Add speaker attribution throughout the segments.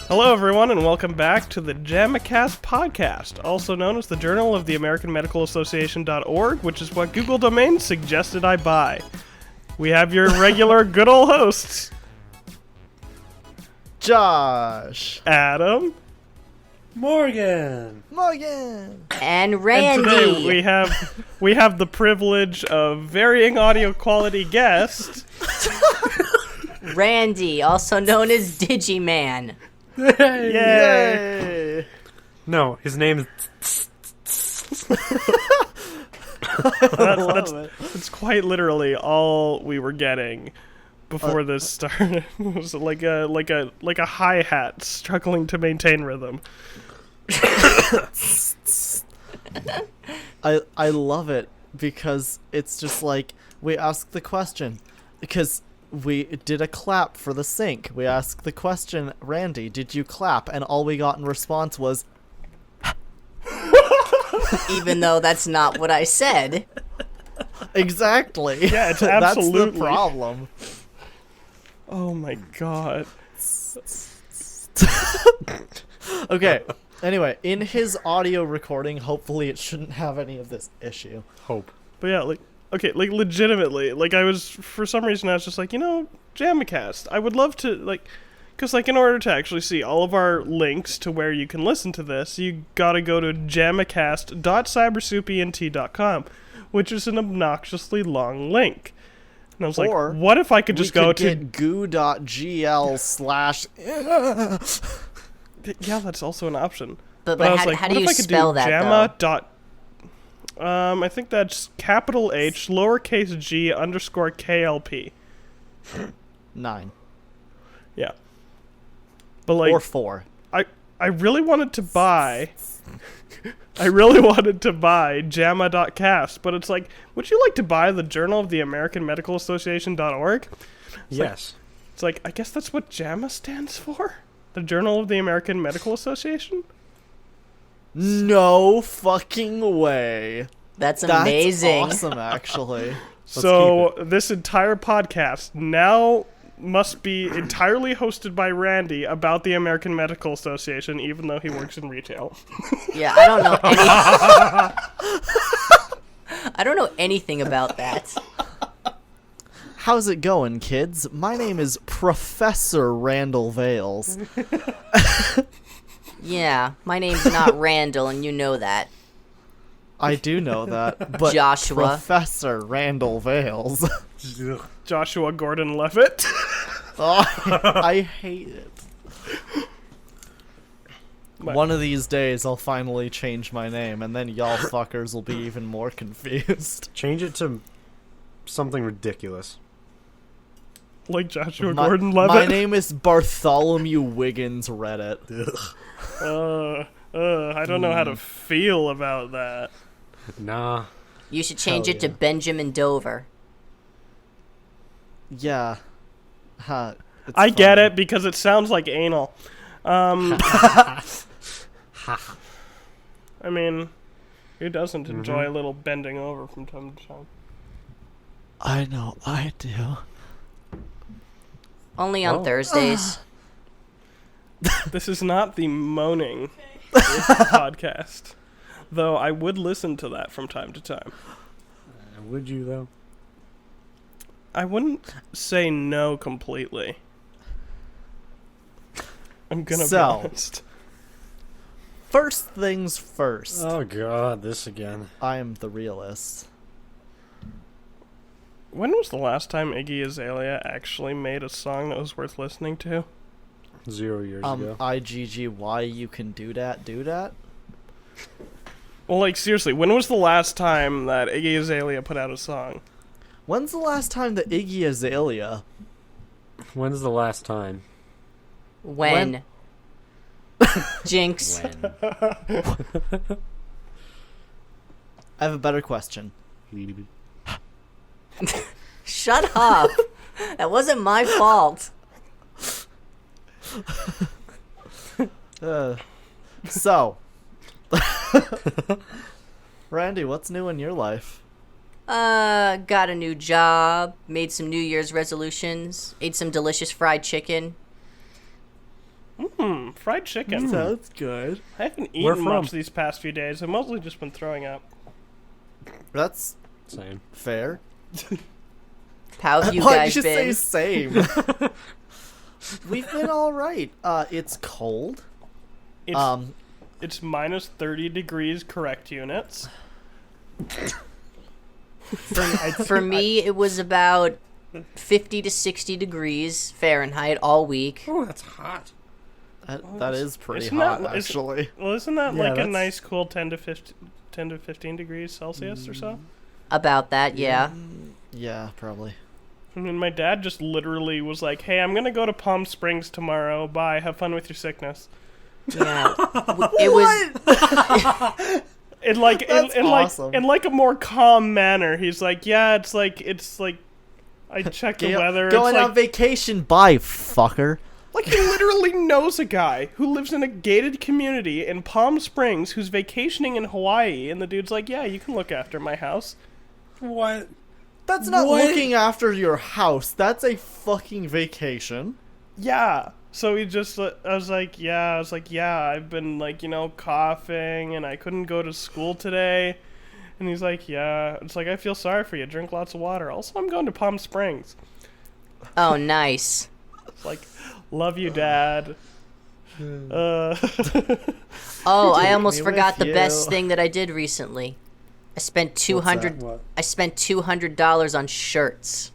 Speaker 1: Hello, everyone, and welcome back to the JAMAcast podcast, also known as the Journal of the American Medical Association.org, which is what Google Domains suggested I buy. We have your regular good old hosts,
Speaker 2: Josh,
Speaker 1: Adam,
Speaker 3: Morgan,
Speaker 4: and Randy.
Speaker 1: and today we have the privilege of varying audio quality guest,
Speaker 4: Randy, also known as Digiman.
Speaker 1: Yay!
Speaker 3: No, his name is...
Speaker 1: That's quite literally all we were getting before this started. It was like a hi-hat struggling to maintain rhythm.
Speaker 2: I love it because it's just like we ask the question because we did a clap for the sync. We asked the question, Randy, did you clap? And all we got in response was
Speaker 4: Even though that's not what I said.
Speaker 2: exactly.
Speaker 1: Yeah, it's absolutely
Speaker 2: That's the problem.
Speaker 1: Oh my god.
Speaker 2: Okay. Anyway, in his audio recording, hopefully it shouldn't have any of this issue.
Speaker 3: Hope.
Speaker 1: But yeah, legitimately, for some reason I was just like, JAMAcast, I would love to, because, in order to actually see all of our links to where you can listen to this, you gotta go to jamacast.cybersoupiant.com, which is an obnoxiously long link. And I was
Speaker 2: Or
Speaker 1: like, what if I could just go to...
Speaker 2: goo.gl/...
Speaker 1: Yeah, that's also an option.
Speaker 4: But
Speaker 1: I was
Speaker 4: how,
Speaker 1: like,
Speaker 4: how
Speaker 1: what
Speaker 4: do
Speaker 1: if
Speaker 4: you
Speaker 1: I could
Speaker 4: spell
Speaker 1: do
Speaker 4: that,
Speaker 1: JAMA
Speaker 4: though?
Speaker 1: I think that's capital H, lowercase g, underscore KLP.
Speaker 2: 9.
Speaker 1: Yeah. But
Speaker 2: Or 4.
Speaker 1: I really wanted to buy JAMA.cast, but it's like, would you like to buy the Journal of the American Medical Association.org?
Speaker 3: Yes.
Speaker 1: It's like, I guess that's what JAMA stands for? The Journal of the American Medical Association?
Speaker 2: No fucking way.
Speaker 4: That's amazing.
Speaker 2: That's awesome, actually.
Speaker 1: So this entire podcast now must be entirely hosted by Randy about the American Medical Association, even though he works in retail.
Speaker 4: Yeah, I don't know I don't know anything about that.
Speaker 2: How's it going, kids? My name is Professor Randall Vales.
Speaker 4: Yeah, my name's not Randall, and you know that.
Speaker 2: I do know that, but
Speaker 4: Joshua.
Speaker 2: Professor Randall Vales.
Speaker 1: Joshua Gordon-Levitt.
Speaker 2: Oh, I hate it. One of these days, I'll finally change my name, and then y'all fuckers will be even more confused.
Speaker 3: Change it to something ridiculous.
Speaker 1: Like Joshua Gordon-Levitt.
Speaker 2: My name is Bartholomew Wiggins Reddit.
Speaker 1: I don't know how to feel about that.
Speaker 3: Nah.
Speaker 4: You should change it to Benjamin Dover.
Speaker 2: Yeah. Huh.
Speaker 1: I get it because it sounds like anal. I mean, who doesn't enjoy a little bending over from time to time?
Speaker 2: I know, I do.
Speaker 4: Only on Thursdays.
Speaker 1: This is not the moaning podcast, though I would listen to that from time to time.
Speaker 3: Would you, though?
Speaker 1: I wouldn't say no completely. I'm gonna be honest.
Speaker 2: First things first.
Speaker 3: Oh god, this again.
Speaker 2: I am the realist.
Speaker 1: When was the last time Iggy Azalea actually made a song that was worth listening to?
Speaker 3: 0 years ago.
Speaker 2: IGGY, you can do that?
Speaker 1: Well, seriously, when was the last time that Iggy Azalea put out a song?
Speaker 2: When's the last time that Iggy Azalea?
Speaker 3: When's the last time?
Speaker 4: When? Jinx.
Speaker 3: When?
Speaker 2: I have a better question.
Speaker 4: Shut up. That wasn't my fault.
Speaker 2: So, Randy, what's new in your life?
Speaker 4: Got a new job, made some New Year's resolutions, ate some delicious fried chicken.
Speaker 1: fried chicken.
Speaker 2: Sounds good.
Speaker 1: I haven't
Speaker 3: Where
Speaker 1: eaten
Speaker 3: from?
Speaker 1: much these past few days. I've mostly just been throwing up.
Speaker 2: That's
Speaker 3: Same.
Speaker 2: fair.
Speaker 4: How have you
Speaker 2: Why'd
Speaker 4: guys
Speaker 2: you
Speaker 4: been?
Speaker 2: say same? We've been all right. It's cold.
Speaker 1: It's minus 30 degrees correct units.
Speaker 4: For me, it was about 50 to 60 degrees Fahrenheit all week.
Speaker 3: Oh, that's hot.
Speaker 2: That is pretty
Speaker 1: Isn't
Speaker 2: hot,
Speaker 1: that-
Speaker 2: actually.
Speaker 1: Well, isn't that
Speaker 3: Yeah,
Speaker 1: like a
Speaker 3: that's-
Speaker 1: nice cool 10 to 15 degrees Celsius or so?
Speaker 4: About that, yeah.
Speaker 2: Yeah, probably.
Speaker 1: I mean, my dad just literally was like, "Hey, I'm gonna go to Palm Springs tomorrow. Bye. Have fun with your sickness."
Speaker 4: Yeah. It was
Speaker 2: That's awesome.
Speaker 1: in like a more calm manner. He's like, "Yeah, it's like I checked the weather.
Speaker 2: Going
Speaker 1: it's
Speaker 2: on
Speaker 1: like,
Speaker 2: vacation. Bye, fucker.
Speaker 1: like he literally knows a guy who lives in a gated community in Palm Springs who's vacationing in Hawaii, and the dude's like, "Yeah, you can look after my house."
Speaker 3: What?
Speaker 2: That's not
Speaker 3: What?
Speaker 2: looking after your house. That's a fucking vacation.
Speaker 1: Yeah. So he just, I was like, yeah, I've been like, coughing and I couldn't go to school today. And he's like, yeah. It's like, I feel sorry for you. Drink lots of water. Also, I'm going to Palm Springs.
Speaker 4: Oh, nice.
Speaker 1: It's like, love you, Dad.
Speaker 4: Oh, I almost
Speaker 2: me
Speaker 4: forgot
Speaker 2: with
Speaker 4: the best
Speaker 2: you.
Speaker 4: thing that I did recently. I spent $200.
Speaker 3: What?
Speaker 4: I spent $200 on shirts.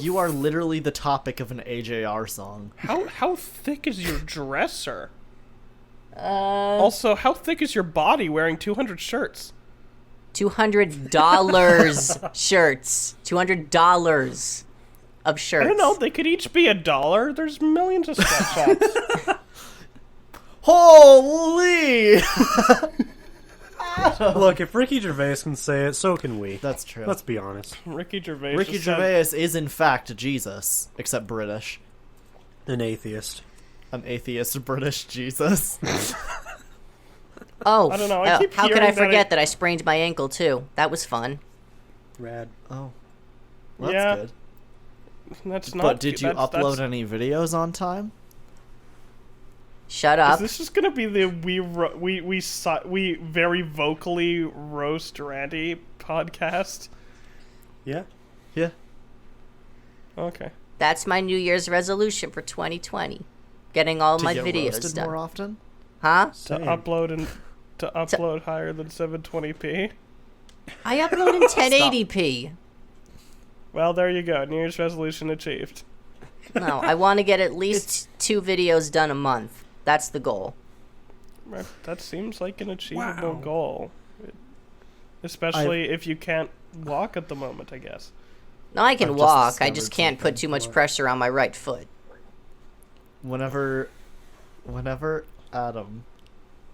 Speaker 2: You are literally the topic of an AJR song.
Speaker 1: How thick is your dresser?
Speaker 4: Uh,
Speaker 1: Also, how thick is your body wearing 200 shirts?
Speaker 4: $200 shirts. $200 of shirts.
Speaker 1: I don't know. They could each be $1. There's millions of sweatshops.
Speaker 2: Holy!
Speaker 3: Look, if Ricky Gervais can say it, so can we.
Speaker 2: That's true.
Speaker 3: Let's be honest.
Speaker 1: Ricky Gervais.
Speaker 2: Ricky
Speaker 1: just said-
Speaker 2: Gervais is in fact Jesus, except British.
Speaker 3: An atheist.
Speaker 2: An atheist British Jesus.
Speaker 4: Oh,
Speaker 1: I don't know, I keep
Speaker 4: how could
Speaker 1: hearing
Speaker 4: I
Speaker 1: that
Speaker 4: forget
Speaker 1: it-
Speaker 4: that I sprained my ankle too? That was fun.
Speaker 3: Rad.
Speaker 2: Oh. Well,
Speaker 1: Yeah.
Speaker 2: that's good.
Speaker 1: That's not.
Speaker 2: But did you
Speaker 1: that's-
Speaker 2: upload
Speaker 1: that's-
Speaker 2: any videos on time?
Speaker 4: Shut
Speaker 1: Is
Speaker 4: up.
Speaker 1: this just gonna be the we very vocally roast Randy podcast?
Speaker 3: Yeah.
Speaker 2: Yeah.
Speaker 1: Okay.
Speaker 4: That's my New Year's resolution for 2020. Getting all
Speaker 2: To
Speaker 4: my
Speaker 2: get
Speaker 4: videos
Speaker 2: roasted
Speaker 4: done.
Speaker 2: more often?
Speaker 4: Huh?
Speaker 1: To
Speaker 3: Same.
Speaker 1: upload higher than 720p.
Speaker 4: I upload in 1080p.
Speaker 1: Well, there you go. New Year's resolution achieved.
Speaker 4: No, I want to get at least 2 videos done a month. That's the goal.
Speaker 1: Right, that seems like an achievable
Speaker 3: Wow.
Speaker 1: goal, especially if you can't walk at the moment. I guess.
Speaker 4: No, I can
Speaker 2: I've just
Speaker 4: walk. I
Speaker 2: discovered
Speaker 4: just can't put too much
Speaker 3: something.
Speaker 4: pressure on my right foot.
Speaker 2: Whenever Adam...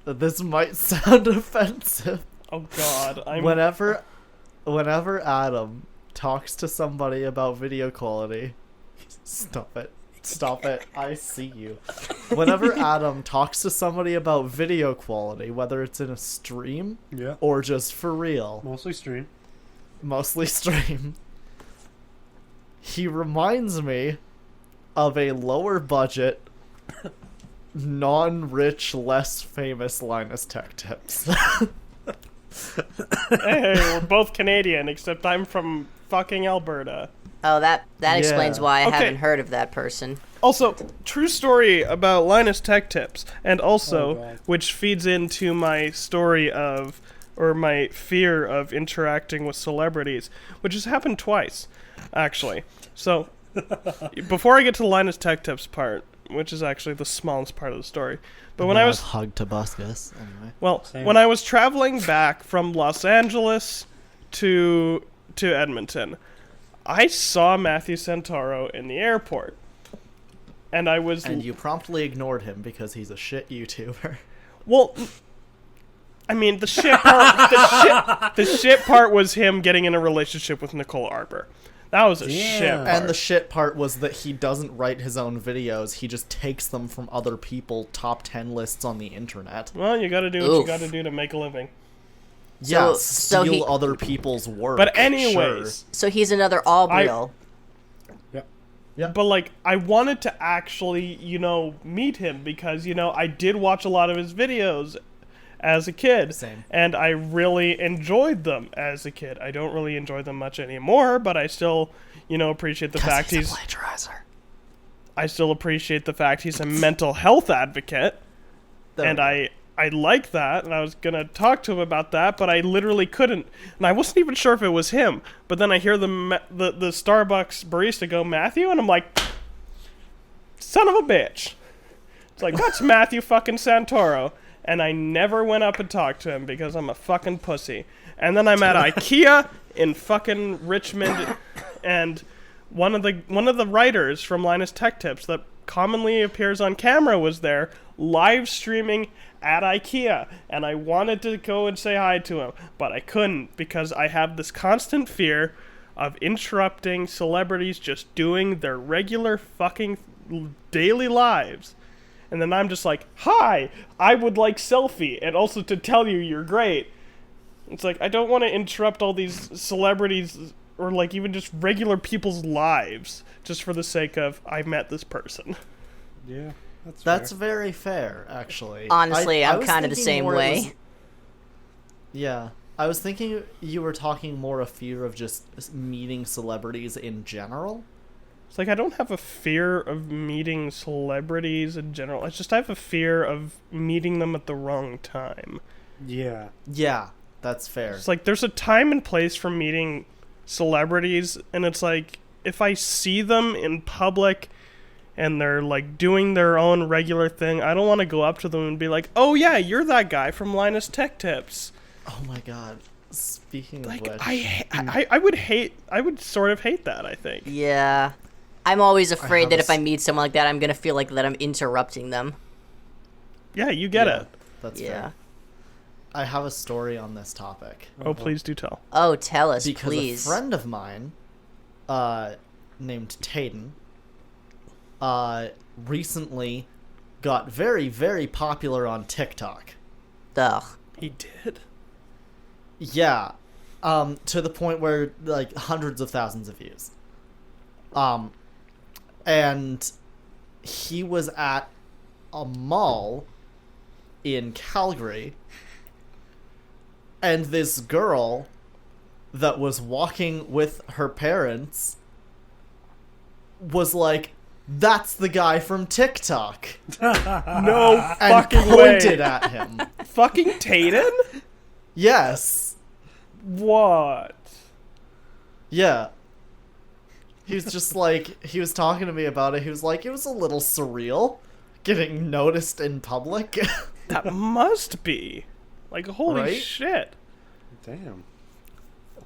Speaker 2: This might sound offensive.
Speaker 1: Oh God, I'm.
Speaker 2: Whenever Adam talks to somebody about video quality... Stop it. Stop it. I see you. Whenever Adam talks to somebody about video quality, whether it's in a stream
Speaker 3: Yeah.
Speaker 2: or just for real,
Speaker 3: Mostly stream.
Speaker 2: mostly stream, he reminds me of a lower budget, non-rich, less famous Linus Tech Tips.
Speaker 1: Hey, we're both Canadian, except I'm from fucking Alberta.
Speaker 4: Oh, that explains
Speaker 2: Yeah.
Speaker 4: why I
Speaker 1: Okay.
Speaker 4: haven't heard of that person.
Speaker 1: Also, true story about Linus Tech Tips, and also,
Speaker 3: Oh, God.
Speaker 1: which feeds into my story of, or my fear of interacting with celebrities, which has happened twice, actually. So, before I get to the Linus Tech Tips part, which is actually the smallest part of the story, but when I was,
Speaker 2: hugged Tobuscus, anyway.
Speaker 1: well,
Speaker 3: Same.
Speaker 1: when I was traveling back from Los Angeles to Edmonton, I saw Matthew Santoro in the airport. And I was...
Speaker 2: And you promptly ignored him because he's a shit YouTuber.
Speaker 1: Well, I mean, the shit part was him getting in a relationship with Nicole Arbor. That was a shit
Speaker 3: Damn.
Speaker 1: part.
Speaker 2: And the shit part was that he doesn't write his own videos. He just takes them from other people top 10 lists on the internet.
Speaker 1: Well, you gotta do what you
Speaker 4: Oof.
Speaker 1: gotta do to make a living.
Speaker 2: Yeah,
Speaker 4: so
Speaker 2: steal
Speaker 4: he-
Speaker 2: other people's work.
Speaker 1: But anyways,
Speaker 4: So he's another Albriel.
Speaker 2: Yeah.
Speaker 1: But, like, I wanted to actually, meet him because, I did watch a lot of his videos as a kid.
Speaker 2: Same.
Speaker 1: And I really enjoyed them as a kid. I don't really enjoy them much anymore, but I still, appreciate the fact
Speaker 2: he's a plagiarizer.
Speaker 1: I still appreciate the fact he's a mental health advocate. And I like that, and I was going to talk to him about that, but I literally couldn't. And I wasn't even sure if it was him. But then I hear the Starbucks barista go, Matthew, and I'm like, son of a bitch. It's like, that's Matthew fucking Santoro. And I never went up and talked to him because I'm a fucking pussy. And then I'm at IKEA in fucking Richmond, and one of the writers from Linus Tech Tips that commonly appears on camera was there, live streaming at IKEA, and I wanted to go and say hi to him, but I couldn't because I have this constant fear of interrupting celebrities just doing their regular fucking daily lives. And then I'm just like, hi, I would like selfie, and also to tell you you're great. It's like, I don't want to interrupt all these celebrities or like even just regular people's lives just for the sake of I met this person.
Speaker 3: Yeah,
Speaker 2: that's very fair, actually.
Speaker 4: Honestly, I'm kind of the same way.
Speaker 2: Yeah. I was thinking you were talking more a fear of just meeting celebrities in general.
Speaker 1: It's like I don't have a fear of meeting celebrities in general. It's just I have a fear of meeting them at the wrong time.
Speaker 3: Yeah.
Speaker 2: Yeah, that's fair.
Speaker 1: It's like there's a time and place for meeting celebrities, and it's like if I see them in public and they're like doing their own regular thing, I don't want to go up to them and be like, "Oh yeah, you're that guy from Linus Tech Tips."
Speaker 2: Oh my god. Speaking of
Speaker 1: like,
Speaker 2: which,
Speaker 1: I would sort of hate that, I think.
Speaker 4: Yeah. I'm always afraid that if I meet someone like that, I'm going to feel like that I'm interrupting them.
Speaker 1: Yeah, you get it.
Speaker 2: That's fair. I have a story on this topic.
Speaker 1: Oh, please do tell.
Speaker 4: Oh, tell us,
Speaker 2: because
Speaker 4: please.
Speaker 2: A friend of mine, named Tayden, recently got very, very popular on TikTok.
Speaker 4: Ugh.
Speaker 1: He did?
Speaker 2: Yeah. To the point where, like, hundreds of thousands of views. And he was at a mall in Calgary, and this girl that was walking with her parents was like, "That's the guy from TikTok."
Speaker 1: No
Speaker 2: and
Speaker 1: fucking
Speaker 2: pointed
Speaker 1: way.
Speaker 2: at him.
Speaker 1: Fucking Tayden?
Speaker 2: Yes.
Speaker 1: What?
Speaker 2: Yeah. He was just like, he was talking to me about it. He was like, it was a little surreal getting noticed in public.
Speaker 1: That must be. Like, holy
Speaker 2: Right?
Speaker 1: shit.
Speaker 3: Damn.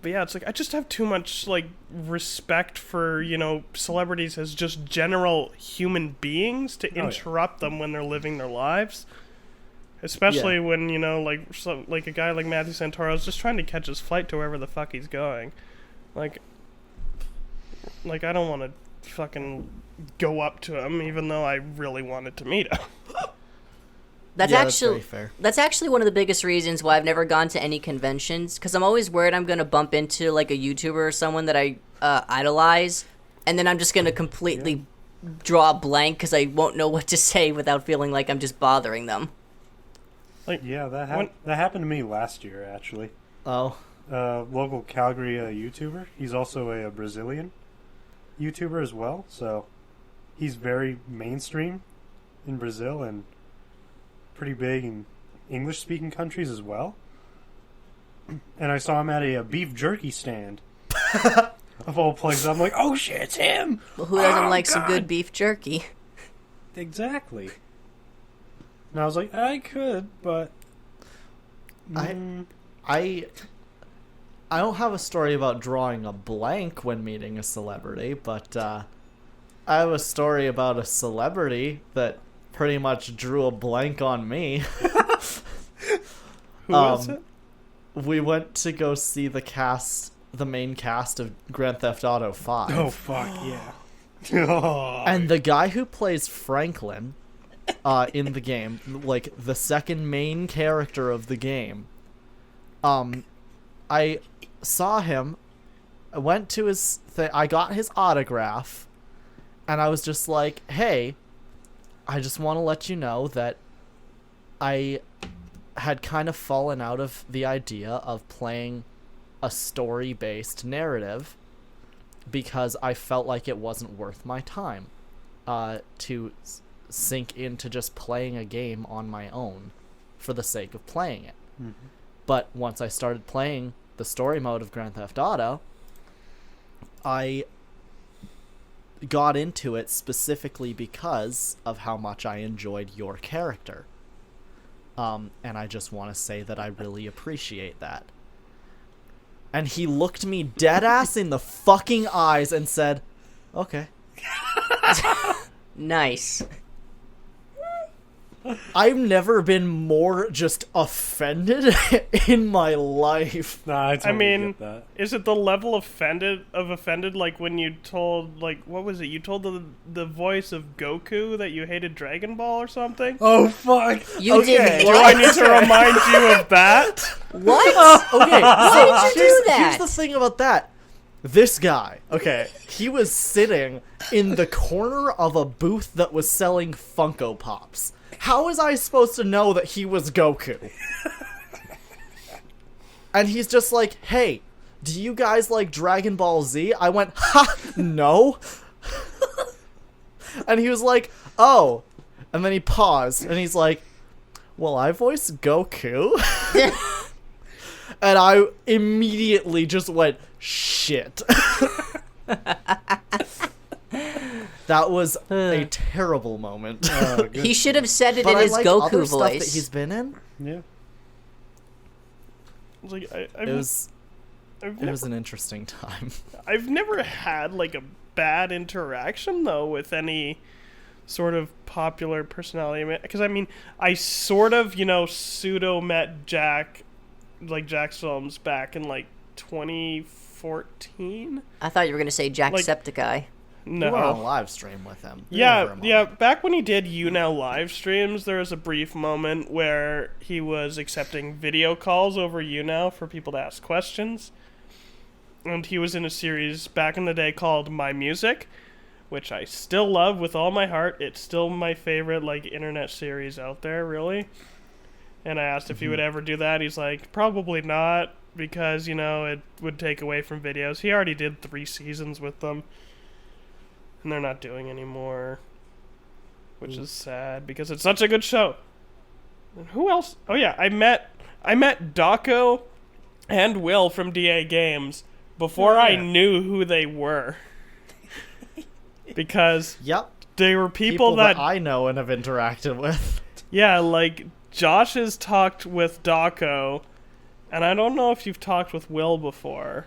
Speaker 1: But yeah, it's like, I just have too much, like, respect for, celebrities as just general human beings to interrupt them when they're living their lives. Especially when, like a guy like Matthew Santoro is just trying to catch his flight to wherever the fuck he's going. Like, I don't want to fucking go up to him, even though I really wanted to meet him.
Speaker 2: That's very fair.
Speaker 4: That's actually one of the biggest reasons why I've never gone to any conventions, because I'm always worried I'm going to bump into, like, a YouTuber or someone that I idolize, and then I'm just going to completely draw a blank because I won't know what to say without feeling like I'm just bothering them.
Speaker 1: Like,
Speaker 3: yeah, that happened to me last year, actually.
Speaker 2: Oh.
Speaker 3: Local Calgary YouTuber. He's also a Brazilian YouTuber as well, so he's very mainstream in Brazil and pretty big in English-speaking countries as well. And I saw him at a beef jerky stand. Of all places, I'm like, oh shit, it's him!
Speaker 4: Well, who doesn't like some good beef jerky?
Speaker 3: Exactly. And I was like, I could, but...
Speaker 2: I don't have a story about drawing a blank when meeting a celebrity, but I have a story about a celebrity that pretty much drew a blank on me.
Speaker 1: Who is it?
Speaker 2: We went to go see the main cast of Grand Theft Auto 5.
Speaker 3: Oh, fuck, yeah.
Speaker 2: And the guy who plays Franklin in the game, like the second main character of the game, I saw him, I went to his thing, I got his autograph, And I was just like, hey, I just want to let you know that I had kind of fallen out of the idea of playing a story-based narrative because I felt like it wasn't worth my time to sink into just playing a game on my own for the sake of playing it.
Speaker 3: Mm-hmm.
Speaker 2: But once I started playing the story mode of Grand Theft Auto, I got into it specifically because of how much I enjoyed your character. And I just want to say that I really appreciate that. And he looked me dead ass in the fucking eyes and said, okay.
Speaker 4: Nice.
Speaker 2: I've never been more just offended in my life.
Speaker 3: Nah, I totally
Speaker 1: mean,
Speaker 3: get that.
Speaker 1: is it the level of offended like when you told, like, what was it? You told the voice of Goku that you hated Dragon Ball or something?
Speaker 3: Oh, fuck!
Speaker 4: You
Speaker 2: Okay.
Speaker 4: did
Speaker 1: Do I
Speaker 4: what?
Speaker 1: need to remind you of that?
Speaker 4: What?
Speaker 2: Okay,
Speaker 4: Why did you do that?
Speaker 2: Here's the thing about that. This guy, okay, he was sitting in the corner of a booth that was selling Funko Pops. How was I supposed to know that he was Goku? And he's just like, hey, do you guys like Dragon Ball Z? I went, ha, no. And he was like, oh. And then he paused, and he's like, well, I voice Goku. And I immediately just went, shit. That was a terrible moment.
Speaker 3: Oh, good.
Speaker 4: He should have said it
Speaker 2: But
Speaker 4: in
Speaker 2: I
Speaker 4: his
Speaker 2: like
Speaker 4: Goku
Speaker 2: other stuff that
Speaker 4: voice.
Speaker 2: he's been in.
Speaker 3: Yeah.
Speaker 1: It's like,
Speaker 2: It was an interesting time.
Speaker 1: I've never had like a bad interaction though with any sort of popular personality. Because I mean, I sort of pseudo met Jack's films back in like 2014.
Speaker 4: I thought you were gonna say
Speaker 1: Like-
Speaker 4: Jacksepticeye.
Speaker 2: We went on
Speaker 1: No.
Speaker 2: live stream with him. for a
Speaker 1: Yeah,
Speaker 2: moment.
Speaker 1: yeah. Back when he did YouNow live streams, there was a brief moment where he was accepting video calls over YouNow for people to ask questions. And he was in a series back in the day called My Music, which I still love with all my heart. It's still my favorite internet series out there, really. And I asked if he would ever do that. He's like, probably not, because it would take away from videos. He already did 3 seasons with them. And they're not doing anymore, which is sad because it's such a good show. And who else? Oh yeah, I met Daco and Will from DA Games before I knew who they were, because
Speaker 2: Yep.
Speaker 1: they were people that
Speaker 2: I know and have interacted with.
Speaker 1: yeah, like Josh has talked with Daco, and I don't know if you've talked with Will before.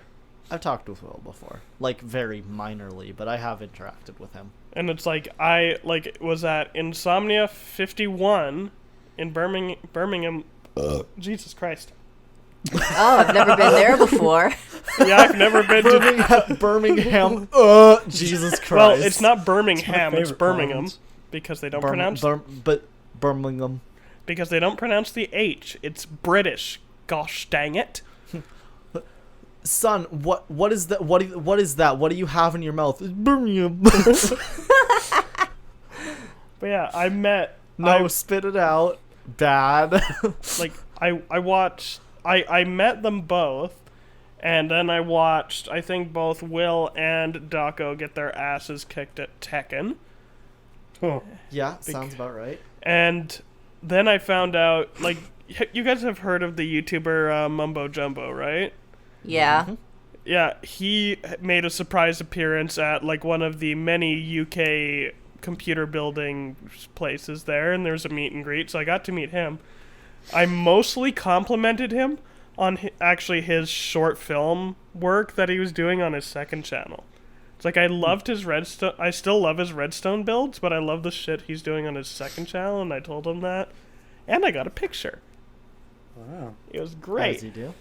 Speaker 2: I've talked with Will before, very minorly, but I have interacted with him.
Speaker 1: And it's like I was at Insomnia 51 in Birmingham. Jesus Christ.
Speaker 4: Oh, I've never been there before.
Speaker 1: Yeah, I've never been to.
Speaker 2: Birmingham. Jesus Christ.
Speaker 1: Well, it's not Birmingham, it's
Speaker 3: favorite
Speaker 1: Birmingham
Speaker 3: province.
Speaker 1: because they don't pronounce
Speaker 2: but Birmingham.
Speaker 1: because they don't pronounce the H. It's British. Gosh dang it.
Speaker 2: Son, what is that? What is that? What do you have in your mouth? It's Birmingham.
Speaker 1: But yeah, I met
Speaker 2: Spit it out. Bad.
Speaker 1: I met them both, and then I watched I think both Will and Daco get their asses kicked at Tekken.
Speaker 3: Oh,
Speaker 2: Yeah, sounds about right.
Speaker 1: And then I found out, you guys have heard of the YouTuber Mumbo Jumbo, right?
Speaker 4: Yeah.
Speaker 1: Yeah, he made a surprise appearance at, one of the many UK computer building places there, and there was a meet and greet, so I got to meet him. I mostly complimented him on actually his short film work that he was doing on his second channel. It's like I loved his Redstone. I still love his Redstone builds, but I love the shit he's doing on his second channel, and I told him that. And I got a picture.
Speaker 3: wow.
Speaker 1: It was great.
Speaker 2: As you do.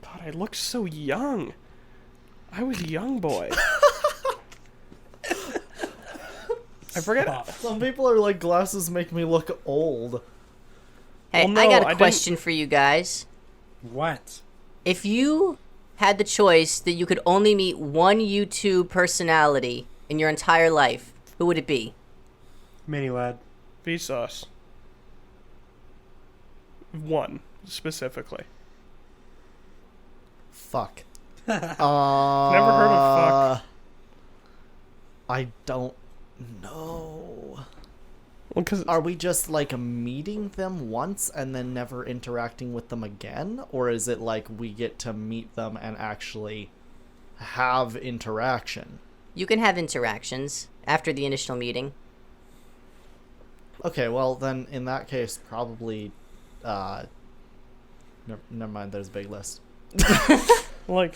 Speaker 1: God, I look so young. I was a young boy. I forget.
Speaker 2: Some people are like, glasses make me look old.
Speaker 4: Hey,
Speaker 1: Well, no,
Speaker 4: I got
Speaker 1: I
Speaker 4: a
Speaker 1: didn't-
Speaker 4: question for you guys.
Speaker 3: What?
Speaker 4: If you had the choice that you could only meet one YouTube personality in your entire life, who would it be?
Speaker 3: Mini lad.
Speaker 1: Vsauce. One, specifically.
Speaker 2: Fuck.
Speaker 1: Never heard of fuck.
Speaker 2: I don't know.
Speaker 1: Well, 'cause
Speaker 2: Are we just like meeting them once and then never interacting with them again? Or is it like we get to meet them and actually have interaction?
Speaker 4: You can have interactions after the initial meeting.
Speaker 2: Okay, well then in that case probably never mind, there's a big list.
Speaker 1: like,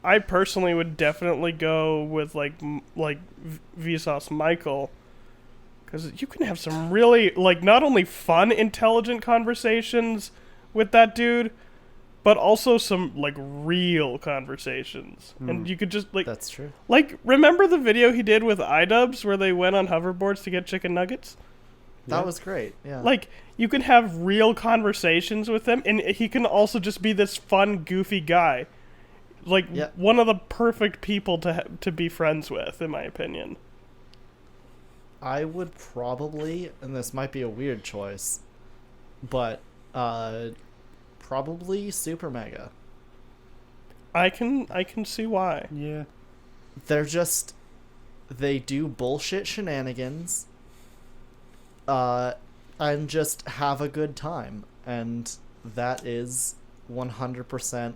Speaker 1: I personally would definitely go with like Vsauce Michael, because you can have some really like not only fun, intelligent conversations with that dude, but also some like real conversations, and you could just like
Speaker 2: That's true.
Speaker 1: like remember the video he did with iDubbbz where they went on hoverboards to get chicken nuggets?
Speaker 2: That was great. Yeah.
Speaker 1: Like, you can have real conversations with him, and he can also just be this fun, goofy guy. Like,
Speaker 2: Yeah.
Speaker 1: one of the perfect people to be friends with, in my opinion.
Speaker 2: I would probably, and this might be a weird choice, but probably Super Mega.
Speaker 1: I can see why.
Speaker 3: Yeah.
Speaker 2: They do bullshit shenanigans, and just have a good time, and that is 100%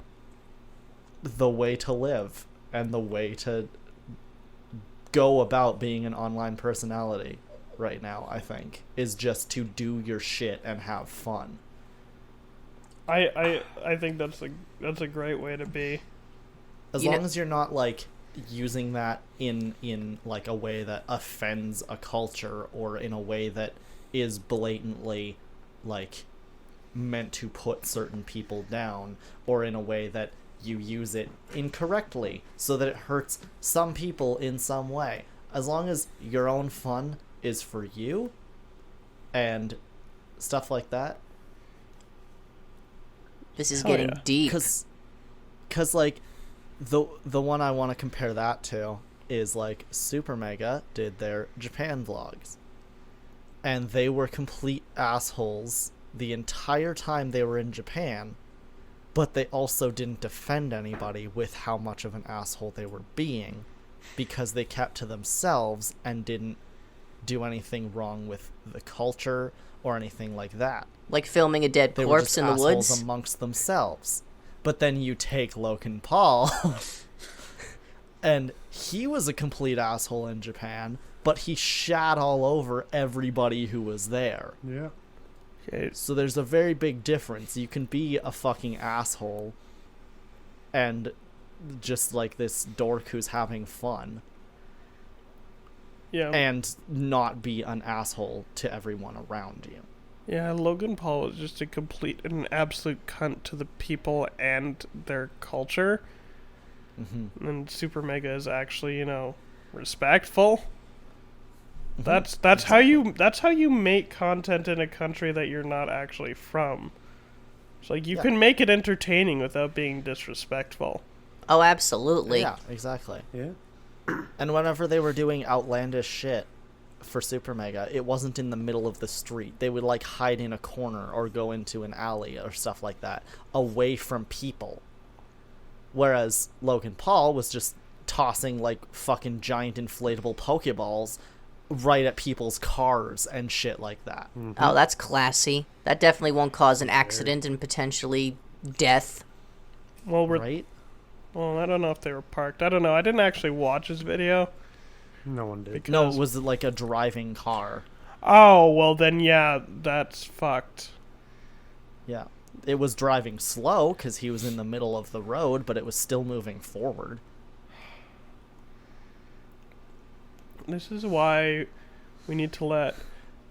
Speaker 2: the way to live and the way to go about being an online personality right now, I think, is just to do your shit and have fun.
Speaker 1: I think that's a great way to be.
Speaker 2: As long as you're not like using that in like a way that offends a culture, or in a way that is blatantly like meant to put certain people down, or in a way that you use it incorrectly so that it hurts some people in some way. As long as your own fun is for you and stuff like that.
Speaker 4: This is
Speaker 1: Hell
Speaker 4: getting
Speaker 1: yeah.
Speaker 4: deep.
Speaker 2: Cause like the one I want to compare that to is like Super Mega did their Japan vlogs, and they were complete assholes the entire time they were in Japan, but they also didn't defend anybody with how much of an asshole they were being, because they kept to themselves and didn't do anything wrong with the culture or anything like that.
Speaker 4: Like filming a dead
Speaker 2: They were
Speaker 4: corpse
Speaker 2: just
Speaker 4: in the
Speaker 2: assholes
Speaker 4: woods.
Speaker 2: amongst themselves. But then you take Logan Paul, and he was a complete asshole in Japan, but he shat all over everybody who was there.
Speaker 3: Yeah.
Speaker 1: Okay,
Speaker 2: So there's a very big difference. You can be a fucking asshole and just like this dork who's having fun,
Speaker 1: yeah.
Speaker 2: and not be an asshole to everyone around you.
Speaker 1: Yeah, Logan Paul was just an absolute cunt to the people and their culture.
Speaker 2: Mm-hmm.
Speaker 1: And Super Mega is actually, respectful. That's how you make content in a country that you're not actually from. It's like you can make it entertaining without being disrespectful.
Speaker 4: Oh, absolutely.
Speaker 2: Yeah, exactly.
Speaker 3: Yeah.
Speaker 2: And whenever they were doing outlandish shit for Super Mega, it wasn't in the middle of the street. They would like hide in a corner or go into an alley or stuff like that, away from people. Whereas Logan Paul was just tossing like fucking giant inflatable Pokeballs right at people's cars and shit like that.
Speaker 4: Oh, that's classy. That definitely won't cause an accident and potentially death.
Speaker 1: Well,
Speaker 2: Right?
Speaker 1: I don't know if they were parked. I don't know. I didn't actually watch his video.
Speaker 3: No one did.
Speaker 1: Because,
Speaker 2: No, it was like a driving car.
Speaker 1: Oh, well then, yeah, that's fucked.
Speaker 2: Yeah. It was driving slow because he was in the middle of the road, but it was still moving forward.
Speaker 1: This is why we need to let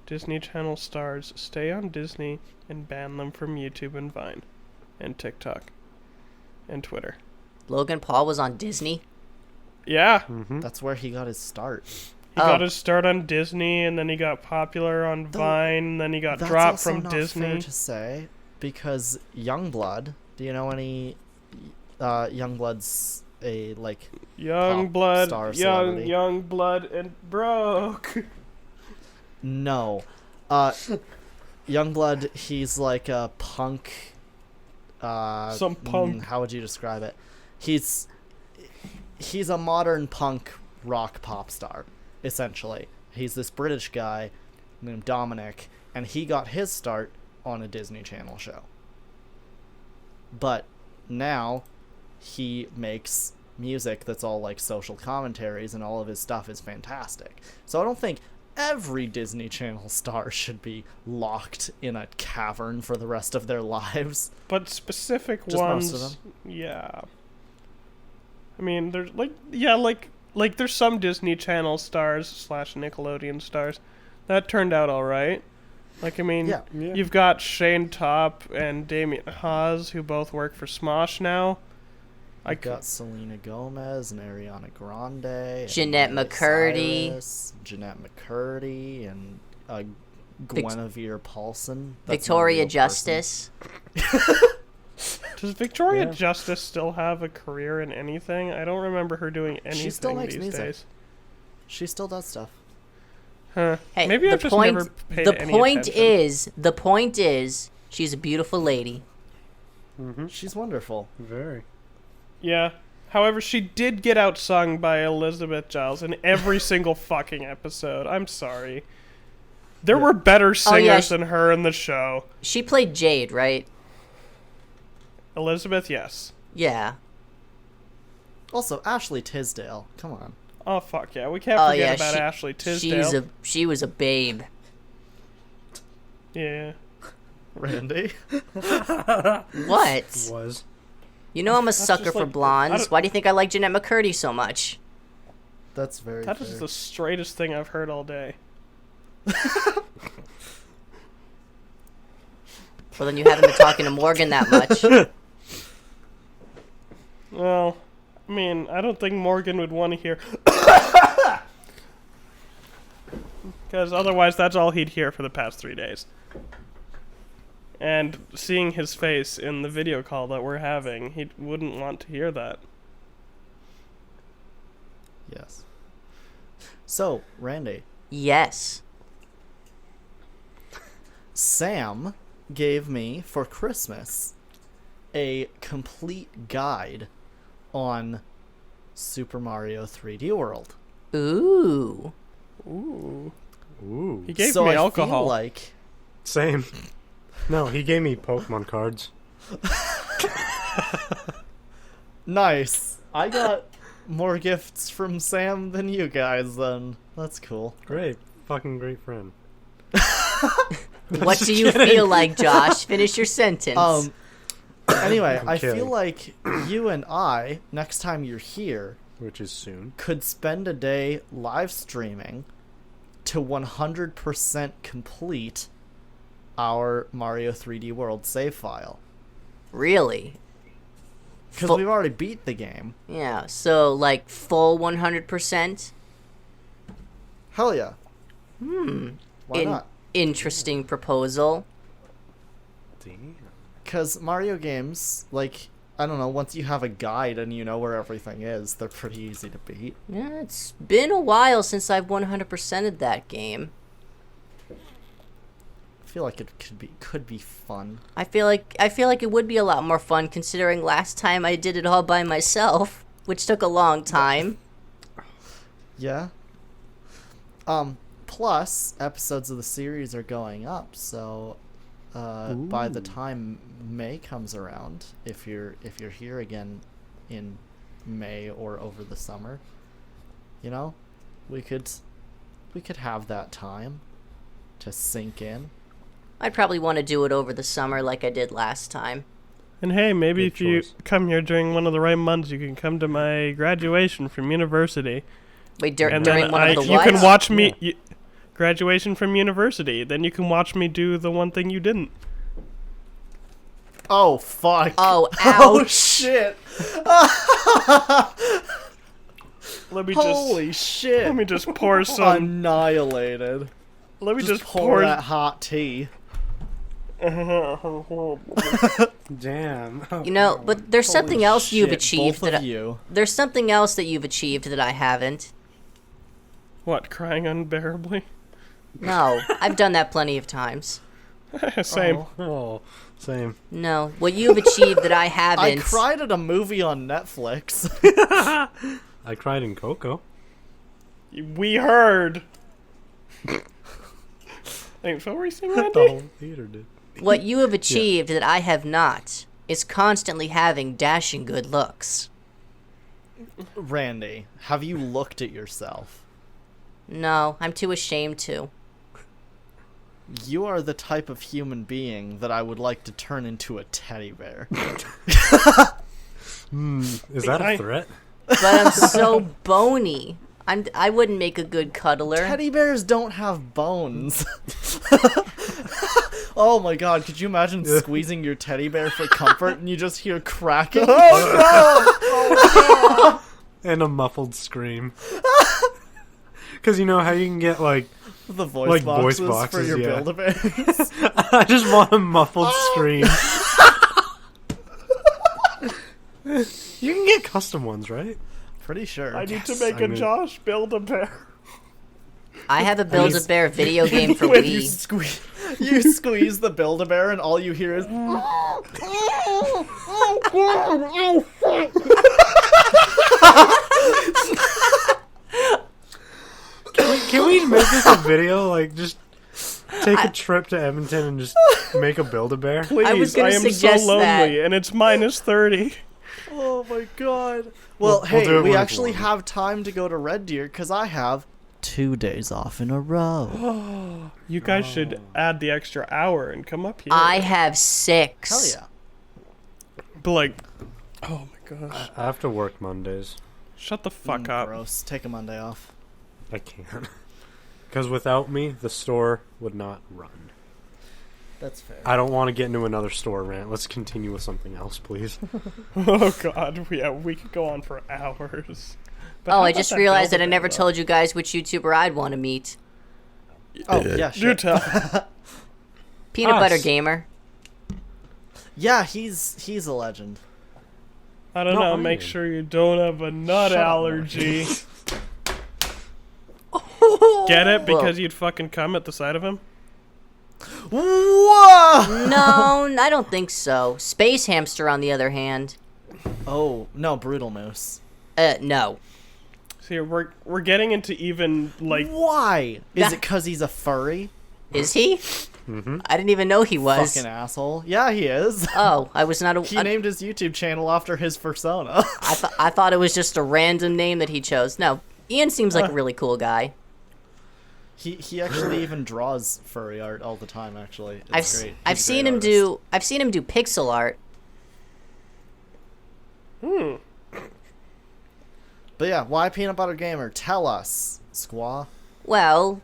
Speaker 1: Disney Channel stars stay on Disney and ban them from YouTube and Vine and TikTok and Twitter.
Speaker 4: Logan Paul was on Disney.
Speaker 1: Yeah,
Speaker 3: Mm-hmm.
Speaker 2: That's where he got his start.
Speaker 1: he got his start on Disney, and then he got popular on
Speaker 2: Though,
Speaker 1: Vine, and then he got
Speaker 2: That's
Speaker 1: dropped
Speaker 2: also
Speaker 1: from
Speaker 2: not
Speaker 1: Disney.
Speaker 2: fair to say, because Youngblood, do you know any Youngblood's a like
Speaker 1: Young
Speaker 2: pop
Speaker 1: blood,
Speaker 2: star celebrity.
Speaker 1: young blood, and broke.
Speaker 2: No. Youngblood, he's like a punk.
Speaker 1: Some punk.
Speaker 2: How would you describe it? He's a modern punk rock pop star, essentially. He's this British guy named Dominic, and he got his start on a Disney Channel show. But now he makes music that's all like social commentaries, and all of his stuff is fantastic. So I don't think every Disney Channel star should be locked in a cavern for the rest of their lives.
Speaker 1: But specific
Speaker 2: Just
Speaker 1: ones,
Speaker 2: most of them.
Speaker 1: yeah. I mean, there's like there's some Disney Channel stars / Nickelodeon stars that turned out all right. Like, I mean,
Speaker 2: Yeah.
Speaker 1: you've got Shane Topp and Damien Haas, who both work for Smosh now. I
Speaker 2: Got Selena Gomez and Ariana Grande, and
Speaker 4: Jeanette
Speaker 2: Miley
Speaker 4: McCurdy.
Speaker 2: Cyrus, Jeanette McCurdy, and Guinevere Paulson. That's not a
Speaker 4: Victoria
Speaker 2: real person.
Speaker 4: Justice.
Speaker 1: Does Victoria
Speaker 3: Yeah.
Speaker 1: Justice still have a career in anything? I don't remember her doing anything
Speaker 2: still makes
Speaker 1: these
Speaker 2: music.
Speaker 1: days.
Speaker 2: She still does stuff.
Speaker 1: Huh.
Speaker 4: Hey,
Speaker 1: Maybe
Speaker 4: the
Speaker 1: I've just
Speaker 4: point,
Speaker 1: never paid
Speaker 4: the
Speaker 1: any
Speaker 4: point
Speaker 1: attention.
Speaker 4: the point is, she's a beautiful lady.
Speaker 3: Mm-hmm.
Speaker 2: She's wonderful.
Speaker 3: Very.
Speaker 1: Yeah. However, she did get outsung by Elizabeth Giles in every single fucking episode. I'm sorry. There were better singers
Speaker 4: yeah,
Speaker 1: than her in the show.
Speaker 4: She played Jade, right?
Speaker 1: Elizabeth, yes.
Speaker 4: Yeah.
Speaker 2: Also, Ashley Tisdale. Come on.
Speaker 1: Oh, fuck yeah. We can't
Speaker 4: Oh,
Speaker 1: forget
Speaker 4: yeah,
Speaker 1: about
Speaker 4: she-
Speaker 1: Ashley Tisdale.
Speaker 4: She was a babe.
Speaker 1: Yeah.
Speaker 2: Randy?
Speaker 4: What?
Speaker 3: Was.
Speaker 4: You know I'm a sucker
Speaker 1: just
Speaker 4: for
Speaker 1: like- I
Speaker 4: blondes.
Speaker 1: don't-
Speaker 4: Why do you think I like Jeanette McCurdy so much?
Speaker 2: That's very
Speaker 1: That
Speaker 2: fair.
Speaker 1: is the straightest thing I've heard all day.
Speaker 4: Well, then you haven't been talking to Morgan that much.
Speaker 1: Well, I mean, I don't think Morgan would want to hear. Because otherwise, that's all he'd hear for the past 3 days. And seeing his face in the video call that we're having, he wouldn't want to hear that.
Speaker 2: Yes. So, Randy,
Speaker 4: Yes.
Speaker 2: Sam gave me for Christmas a complete guide on Super Mario 3D World.
Speaker 4: Ooh.
Speaker 1: Ooh.
Speaker 3: Ooh.
Speaker 1: He gave
Speaker 2: so
Speaker 1: me
Speaker 2: I
Speaker 1: alcohol.
Speaker 2: feel like
Speaker 3: Same. No, he gave me Pokemon cards.
Speaker 2: nice. I got more gifts from Sam than you guys then. That's cool.
Speaker 3: Great. Fucking great friend.
Speaker 4: What do you feel like, Josh? Finish your sentence.
Speaker 2: Anyway,
Speaker 3: I'm
Speaker 2: I feel
Speaker 3: kidding.
Speaker 2: like you and I, next time you're here,
Speaker 3: Which is soon.
Speaker 2: could spend a day live streaming to 100% complete our Mario 3D World save file.
Speaker 4: Really?
Speaker 2: Because
Speaker 4: Full-
Speaker 2: we've already beat the game.
Speaker 4: Yeah, so like full 100%?
Speaker 2: Hell yeah. Why
Speaker 4: In-
Speaker 2: not?
Speaker 4: Interesting proposal.
Speaker 3: Damn.
Speaker 2: Because Mario games, like, I don't know, once you have a guide and you know where everything is, they're pretty easy to beat.
Speaker 4: Yeah, it's been a while since I've 100%ed that game.
Speaker 2: I feel like it could be fun.
Speaker 4: I feel like it would be a lot more fun considering last time I did it all by myself, which took a long time.
Speaker 2: Yeah. Plus, episodes of the series are going up, so by the time May comes around, if you're here again in May or over the summer, you know, we could have that time to sink in.
Speaker 4: I'd probably want to do it over the summer like I did last time.
Speaker 1: And hey, maybe
Speaker 3: Good
Speaker 1: if you
Speaker 3: choice.
Speaker 1: come here during one of the right months, you can come to my graduation from university.
Speaker 4: Wait,
Speaker 1: And
Speaker 4: during
Speaker 1: then
Speaker 4: one of the
Speaker 1: you
Speaker 4: what?
Speaker 1: can watch me... graduation from university. Then you can watch me do the one thing you didn't.
Speaker 2: Oh fuck!
Speaker 4: Oh,
Speaker 2: Oh
Speaker 4: ouch.
Speaker 2: shit!
Speaker 1: Let me
Speaker 2: Holy
Speaker 1: just...
Speaker 2: shit!
Speaker 1: Let me just pour some...
Speaker 2: Annihilated.
Speaker 1: Let me just
Speaker 2: pour
Speaker 1: pour...
Speaker 2: that hot tea.
Speaker 3: Damn. Oh,
Speaker 4: You know, but there's something else you've
Speaker 2: Shit,
Speaker 4: achieved
Speaker 2: both
Speaker 4: that
Speaker 2: of you.
Speaker 4: there's something else that you've achieved that I haven't.
Speaker 1: What, crying unbearably?
Speaker 4: No, I've done that plenty of times.
Speaker 1: Same.
Speaker 3: Oh, same.
Speaker 4: No, what you've achieved that I haven't.
Speaker 2: I cried at a movie on Netflix.
Speaker 3: I cried in Coco.
Speaker 1: We heard. Thanks. What were you saying,
Speaker 3: The
Speaker 1: Randy?
Speaker 3: whole theater did.
Speaker 4: What you have achieved that I have not is constantly having dashing good looks.
Speaker 2: Randy, have you looked at yourself?
Speaker 4: No, I'm too ashamed to.
Speaker 2: You are the type of human being that I would like to turn into a teddy bear.
Speaker 3: Is that a threat?
Speaker 4: But I'm so bony. I wouldn't make a good cuddler.
Speaker 2: Teddy bears don't have bones. Oh my god, could you imagine squeezing your teddy bear for comfort and you just hear cracking?
Speaker 4: Oh
Speaker 3: And a muffled scream. Because you know how you can get, like...
Speaker 2: The voice
Speaker 3: Like
Speaker 2: boxes,
Speaker 3: voice boxes,
Speaker 2: for your
Speaker 3: yeah.
Speaker 2: Build-A-Bears.
Speaker 3: I just want a muffled scream. You can get custom ones, right?
Speaker 2: Pretty sure.
Speaker 1: I need to
Speaker 3: Yes,
Speaker 1: make
Speaker 3: I'm
Speaker 1: a
Speaker 3: gonna-
Speaker 1: Josh Build-A-Bear.
Speaker 4: I have a Build-A-Bear video game for
Speaker 2: When you
Speaker 4: Wii.
Speaker 2: you squeeze the Build-A-Bear and all you hear is...
Speaker 3: Can we make this a video? Like, just take a trip to Edmonton and just make a Build-A-Bear?
Speaker 1: Please,
Speaker 4: I was gonna
Speaker 1: am so
Speaker 4: suggest
Speaker 1: lonely,
Speaker 4: that.
Speaker 1: and it's minus 30.
Speaker 2: Oh my god. Well,
Speaker 3: We'll
Speaker 2: hey,
Speaker 3: do it
Speaker 2: we
Speaker 3: when it's
Speaker 2: actually
Speaker 3: warm.
Speaker 2: have time to go to Red Deer because I have 2 days off in a row.
Speaker 1: You guys should add the extra hour and come up here.
Speaker 4: I have 6.
Speaker 2: Hell yeah.
Speaker 1: But like, oh my gosh.
Speaker 3: I have to work Mondays.
Speaker 1: Shut the fuck up.
Speaker 2: Gross. Take a Monday off.
Speaker 3: I can't. Because without me, the store would not run.
Speaker 2: That's fair.
Speaker 3: I don't want to get into another store rant. Let's continue with something else, please.
Speaker 1: Oh god, yeah, we could go on for hours. But
Speaker 4: Oh,
Speaker 1: how
Speaker 4: I
Speaker 1: about
Speaker 4: just
Speaker 1: that
Speaker 4: realized that I
Speaker 1: Build-A-Bear,
Speaker 4: never
Speaker 1: though?
Speaker 4: told you guys which YouTuber I'd want to meet.
Speaker 2: Oh, yeah,
Speaker 1: Do
Speaker 2: shit.
Speaker 1: tell.
Speaker 4: Peanut
Speaker 3: Us.
Speaker 4: Butter Gamer.
Speaker 2: Yeah, he's a legend.
Speaker 1: I don't
Speaker 3: No,
Speaker 1: know,
Speaker 3: I
Speaker 1: make
Speaker 3: am.
Speaker 1: sure you don't have a nut
Speaker 2: Shut up,
Speaker 1: allergy. Get it? Because you'd fucking come at the sight of him?
Speaker 2: Whoa!
Speaker 4: No, I don't think so. Space Hamster, on the other hand.
Speaker 2: Oh, no, Brutal Moose.
Speaker 4: No.
Speaker 1: See, we're getting into even, like...
Speaker 2: Why? Is
Speaker 4: That-
Speaker 2: it because he's a furry?
Speaker 4: Is he?
Speaker 3: Mm-hmm.
Speaker 4: I didn't even know he was.
Speaker 2: Fucking asshole. Yeah, he is.
Speaker 4: Oh, I was not a.
Speaker 2: He named his YouTube channel after his persona.
Speaker 4: I thought it was just a random name that he chose. No, Ian seems like a really cool guy.
Speaker 2: He actually even draws furry art all the time. Actually, it's great.
Speaker 4: I've
Speaker 2: He's a
Speaker 4: seen
Speaker 2: great
Speaker 4: him
Speaker 2: artist.
Speaker 4: do pixel art.
Speaker 2: But yeah, why Peanut Butter Gamer? Tell us, Squaw.
Speaker 4: Well,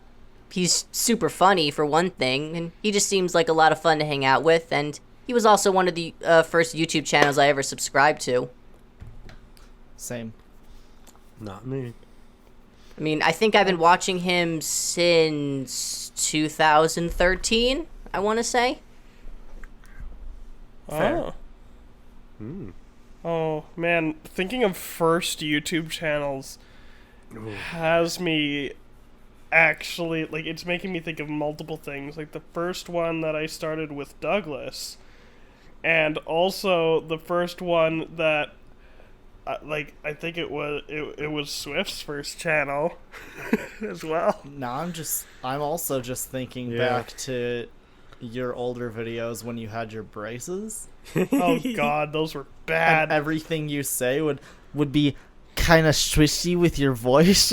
Speaker 4: he's super funny for one thing, and he just seems like a lot of fun to hang out with. And he was also one of the first YouTube channels I ever subscribed to.
Speaker 2: Same.
Speaker 3: Not me.
Speaker 4: I mean, I think I've been watching him since 2013. I want to say.
Speaker 2: Fair.
Speaker 1: Oh. Oh, man. Thinking of first YouTube channels has me actually... Like, it's making me think of multiple things. Like, the first one that I started with Douglas. And also the first one that... I think it was Swift's first channel as well.
Speaker 2: Now I'm also just thinking
Speaker 3: Yeah.
Speaker 2: back to your older videos when you had your braces.
Speaker 1: Oh god, those were bad.
Speaker 2: And everything you say would be kind of swishy with your voice.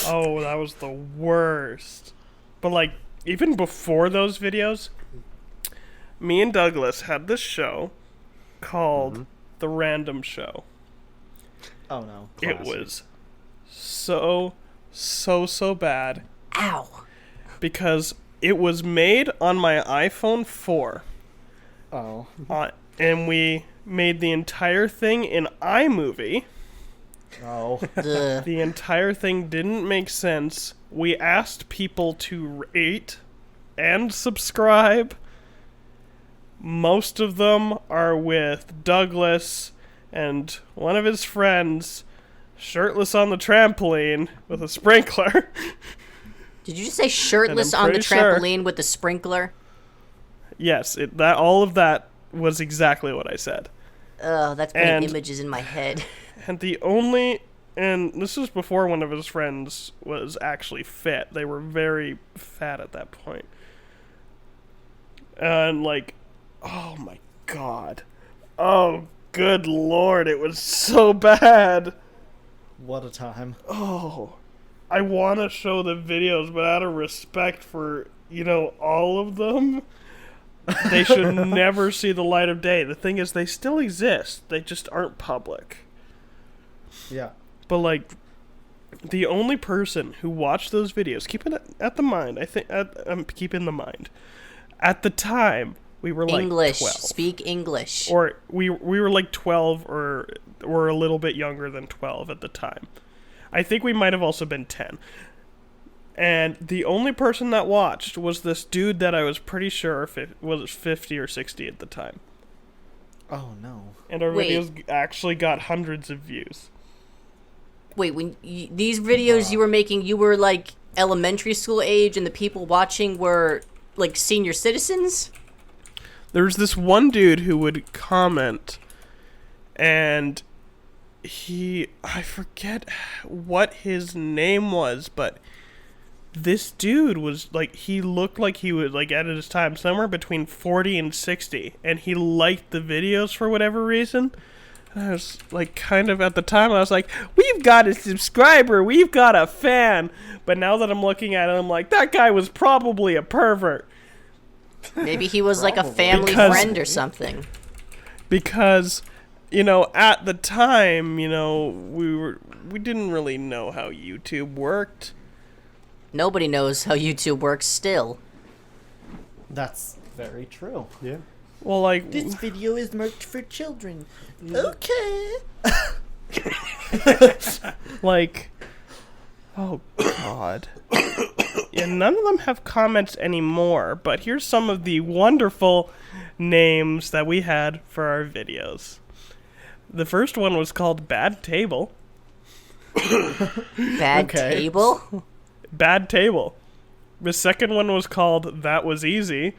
Speaker 1: Oh, that was the worst. But like, even before those videos, me and Douglas had this show called The Random Show.
Speaker 2: Oh no.
Speaker 1: It
Speaker 3: Classic.
Speaker 1: was so bad
Speaker 4: Ow.
Speaker 1: because it was made on my iPhone 4.
Speaker 2: Oh.
Speaker 1: And we made the entire thing in iMovie.
Speaker 2: Oh.
Speaker 4: Ugh.
Speaker 1: The entire thing didn't make sense. We asked people to rate and subscribe. most of them are with Douglas and one of his friends shirtless on the trampoline with a sprinkler.
Speaker 4: Did you just say shirtless on the trampoline with the sprinkler?
Speaker 1: Yes, all of that was exactly what I said.
Speaker 4: Oh, that's putting images in my head.
Speaker 1: And this was before one of his friends was actually fit. They were very fat at that point. And like, oh my god. Oh, good lord, it was so bad.
Speaker 2: What a time.
Speaker 1: Oh, I want to show the videos, but out of respect for, all of them, they should never see the light of day. The thing is, they still exist. They just aren't public.
Speaker 2: Yeah.
Speaker 1: But, like, the only person who watched those videos, keep it at the mind, keep in the mind. At the time, we were like
Speaker 4: English.
Speaker 1: 12.
Speaker 4: Speak English.
Speaker 1: Or we were like 12 or a little bit younger than 12 at the time. I think we might have also been 10. And the only person that watched was this dude that I was pretty sure was 50 or 60 at the time.
Speaker 2: Oh, no.
Speaker 1: And our videos actually got hundreds of views.
Speaker 4: Wait, when these videos you were making, you were like elementary school age and the people watching were like senior citizens?
Speaker 1: There was this one dude who would comment, and I forget what his name was, but this dude was like, he looked like he was like at his time somewhere between 40 and 60, and he liked the videos for whatever reason. And I was like, kind of at the time, I was like, we've got a subscriber, we've got a fan. But now that I'm looking at it, I'm like, that guy was probably a pervert.
Speaker 4: Maybe he was like a family friend or something.
Speaker 1: Because, at the time, we didn't really know how YouTube worked.
Speaker 4: Nobody knows how YouTube works still.
Speaker 2: That's very true.
Speaker 3: Yeah.
Speaker 1: Well, like,
Speaker 2: this video is marked for children. Okay.
Speaker 1: like, oh god. Yeah, none of them have comments anymore, but here's some of the wonderful names that we had for our videos. The first one was called Bad Table.
Speaker 4: Bad Table?
Speaker 1: Bad Table. The second one was called That Was Easy.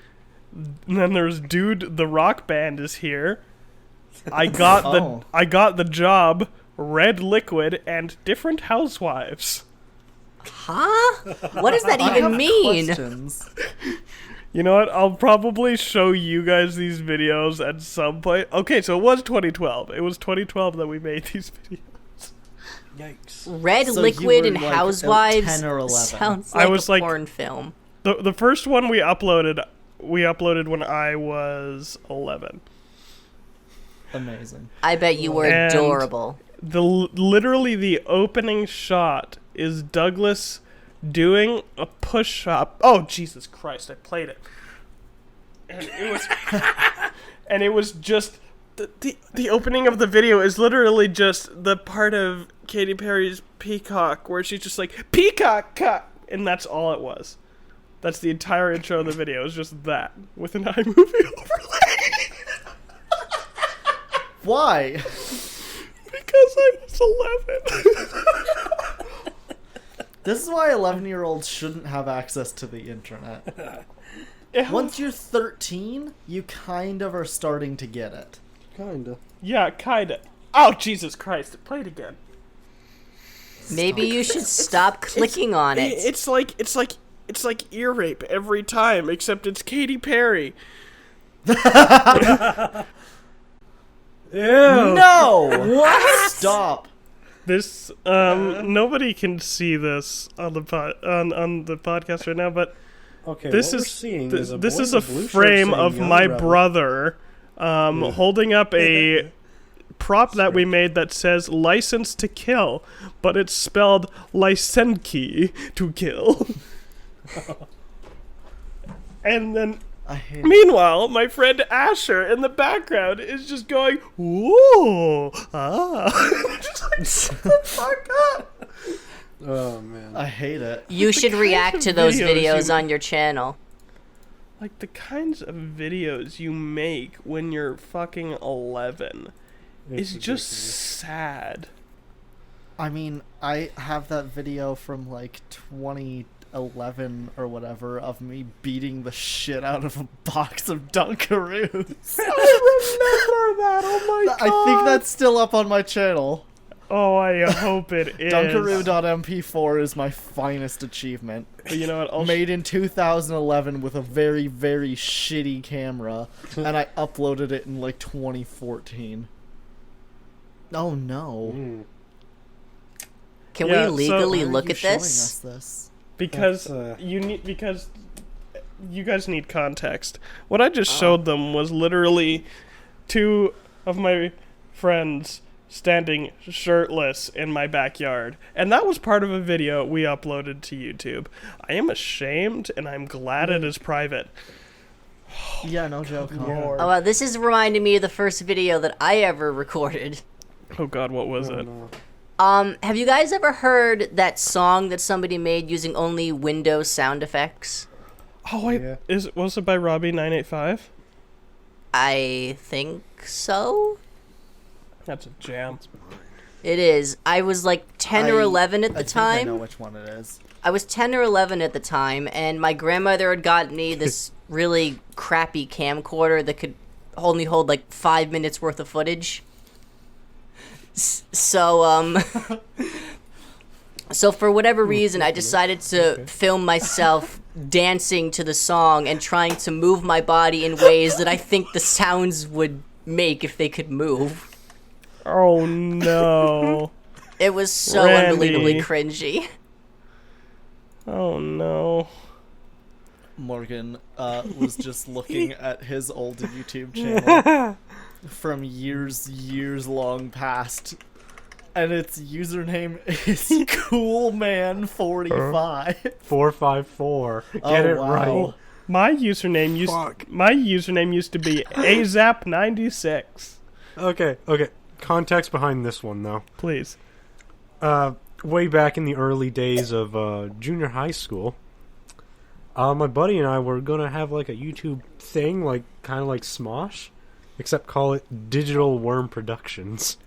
Speaker 1: And then there's Dude, the Rock Band is here. I got the job, Red Liquid, and Different Housewives.
Speaker 4: Huh? What does that even mean?
Speaker 2: Questions.
Speaker 1: You know what? I'll probably show you guys these videos at some point. Okay, so it was 2012. It was 2012 that we made these videos.
Speaker 3: Yikes.
Speaker 4: Red
Speaker 2: So
Speaker 4: Liquid
Speaker 2: you
Speaker 4: and
Speaker 2: were, like,
Speaker 4: Housewives
Speaker 2: 10 or 11.
Speaker 4: sounds
Speaker 1: I
Speaker 4: like
Speaker 1: was
Speaker 4: a
Speaker 1: like-
Speaker 4: porn film.
Speaker 1: The first one we uploaded when I was 11.
Speaker 2: Amazing.
Speaker 4: I bet you were
Speaker 1: And
Speaker 4: adorable.
Speaker 1: Literally the opening shot is Douglas doing a push-up. Oh, Jesus Christ, I played it. And it was just the opening of the video is literally just the part of Katy Perry's Peacock where she's just like, Peacock cock, and that's all it was. That's the entire intro of the video. It was just that with an iMovie overlay.
Speaker 2: Why?
Speaker 1: Because I was 11.
Speaker 2: This is why 11-year-olds shouldn't have access to the internet. Once you're 13, you kind of are starting to get it.
Speaker 3: Kinda.
Speaker 1: Yeah, kinda. Oh, Jesus Christ. Play it again.
Speaker 4: Maybe you should stop clicking on it.
Speaker 1: It's like ear rape every time, except it's Katy Perry.
Speaker 3: Ew.
Speaker 2: No!
Speaker 4: What?
Speaker 2: Stop.
Speaker 1: This nobody can see this on the on the podcast right now, but
Speaker 3: Okay,
Speaker 1: this
Speaker 3: what we're
Speaker 1: is
Speaker 3: seeing is a boy
Speaker 1: this
Speaker 3: in
Speaker 1: is
Speaker 3: a
Speaker 1: a
Speaker 3: blue shirt
Speaker 1: frame
Speaker 3: saying
Speaker 1: of
Speaker 3: Young
Speaker 1: my
Speaker 3: Rebel.
Speaker 1: brother holding up a prop that we made that says "License to Kill," but it's spelled "Licenki to Kill." And then,
Speaker 2: I hate it.
Speaker 1: meanwhile, my friend Asher in the background is just going, "Whoa, ah!" Just like, shut the fuck up.
Speaker 3: Oh man.
Speaker 2: I hate it.
Speaker 4: You should
Speaker 1: kind
Speaker 4: react
Speaker 1: of
Speaker 4: to those
Speaker 1: videos
Speaker 4: videos
Speaker 1: you-
Speaker 4: on your channel.
Speaker 1: like the kinds of videos you make when you're fucking 11 is just sad.
Speaker 2: I mean, I have that video from like 2011 or whatever of me beating the shit out of a box of Dunkaroos.
Speaker 1: I remember that. Oh my god.
Speaker 2: I think that's still up on my channel.
Speaker 1: Oh, I hope it is.
Speaker 2: Dunkaroo.mp4 is my finest achievement.
Speaker 1: But you know what?
Speaker 2: Made in 2011 with a very, very shitty camera, and I uploaded it in like 2014. Oh no.
Speaker 4: Can
Speaker 1: Yeah,
Speaker 4: we legally
Speaker 2: Why are
Speaker 4: look
Speaker 2: you
Speaker 4: at
Speaker 2: showing
Speaker 4: this?
Speaker 2: us this?
Speaker 1: Because because you guys need context. What I just showed them was literally two of my friends standing shirtless in my backyard, and that was part of a video we uploaded to YouTube. I am ashamed, and I'm glad it is private.
Speaker 2: Yeah, no joke. Huh?
Speaker 4: Oh, this is reminding me of the first video that I ever recorded.
Speaker 1: Oh god, what was it?
Speaker 3: No.
Speaker 4: Have you guys ever heard that song that somebody made using only Windows sound effects?
Speaker 1: Oh wait,
Speaker 3: Yeah.
Speaker 1: was it by Robbie 985?
Speaker 4: I think so.
Speaker 1: That's a jam.
Speaker 4: It is. I was like 10 or 11 at the
Speaker 2: I think I know
Speaker 4: time.
Speaker 2: which one it is.
Speaker 4: I was 10 or 11 at the time, and my grandmother had gotten me this really crappy camcorder that could only hold like 5 minutes worth of footage. So for whatever reason, I decided to film myself dancing to the song and trying to move my body in ways that I think the sounds would make if they could move.
Speaker 1: Oh no.
Speaker 4: It was so
Speaker 1: Randy.
Speaker 4: unbelievably cringy.
Speaker 1: Oh no.
Speaker 2: Morgan was just looking at his old YouTube channel from years long past, and its username is coolman45.
Speaker 3: 454. Get
Speaker 2: Oh,
Speaker 3: it
Speaker 2: wow.
Speaker 3: right.
Speaker 1: My username used to be azap96.
Speaker 3: Okay. Context behind this one, though.
Speaker 1: Please.
Speaker 3: Way back in the early days of junior high school, my buddy and I were gonna have like a YouTube thing, like kind of like Smosh, except call it Digital Worm Productions.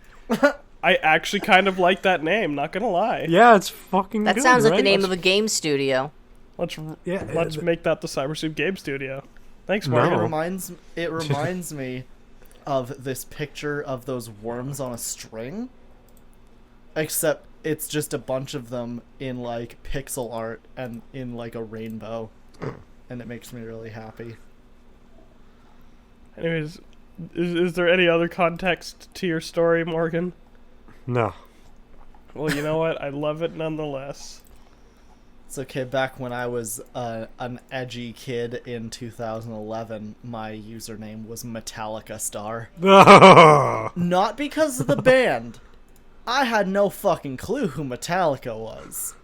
Speaker 1: I actually kind of like that name, not gonna lie.
Speaker 3: Yeah, it's fucking
Speaker 4: That
Speaker 3: good,
Speaker 4: sounds like
Speaker 3: right?
Speaker 4: the name of a game studio.
Speaker 1: Let's
Speaker 3: Yeah,
Speaker 1: make that the Cybersoup Game Studio. Thanks,
Speaker 3: No.
Speaker 1: Morgan.
Speaker 2: It reminds me of this picture of those worms on a string, except it's just a bunch of them in like pixel art and in like a rainbow, and it makes me really happy.
Speaker 1: Anyways, is there any other context to your story, Morgan?
Speaker 3: No.
Speaker 1: Well, you know what? I love it nonetheless.
Speaker 2: It's okay. Back when I was an edgy kid in 2011, my username was Metallica Star. Not because of the band. I had no fucking clue who Metallica was.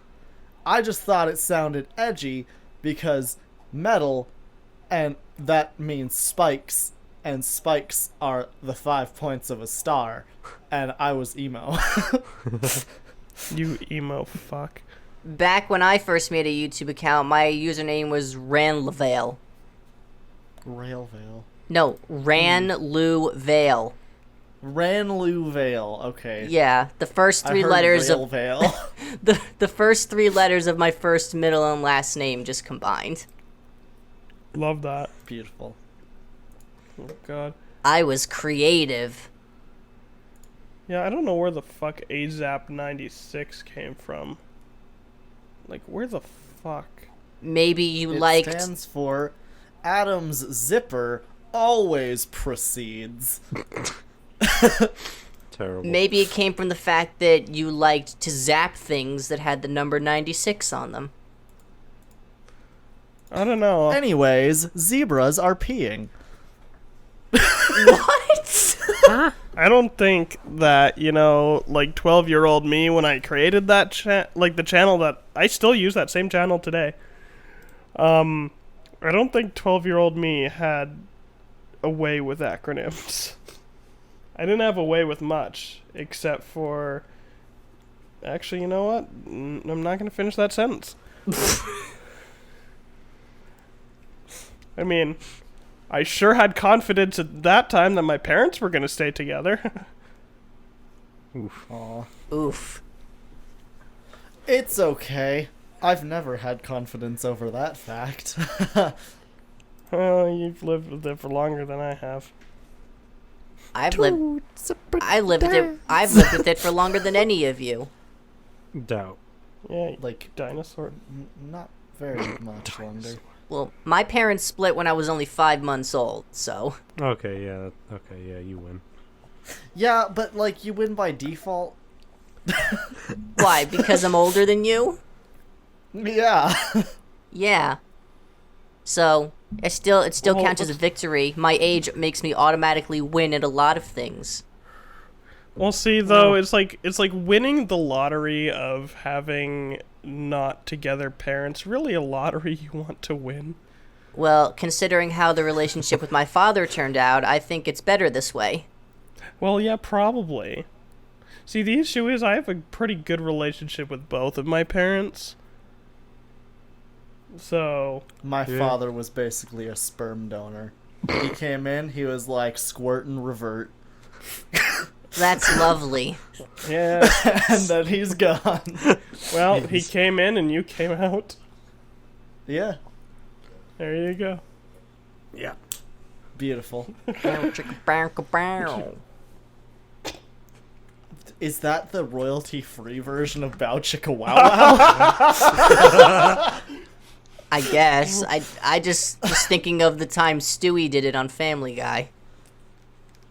Speaker 2: I just thought it sounded edgy because metal, and that means spikes, and spikes are the 5 points of a star, and I was emo.
Speaker 1: You emo fuck.
Speaker 4: Back when I first made a YouTube account, my username was Ranlvale.
Speaker 2: Railvale.
Speaker 4: No, Ranlu Vale.
Speaker 2: Ranlu Vale, okay.
Speaker 4: Yeah, the first three letters of
Speaker 2: Vale.
Speaker 4: the first 3 letters of my first, middle, and last name just combined.
Speaker 1: Love that.
Speaker 2: Beautiful.
Speaker 1: Oh, God.
Speaker 4: I was creative.
Speaker 1: Yeah, I don't know where the fuck azap96 came from. Like, where the fuck?
Speaker 4: Maybe you
Speaker 2: It
Speaker 4: liked.
Speaker 2: stands for Adam's zipper always proceeds.
Speaker 3: Terrible.
Speaker 4: Maybe it came from the fact that you liked to zap things that had the number 96 on them.
Speaker 1: I don't know.
Speaker 2: Anyways, zebras are peeing.
Speaker 4: What?
Speaker 1: I don't think that, like 12-year-old me, when I created that the channel that I still use that same channel today. I don't think 12-year-old me had a way with acronyms. I didn't have a way with much, except for... Actually, you know what? I'm not going to finish that sentence. I mean, I sure had confidence at that time that my parents were going to stay together.
Speaker 3: Oof.
Speaker 2: Aw.
Speaker 4: Oof.
Speaker 2: It's okay. I've never had confidence over that fact.
Speaker 1: Well, you've lived with it for longer than I have.
Speaker 4: I've lived with it for longer than any of you.
Speaker 3: Doubt.
Speaker 1: Yeah,
Speaker 2: Like,
Speaker 1: dinosaur.
Speaker 2: not very much longer.
Speaker 4: Well, my parents split when I was only 5 months old, so.
Speaker 3: Okay, yeah, you win.
Speaker 2: Yeah, but like you win by default.
Speaker 4: Why? Because I'm older than you?
Speaker 2: Yeah.
Speaker 4: Yeah. So, it still
Speaker 1: Well,
Speaker 4: counts as a victory. My age makes me automatically win at a lot of things.
Speaker 1: Well, see, though, it's like winning the lottery of having not together parents. Really, a lottery you want to win.
Speaker 4: Well, considering how the relationship with my father turned out, I think it's better this way.
Speaker 1: Well, yeah, probably. See, the issue is I have a pretty good relationship with both of my parents. So,
Speaker 2: My
Speaker 3: Yeah.
Speaker 2: father was basically a sperm donor. He came in, he was like squirt and revert,
Speaker 4: That's lovely.
Speaker 1: yeah.
Speaker 2: and then he's gone.
Speaker 1: Well, he came in and you came out.
Speaker 2: Yeah,
Speaker 1: There you go.
Speaker 3: Yeah.
Speaker 2: beautiful.
Speaker 4: Bow.
Speaker 2: Is that the royalty-free version of Bow Chicka Wow Wow?
Speaker 4: I guess. I just was thinking of the time Stewie did it on Family Guy.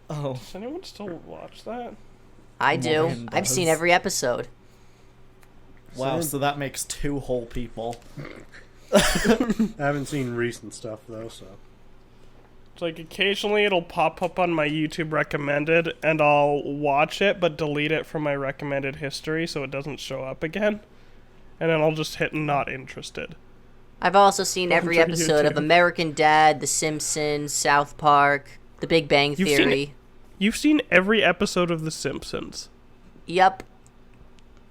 Speaker 2: Oh,
Speaker 1: Does anyone still watch that?
Speaker 4: I do.
Speaker 2: Morgan
Speaker 4: I've seen
Speaker 2: does.
Speaker 4: every episode.
Speaker 2: wow!
Speaker 3: Same.
Speaker 2: So that makes 2 whole people.
Speaker 3: I haven't seen recent stuff though, so.
Speaker 1: It's like occasionally it'll pop up on my YouTube recommended and I'll watch it but delete it from my recommended history so it doesn't show up again. And then I'll just hit not interested.
Speaker 4: I've also seen every
Speaker 1: Welcome to
Speaker 4: episode of
Speaker 1: YouTube.
Speaker 4: American Dad, The Simpsons, South Park, The Big Bang
Speaker 1: You've seen
Speaker 4: Theory.
Speaker 1: You've seen every episode of The Simpsons.
Speaker 4: Yep.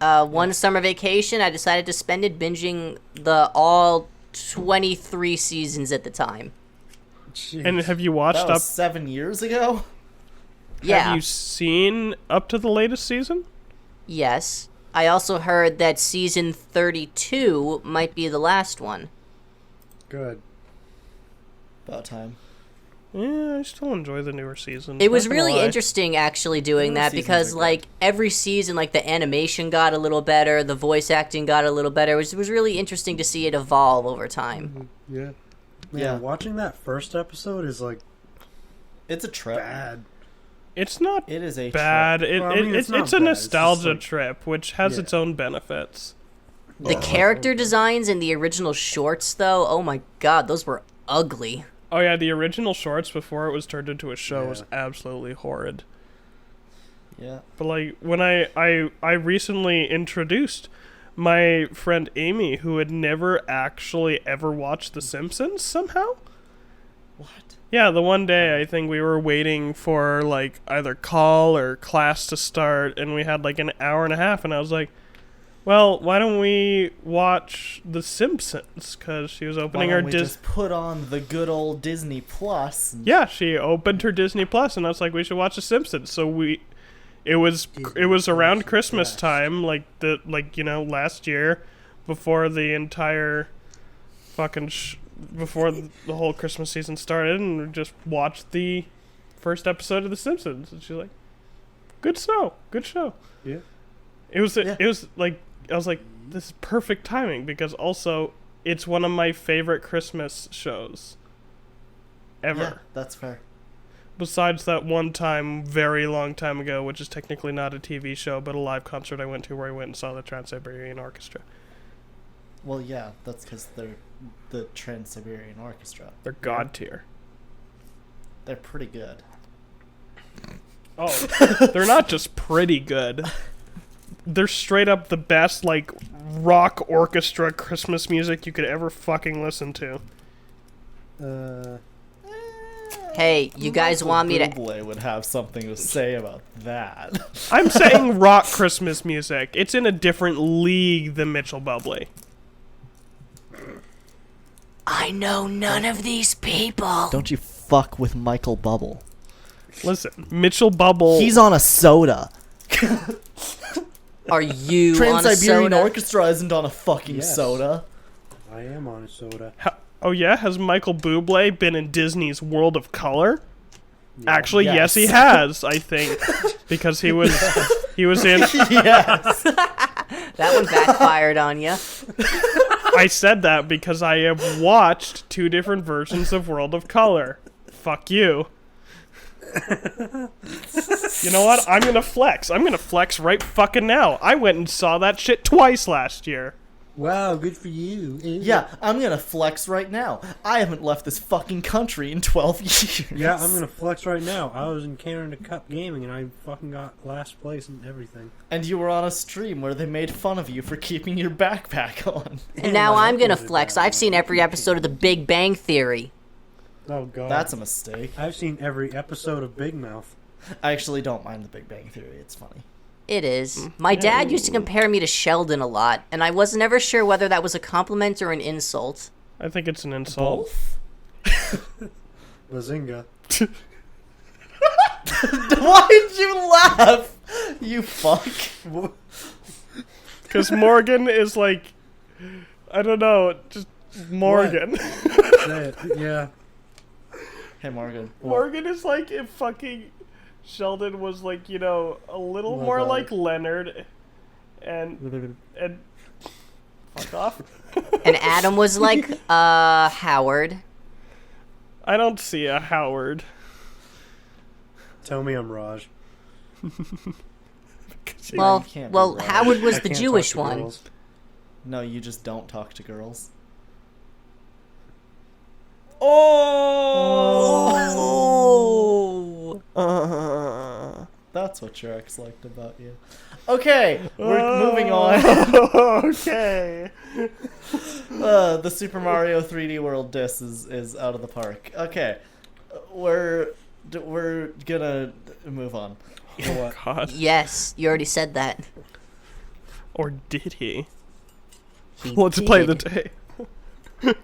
Speaker 4: One summer vacation, I decided to spend it binging the all 23 seasons at the time.
Speaker 1: And have you watched
Speaker 2: That
Speaker 1: up?
Speaker 2: was 7 years ago.
Speaker 4: Yeah.
Speaker 1: Have you seen up to the latest season?
Speaker 4: Yes. I also heard that season 32 might be the last one.
Speaker 3: Good.
Speaker 2: About time.
Speaker 1: Yeah, I still enjoy the newer seasons.
Speaker 4: It was
Speaker 1: not gonna
Speaker 4: really
Speaker 1: lie.
Speaker 4: interesting actually doing
Speaker 2: Newer
Speaker 4: that
Speaker 2: seasons
Speaker 4: because
Speaker 2: are good.
Speaker 4: like every season like the animation got a little better, the voice acting got a little better. It was really interesting to see it evolve over time.
Speaker 3: Yeah. Man,
Speaker 2: Yeah.
Speaker 3: watching that first episode is like
Speaker 2: It's a trip.
Speaker 3: bad.
Speaker 1: It's not
Speaker 2: It is a
Speaker 1: bad.
Speaker 2: trip.
Speaker 3: Well, I mean,
Speaker 1: It's
Speaker 3: it's not
Speaker 1: a
Speaker 3: bad, it's just
Speaker 1: nostalgia
Speaker 3: like-
Speaker 1: trip, which has
Speaker 3: Yeah.
Speaker 1: its own benefits.
Speaker 4: The character designs in the original shorts though, oh my god, those were ugly.
Speaker 1: Oh yeah, the original shorts before it was turned into a show was
Speaker 3: Yeah.
Speaker 1: absolutely horrid.
Speaker 2: Yeah.
Speaker 1: But like when I recently introduced my friend Amy, who had never actually ever watched The Simpsons somehow.
Speaker 2: What?
Speaker 1: Yeah, the one day I think we were waiting for like either call or class to start, and we had like an hour and a half, and I was like, "Well, why don't we watch The Simpsons?" Because she was
Speaker 2: Why
Speaker 1: opening her
Speaker 2: don't we just put on the good old Disney Plus? And
Speaker 1: Yeah, she opened her Disney Plus, and I was like, "We should watch The Simpsons." So it was around Christmas time, like last year, before the entire fucking before the whole Christmas season started, and we just watched the first episode of The Simpsons, and she's like, "Good show, good show."
Speaker 3: Yeah.
Speaker 1: It was
Speaker 2: Yeah.
Speaker 1: it was like I was like, "This is perfect timing," because also it's one of my favorite Christmas shows ever.
Speaker 2: Yeah, that's fair.
Speaker 1: Besides that one time, very long time ago, which is technically not a TV show, but a live concert I went to where I went and saw the Trans-Siberian Orchestra.
Speaker 2: Well, yeah, that's because they're the Trans-Siberian Orchestra.
Speaker 1: They're god tier.
Speaker 2: They're pretty good.
Speaker 1: Oh, they're not just pretty good. They're straight up the best, like, rock orchestra Christmas music you could ever fucking listen to.
Speaker 4: Hey, you guys want me to
Speaker 2: Bublé would have something to say about that.
Speaker 1: I'm saying rock Christmas music. It's in a different league than Mitchell Bublé.
Speaker 4: I know none of these people.
Speaker 2: Don't you fuck with Michael Bubble.
Speaker 1: Listen, Mitchell Bubble.
Speaker 2: He's on a soda.
Speaker 4: Are you on a
Speaker 2: Trans-Siberian
Speaker 4: soda?
Speaker 2: Orchestra isn't on a fucking
Speaker 3: Yes.
Speaker 2: soda.
Speaker 3: I am on a soda.
Speaker 1: Oh yeah, has Michael Bublé been in Disney's World of Color? Actually, yes, he
Speaker 2: Yes.
Speaker 1: has. I think because he was in.
Speaker 2: Yes.
Speaker 4: That one backfired on you.
Speaker 1: I said that because I have watched 2 different versions of World of Color. Fuck you. You know what? I'm gonna flex. I'm gonna flex right fucking now. I went and saw that shit twice last year.
Speaker 3: Wow, good for you.
Speaker 2: Yeah, I'm gonna flex right now. I haven't left this fucking country in 12 years.
Speaker 3: Yeah, I'm gonna flex right now. I was in Canada Cup Gaming and I fucking got last place and everything.
Speaker 2: And you were on a stream where they made fun of you for keeping your backpack on.
Speaker 4: And now
Speaker 3: I
Speaker 4: I'm gonna
Speaker 3: uploaded
Speaker 4: flex.
Speaker 3: that.
Speaker 4: I've seen every episode of The Big Bang Theory.
Speaker 3: Oh god.
Speaker 2: That's a mistake.
Speaker 3: I've seen every episode of Big Mouth.
Speaker 2: I actually don't mind the Big Bang Theory. It's funny.
Speaker 4: It is. My dad used to compare me to Sheldon a lot, and I was never sure whether that was a compliment or an insult.
Speaker 1: I think it's an insult.
Speaker 3: Bazinga.
Speaker 2: Why did you laugh? You fuck.
Speaker 1: Because Morgan is like, I don't know, just Morgan.
Speaker 3: Yeah.
Speaker 2: Hey, Morgan.
Speaker 1: Morgan is like if fucking Sheldon was like, you know, a little
Speaker 3: My
Speaker 1: more
Speaker 3: God.
Speaker 1: like Leonard, and fuck off.
Speaker 4: And Adam was like, Howard.
Speaker 1: I don't see a Howard.
Speaker 3: Tell me I'm Raj.
Speaker 4: Well,
Speaker 2: you can't be
Speaker 4: well,
Speaker 2: right.
Speaker 4: Howard was
Speaker 3: I
Speaker 4: the
Speaker 3: can't
Speaker 4: Jewish
Speaker 3: talk to
Speaker 4: one.
Speaker 3: girls.
Speaker 2: No, you just don't talk to girls.
Speaker 4: Oh.
Speaker 2: That's what your ex liked about you. Okay, we're moving on.
Speaker 1: Okay.
Speaker 2: The Super Mario 3D World disc is out of the park. Okay, we're gonna move on.
Speaker 1: Oh God.
Speaker 4: Yes, you already said that.
Speaker 1: Or did he?
Speaker 4: He
Speaker 1: Let's play the
Speaker 4: did.
Speaker 1: tape.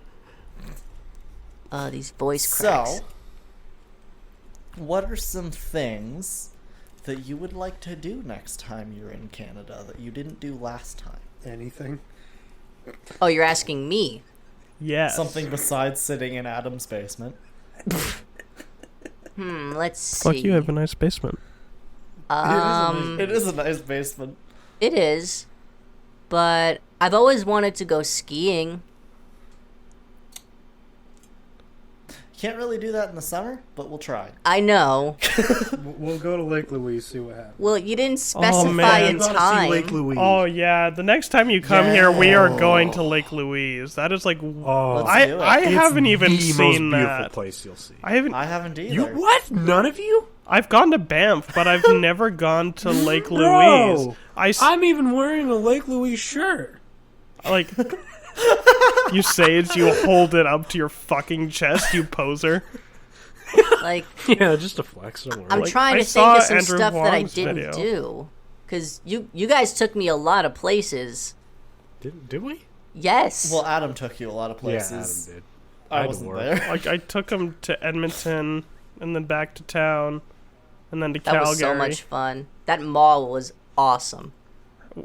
Speaker 4: These voice cracks.
Speaker 2: So, what are some things that you would like to do next time you're in Canada that you didn't do last time?
Speaker 3: Anything?
Speaker 4: Oh, you're asking me.
Speaker 1: Yes.
Speaker 2: Something besides sitting in Adam's basement.
Speaker 4: Let's see.
Speaker 1: Fuck you, I have a nice basement.
Speaker 2: It is a nice basement.
Speaker 4: It is, but I've always wanted to go skiing.
Speaker 2: Can't really do that in the summer, but we'll try.
Speaker 4: I know.
Speaker 3: We'll go to Lake Louise, see what happens.
Speaker 4: Well, you didn't specify
Speaker 1: man.
Speaker 4: in
Speaker 3: Gotta see
Speaker 4: time.
Speaker 3: Lake Louise.
Speaker 1: Oh yeah, the next time you come here, we are
Speaker 3: Yeah.
Speaker 1: going to Lake Louise. That is like,
Speaker 3: Oh,
Speaker 2: Let's
Speaker 1: I
Speaker 2: do it.
Speaker 1: I
Speaker 3: it's
Speaker 1: haven't even
Speaker 3: the most
Speaker 1: seen
Speaker 3: beautiful
Speaker 1: that.
Speaker 3: place you'll see.
Speaker 1: I haven't.
Speaker 2: I haven't either.
Speaker 3: You what? None of you?
Speaker 1: I've gone to Banff, but I've never gone to Lake
Speaker 3: Bro,
Speaker 1: Louise.
Speaker 3: I'm even wearing a Lake Louise shirt.
Speaker 1: Like. You say as you hold it up to your fucking chest, you poser.
Speaker 4: Like,
Speaker 3: Yeah, just a flex. Don't worry.
Speaker 4: I'm
Speaker 1: Like,
Speaker 4: trying
Speaker 1: I
Speaker 4: to
Speaker 1: saw
Speaker 4: think of some
Speaker 1: Andrew
Speaker 4: stuff that I
Speaker 1: Huang's
Speaker 4: didn't
Speaker 1: video.
Speaker 4: do. Because you guys took me a lot of places.
Speaker 3: Did we?
Speaker 4: Yes.
Speaker 2: Well, Adam took you a lot of places.
Speaker 3: Yeah, Adam did.
Speaker 2: I
Speaker 3: had
Speaker 2: wasn't
Speaker 3: to work.
Speaker 2: there.
Speaker 1: Like I took him to Edmonton, and then back to town, and then to
Speaker 4: that
Speaker 1: Calgary.
Speaker 4: was so much fun. That mall was awesome.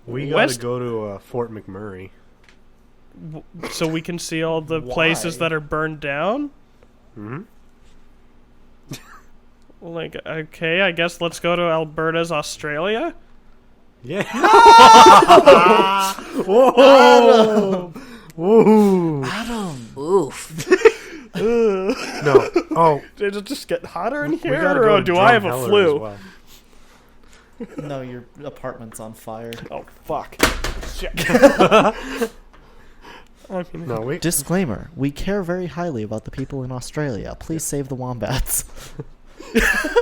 Speaker 3: We gotta
Speaker 1: West-
Speaker 3: go to Fort McMurray.
Speaker 1: So we can see all the places
Speaker 2: Why?
Speaker 1: that are burned down.
Speaker 3: Mm-hmm.
Speaker 1: Like, okay, I guess let's go to Alberta's Australia.
Speaker 3: Yeah. Whoa! Whoa!
Speaker 2: Adam!
Speaker 4: Oof.
Speaker 3: No. Oh,
Speaker 1: Did it just get hotter in
Speaker 3: we
Speaker 1: here,
Speaker 3: gotta
Speaker 1: or
Speaker 3: go to
Speaker 1: do I have a
Speaker 3: Drumheller
Speaker 1: flu?
Speaker 3: as well.
Speaker 2: No, your apartment's on fire.
Speaker 1: Oh fuck! Shit. I mean,
Speaker 3: No, we.
Speaker 2: Disclaimer: we care very highly about the people in Australia. Please save the wombats.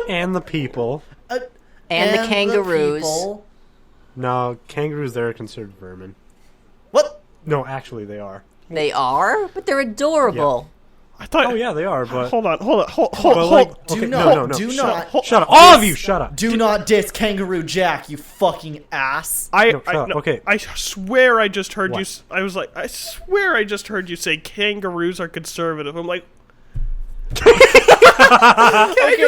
Speaker 3: And the people.
Speaker 4: And the kangaroos.
Speaker 2: people.
Speaker 3: No, kangaroos there are considered vermin.
Speaker 2: What?
Speaker 3: No, actually, they are.
Speaker 4: They are, but they're adorable.
Speaker 1: I thought.
Speaker 3: Oh yeah, they are. But
Speaker 1: Hold on.
Speaker 2: Do
Speaker 3: no.
Speaker 2: not.
Speaker 3: Shut up, all of you. Shut up.
Speaker 2: Do not diss Kangaroo Jack, you fucking ass.
Speaker 3: shut up. Okay.
Speaker 1: I swear I just heard you.
Speaker 3: What?
Speaker 1: I was like, I swear I just heard you say kangaroos are conservative. I'm like,
Speaker 2: Okay,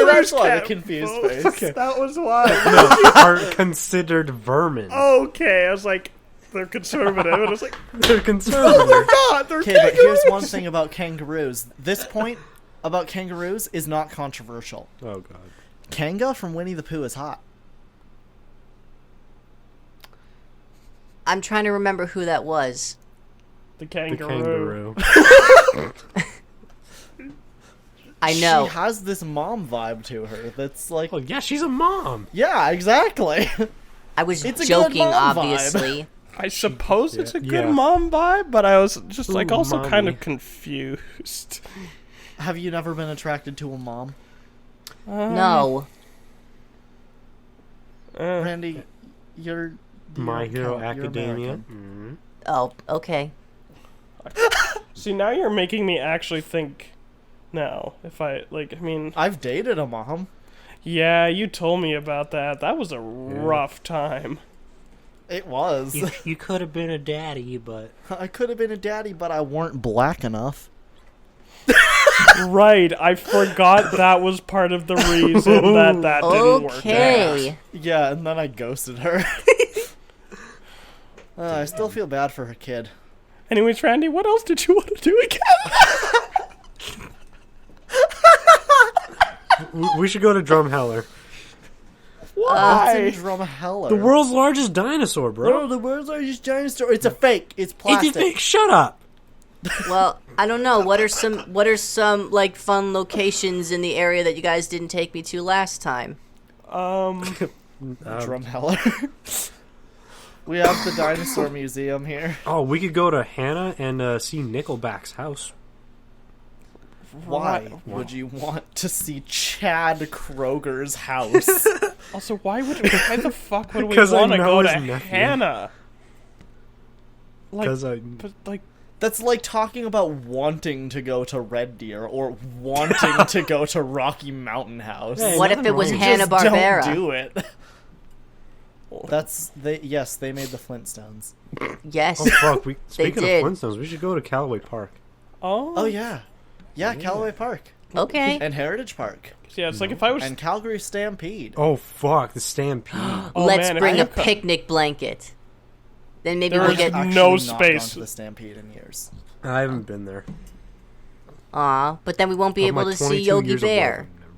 Speaker 2: that's why the
Speaker 1: can't
Speaker 2: confused
Speaker 1: vote.
Speaker 2: face.
Speaker 3: Okay.
Speaker 1: That was why.
Speaker 3: No, are considered vermin.
Speaker 1: Okay, I was like, they're conservative, and I was like,
Speaker 3: They're
Speaker 1: no,
Speaker 3: conservative.
Speaker 1: they're not. They're
Speaker 2: Okay, but
Speaker 1: kangaroos.
Speaker 2: here's one thing about kangaroos. This point about kangaroos is not controversial.
Speaker 3: Oh god.
Speaker 2: Kanga from Winnie the Pooh is hot.
Speaker 4: I'm trying to remember who that was.
Speaker 1: The
Speaker 3: The
Speaker 1: kangaroo.
Speaker 3: kangaroo.
Speaker 4: I know.
Speaker 2: She has this mom vibe to her that's like...
Speaker 3: Oh yeah, she's a mom.
Speaker 2: Yeah, exactly.
Speaker 4: I was
Speaker 2: It's a good
Speaker 4: joking,
Speaker 2: mom vibe.
Speaker 4: obviously.
Speaker 1: I suppose it's a good
Speaker 3: Yeah.
Speaker 1: mom vibe, but I was just like
Speaker 3: Ooh,
Speaker 1: also kind
Speaker 3: mommy.
Speaker 1: of confused.
Speaker 2: Have you never been attracted to a mom?
Speaker 4: No.
Speaker 2: Randy, you're...
Speaker 3: My
Speaker 2: you're
Speaker 3: Hero
Speaker 2: You're
Speaker 3: Academia.
Speaker 2: American.
Speaker 4: Oh, okay.
Speaker 1: See, now you're making me actually think. Now, if I like, I mean,
Speaker 2: I've dated a mom.
Speaker 1: yeah, you told me about that. That was a rough time.
Speaker 2: It was.
Speaker 3: You could have been a daddy, but
Speaker 2: I could have been a daddy, but I weren't black enough.
Speaker 1: Right, I forgot that was part of the reason that didn't work out.
Speaker 4: Okay.
Speaker 2: Yeah, and then I ghosted her. I still feel bad for her kid.
Speaker 1: Anyways, Randy, what else did you want to do again?
Speaker 3: we should go to Drumheller.
Speaker 2: What's in
Speaker 1: Why?
Speaker 2: Drumheller?
Speaker 3: The world's largest dinosaur, bro.
Speaker 2: No, the world's largest dinosaur. It's a fake. It's plastic.
Speaker 3: It's a fake. Shut up.
Speaker 4: Well, I don't know. What are some like fun locations in the area that you guys didn't take me to last time?
Speaker 2: Drumheller. We have the dinosaur museum here.
Speaker 3: Oh, we could go to Hannah and see Nickelback's house.
Speaker 2: Why would you want to see Chad Kroger's house?
Speaker 1: Also, why the fuck would we
Speaker 3: 'Cause I
Speaker 1: want to
Speaker 3: know
Speaker 1: go
Speaker 3: his
Speaker 1: to
Speaker 3: nephew.
Speaker 1: Hannah? Like,
Speaker 3: 'Cause I-
Speaker 1: but like,
Speaker 2: That's like talking about wanting to go to Red Deer or wanting to go to Rocky Mountain House.
Speaker 3: Hey,
Speaker 4: What if
Speaker 3: nothing
Speaker 4: it was
Speaker 3: wrong.
Speaker 2: Just
Speaker 4: Hanna-Barbera?
Speaker 2: Don't do it. Yes, they made the Flintstones.
Speaker 4: Yes.
Speaker 3: Oh fuck! Speaking
Speaker 4: did.
Speaker 3: of Flintstones, we should go to Callaway Park.
Speaker 2: Oh yeah. Yeah, Callaway Park.
Speaker 4: Okay.
Speaker 2: And Heritage Park.
Speaker 1: yeah, it's like if I was.
Speaker 2: And Calgary Stampede.
Speaker 3: Oh fuck! The Stampede.
Speaker 1: Oh,
Speaker 4: Let's
Speaker 1: man, if
Speaker 4: bring
Speaker 1: you
Speaker 4: a
Speaker 1: co-
Speaker 4: picnic blanket. Then maybe
Speaker 1: There
Speaker 4: we'll
Speaker 1: is
Speaker 4: get.
Speaker 1: no
Speaker 2: Actually not
Speaker 1: space.
Speaker 2: gone to the Stampede in years.
Speaker 3: I haven't been there.
Speaker 4: Aw, but then we won't be
Speaker 3: Of
Speaker 4: able
Speaker 3: my
Speaker 4: to see
Speaker 3: 22
Speaker 4: Yogi
Speaker 3: years of life,
Speaker 4: Bear.
Speaker 3: I've never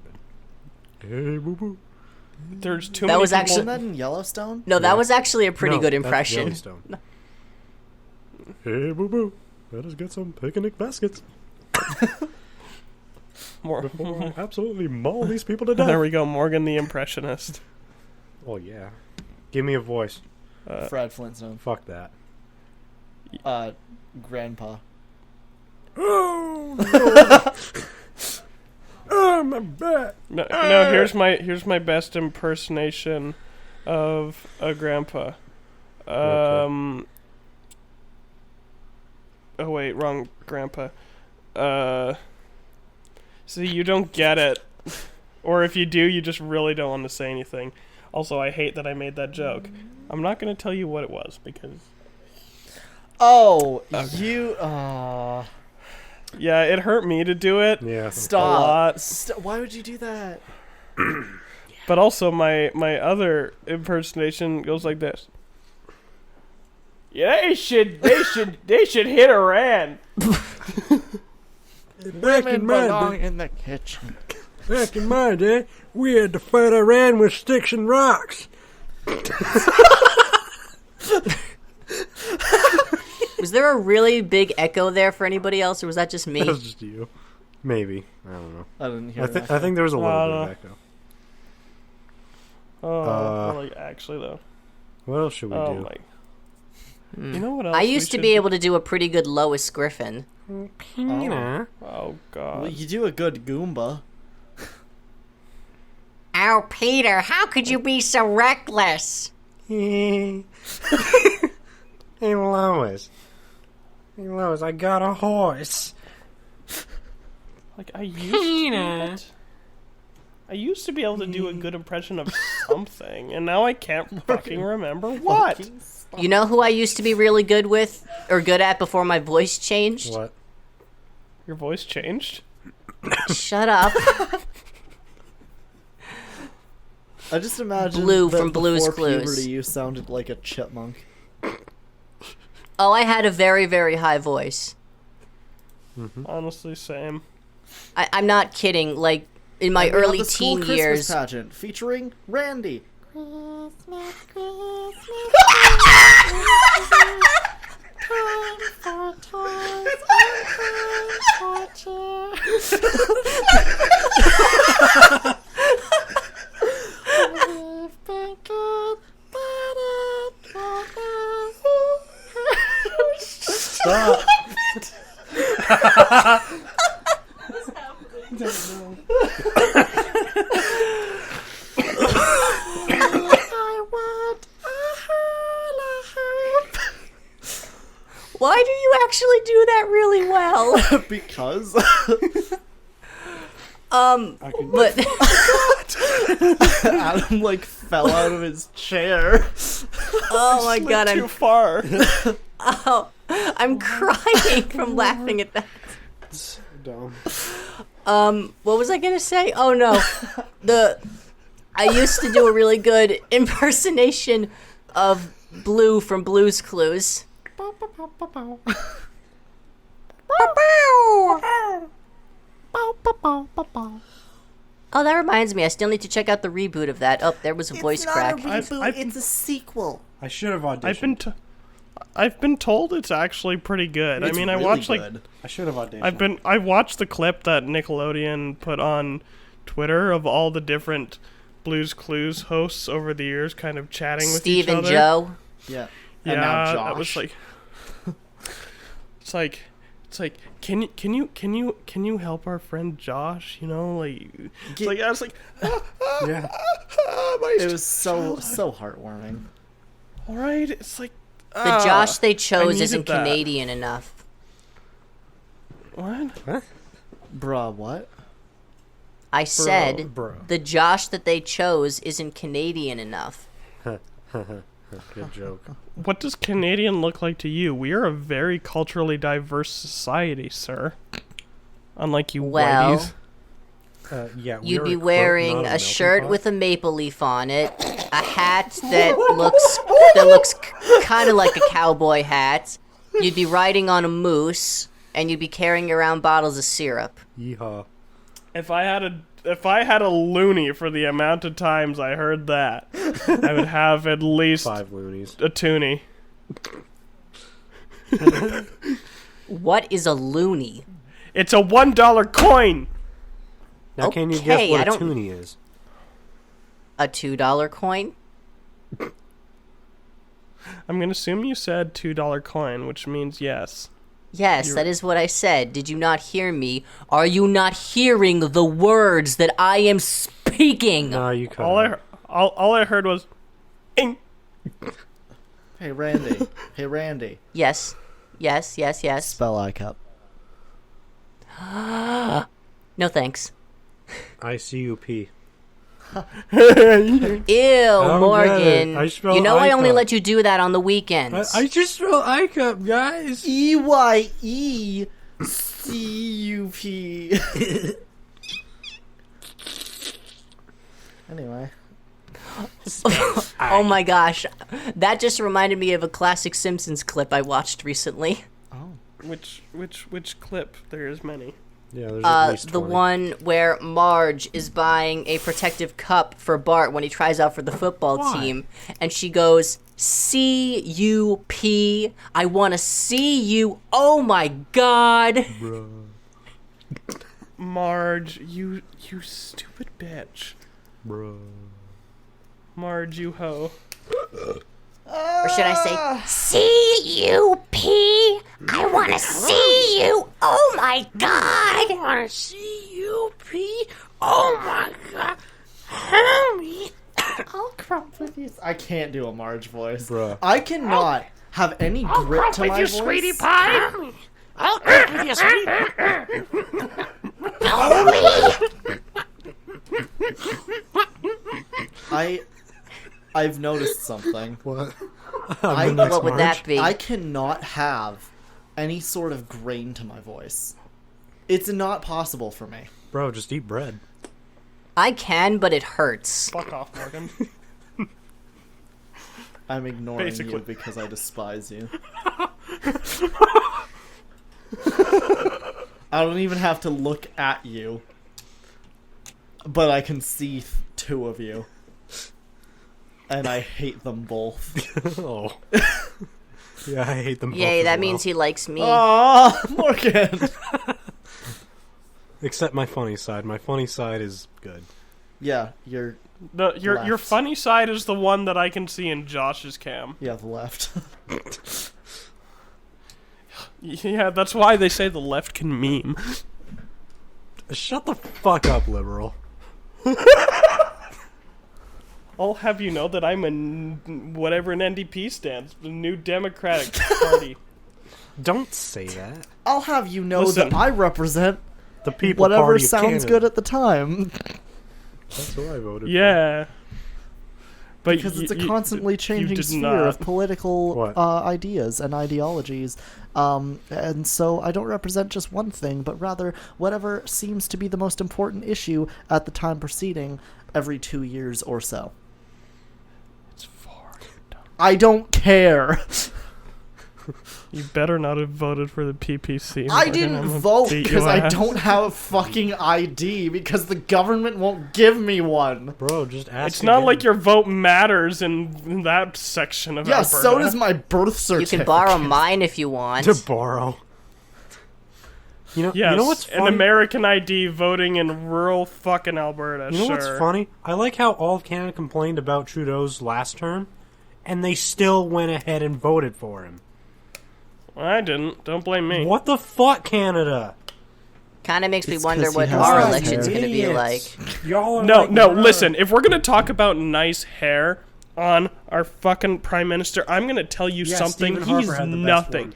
Speaker 3: been. Hey, boo boo.
Speaker 1: There's too
Speaker 4: That
Speaker 1: many
Speaker 4: was
Speaker 1: people.
Speaker 4: actually-
Speaker 2: Isn't that in Yellowstone?
Speaker 4: No, that
Speaker 3: Yeah.
Speaker 4: was actually a pretty
Speaker 3: No,
Speaker 4: good
Speaker 3: that's
Speaker 4: impression.
Speaker 3: Yellowstone. Hey, boo boo. Let us get some picnic baskets
Speaker 1: More.
Speaker 3: before I absolutely maul these people to death.
Speaker 1: There we go, Morgan the Impressionist.
Speaker 3: Oh yeah. Give me a voice.
Speaker 2: Fred Flintstone.
Speaker 3: Fuck that.
Speaker 2: Grandpa.
Speaker 3: Oh, oh my back.
Speaker 1: No, here's my best impersonation of a grandpa. Oh wait, wrong grandpa. See, you don't get it, or if you do, you just really don't want to say anything. Also, I hate that I made that joke. I'm not gonna tell you what it was because
Speaker 2: Oh, you.
Speaker 1: yeah, it hurt me to do it.
Speaker 3: Yeah.
Speaker 2: Stop.
Speaker 1: lot.
Speaker 2: Why would you do that?
Speaker 1: But also, my other impersonation goes like this. Yeah, they should hit Iran.
Speaker 3: Back in my day,
Speaker 2: in the kitchen.
Speaker 3: back in my day, we had to fight Iran with sticks and rocks.
Speaker 4: Was there a really big echo there for anybody else, or was that just me?
Speaker 3: That was just you. Maybe. I don't know.
Speaker 2: I didn't hear
Speaker 3: I
Speaker 2: that.
Speaker 3: think there was a little bit of
Speaker 1: no.
Speaker 3: echo.
Speaker 1: Oh, like actually though.
Speaker 3: What else should we
Speaker 1: Oh
Speaker 3: do?
Speaker 1: my. You know what else?
Speaker 4: I
Speaker 1: we
Speaker 4: used to
Speaker 1: should
Speaker 4: be
Speaker 1: do?
Speaker 4: able to do a pretty good Lois Griffin.
Speaker 3: Pina.
Speaker 1: Oh god.
Speaker 2: Well, you do a good Goomba.
Speaker 4: Oh, Peter, how could you be so reckless?
Speaker 3: Hey, Lois. Hey, Lois, I got a horse.
Speaker 1: Like, I used to be able to do a good impression of something, and now I can't fucking remember what.
Speaker 4: You know who I used to be really good with, or good at before my voice changed?
Speaker 3: What?
Speaker 1: Your voice changed?
Speaker 4: Shut up.
Speaker 2: I just imagine
Speaker 4: Blue
Speaker 2: that
Speaker 4: from Blue's
Speaker 2: before
Speaker 4: Clues.
Speaker 2: puberty you sounded like a chipmunk.
Speaker 4: Oh, I had a very, very high voice.
Speaker 1: Honestly, same.
Speaker 4: I'm not kidding. Like, in my
Speaker 2: And we have
Speaker 4: early
Speaker 2: the school
Speaker 4: teen
Speaker 2: Christmas
Speaker 4: years...
Speaker 2: pageant featuring Randy.
Speaker 3: Stop.
Speaker 4: Why do you actually do that really well?
Speaker 2: Because
Speaker 4: But
Speaker 2: Adam like fell out of his chair.
Speaker 4: oh my god,
Speaker 1: Too far.
Speaker 4: I'm crying from laughing at that.
Speaker 3: Dumb.
Speaker 4: What was I gonna say? Oh no, I used to do a really good impersonation of Blue from Blue's Clues. Oh, that reminds me. I still need to check out the reboot of that. Oh, there was a voice crack.
Speaker 2: It's a sequel.
Speaker 3: I should have auditioned.
Speaker 1: I've been told it's actually pretty good.
Speaker 2: It's
Speaker 1: I mean, I
Speaker 2: really
Speaker 1: watched
Speaker 2: good.
Speaker 3: I should have auditioned.
Speaker 1: I watched the clip that Nickelodeon put on Twitter of all the different Blue's Clues hosts over the years, kind of chatting with
Speaker 4: Steve
Speaker 1: each
Speaker 4: and
Speaker 1: other.
Speaker 4: Joe.
Speaker 2: Yeah.
Speaker 1: Yeah,
Speaker 2: And now Josh.
Speaker 1: that was like, it's like, can you help our friend Josh? You know, like, it's like I was like,
Speaker 3: Yeah.
Speaker 2: It was so heartwarming.
Speaker 1: all right. It's like
Speaker 4: The Josh they chose
Speaker 1: needed
Speaker 4: isn't
Speaker 1: that.
Speaker 4: Canadian enough.
Speaker 1: what?
Speaker 2: Bruh, what?
Speaker 4: I said
Speaker 3: Bro.
Speaker 4: the Josh that they chose isn't Canadian enough.
Speaker 3: Good joke.
Speaker 1: What does Canadian look like to you? We are a very culturally diverse society, sir. Unlike you
Speaker 4: Well,
Speaker 1: whiteys.
Speaker 3: Yeah. we
Speaker 4: You'd
Speaker 3: are
Speaker 4: be
Speaker 3: a quote,
Speaker 4: wearing
Speaker 3: not
Speaker 4: a
Speaker 3: melting
Speaker 4: shirt
Speaker 3: pot.
Speaker 4: with a maple leaf on it, a hat that looks kind of like a cowboy hat. You'd be riding on a moose, and you'd be carrying around bottles of syrup.
Speaker 3: Yeehaw.
Speaker 1: If I had a loony for the amount of times I heard that, I would have at least
Speaker 3: 5 loonies.
Speaker 1: a toonie.
Speaker 4: What is a loony?
Speaker 1: It's a $1 coin.
Speaker 3: Now, can you
Speaker 4: Okay,
Speaker 3: guess
Speaker 4: I
Speaker 3: what a
Speaker 4: don't-
Speaker 3: toonie is?
Speaker 4: A $2 coin?
Speaker 1: I'm gonna assume you said $2 coin, which means yes.
Speaker 4: Yes, that is what I said. Did you not hear me? Are you not hearing the words that I am speaking?
Speaker 3: No, you cut
Speaker 1: All
Speaker 3: it.
Speaker 1: all I heard was, "Ing."
Speaker 2: Hey, Randy. Hey, Randy.
Speaker 4: Yes. Yes, yes, yes.
Speaker 2: Spell ICUP.
Speaker 4: No thanks.
Speaker 3: ICUP.
Speaker 4: Ew,
Speaker 3: don't
Speaker 4: Morgan.
Speaker 3: get it. I spelled
Speaker 4: You know I only
Speaker 3: ICUP.
Speaker 4: let you do that on the weekends.
Speaker 3: I just spelled ICUP, guys.
Speaker 2: EYECUP. Anyway.
Speaker 4: Oh my gosh. That just reminded me of a classic Simpsons clip I watched recently.
Speaker 1: Which clip? There's many.
Speaker 3: Yeah, there's at least
Speaker 4: The
Speaker 3: 20.
Speaker 4: one where Marge is buying a protective cup for Bart when he tries out for the football team. And she goes, C-U-P, I want to see you. Oh my god.
Speaker 1: Marge, you stupid bitch.
Speaker 3: Bro.
Speaker 1: Marge, you hoe.
Speaker 4: Or should I say, C-U-P, I want to see you. Oh my god. I want to see you, P. Oh my god. Homie.
Speaker 2: I'll crump with you. I can't do a Marge voice.
Speaker 3: Bruh.
Speaker 2: I cannot have any grit to my voice.
Speaker 5: Pie. I'll cook with you, sweetie.
Speaker 2: I've noticed something.
Speaker 3: What?
Speaker 4: What would that be?
Speaker 2: I cannot have any sort of grain to my voice. It's not possible for me.
Speaker 5: Bro, just eat bread.
Speaker 4: I can, but it hurts.
Speaker 1: Fuck off, Morgan.
Speaker 2: I'm ignoring
Speaker 1: Basically.
Speaker 2: you because I despise you. I don't even have to look at you. But I can see two of you. And I hate them both.
Speaker 5: Oh. Yeah, I hate them both.
Speaker 4: Yay,
Speaker 5: as
Speaker 4: that
Speaker 5: well.
Speaker 4: means he likes me.
Speaker 2: Aww, Morgan!
Speaker 5: Except my funny side. My funny side is good.
Speaker 2: Yeah, you're...
Speaker 1: Your
Speaker 2: Left.
Speaker 1: funny side is the one that I can see in Josh's cam.
Speaker 2: Yeah, the left.
Speaker 1: Yeah, that's why they say the left can meme.
Speaker 5: Shut the fuck up, liberal.
Speaker 1: I'll have you know that I'm whatever an NDP stands, the New Democratic Party.
Speaker 5: Don't say that.
Speaker 2: I'll have you know
Speaker 1: Listen.
Speaker 2: that I represent
Speaker 5: The people
Speaker 2: whatever
Speaker 5: Party of
Speaker 2: sounds
Speaker 5: Canada.
Speaker 2: good at the time.
Speaker 5: That's who I voted
Speaker 1: Yeah. But
Speaker 2: Because it's a constantly changing
Speaker 1: did
Speaker 2: sphere
Speaker 1: not.
Speaker 2: of political
Speaker 5: What?
Speaker 2: ideas and ideologies. And so I don't represent just one thing, but rather whatever seems to be the most important issue at the time proceeding every 2 years or so.
Speaker 1: It's far.
Speaker 2: I don't care.
Speaker 1: You better not have voted for the PPC.
Speaker 2: I
Speaker 1: Morgan.
Speaker 2: didn't
Speaker 1: I'm gonna
Speaker 2: vote
Speaker 1: beat
Speaker 2: because
Speaker 1: your
Speaker 2: I
Speaker 1: ass.
Speaker 2: don't have a fucking ID because the government won't give me one.
Speaker 5: Bro, just ask
Speaker 1: It's not
Speaker 5: again.
Speaker 1: like your vote matters in that section of
Speaker 2: Yeah,
Speaker 1: Alberta.
Speaker 2: so does my birth
Speaker 4: You
Speaker 2: certificate.
Speaker 4: can borrow mine if you want.
Speaker 5: to borrow. You
Speaker 1: Yes,
Speaker 5: know what's funny?
Speaker 1: an American ID voting in rural fucking Alberta.
Speaker 5: You know
Speaker 1: sure.
Speaker 5: what's funny? I like how all of Canada complained about Trudeau's last term, and they still went ahead and voted for him.
Speaker 1: I didn't. Don't blame me.
Speaker 5: What the fuck, Canada?
Speaker 4: Kind of makes me
Speaker 2: It's
Speaker 4: wonder
Speaker 2: 'cause he
Speaker 4: what
Speaker 2: has
Speaker 4: our
Speaker 2: nice
Speaker 4: election's
Speaker 2: hair.
Speaker 4: going to be
Speaker 5: Idiots.
Speaker 4: like.
Speaker 5: Y'all are
Speaker 1: No,
Speaker 5: like,
Speaker 1: no,
Speaker 5: bruh.
Speaker 1: listen. If we're gonna talk about nice hair on our fucking prime minister, I'm gonna tell you
Speaker 5: Yeah,
Speaker 1: something.
Speaker 5: Stephen
Speaker 1: He's
Speaker 5: Harper had the best
Speaker 1: nothing.
Speaker 5: one.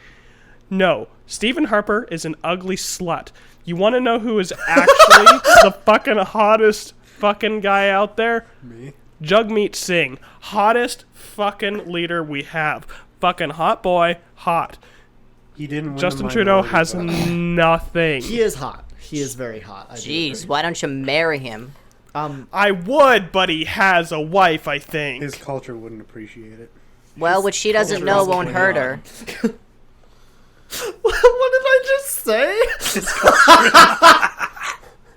Speaker 1: No, Stephen Harper is an ugly slut. You want to know who is actually the fucking hottest fucking guy out there?
Speaker 5: Me?
Speaker 1: Jagmeet Singh, hottest fucking leader we have. Fucking hot boy, hot.
Speaker 3: He didn't win
Speaker 1: Justin
Speaker 3: the
Speaker 1: Trudeau
Speaker 3: minority
Speaker 1: has
Speaker 3: vote.
Speaker 1: nothing.
Speaker 2: He is hot. He is very hot. I do
Speaker 4: Jeez,
Speaker 2: agree.
Speaker 4: why don't you marry him?
Speaker 1: I would, but he has a wife, I think.
Speaker 3: His culture wouldn't appreciate it.
Speaker 4: Well, what she doesn't know
Speaker 3: culture
Speaker 4: won't
Speaker 3: is
Speaker 4: hurt her.
Speaker 2: What did I just say?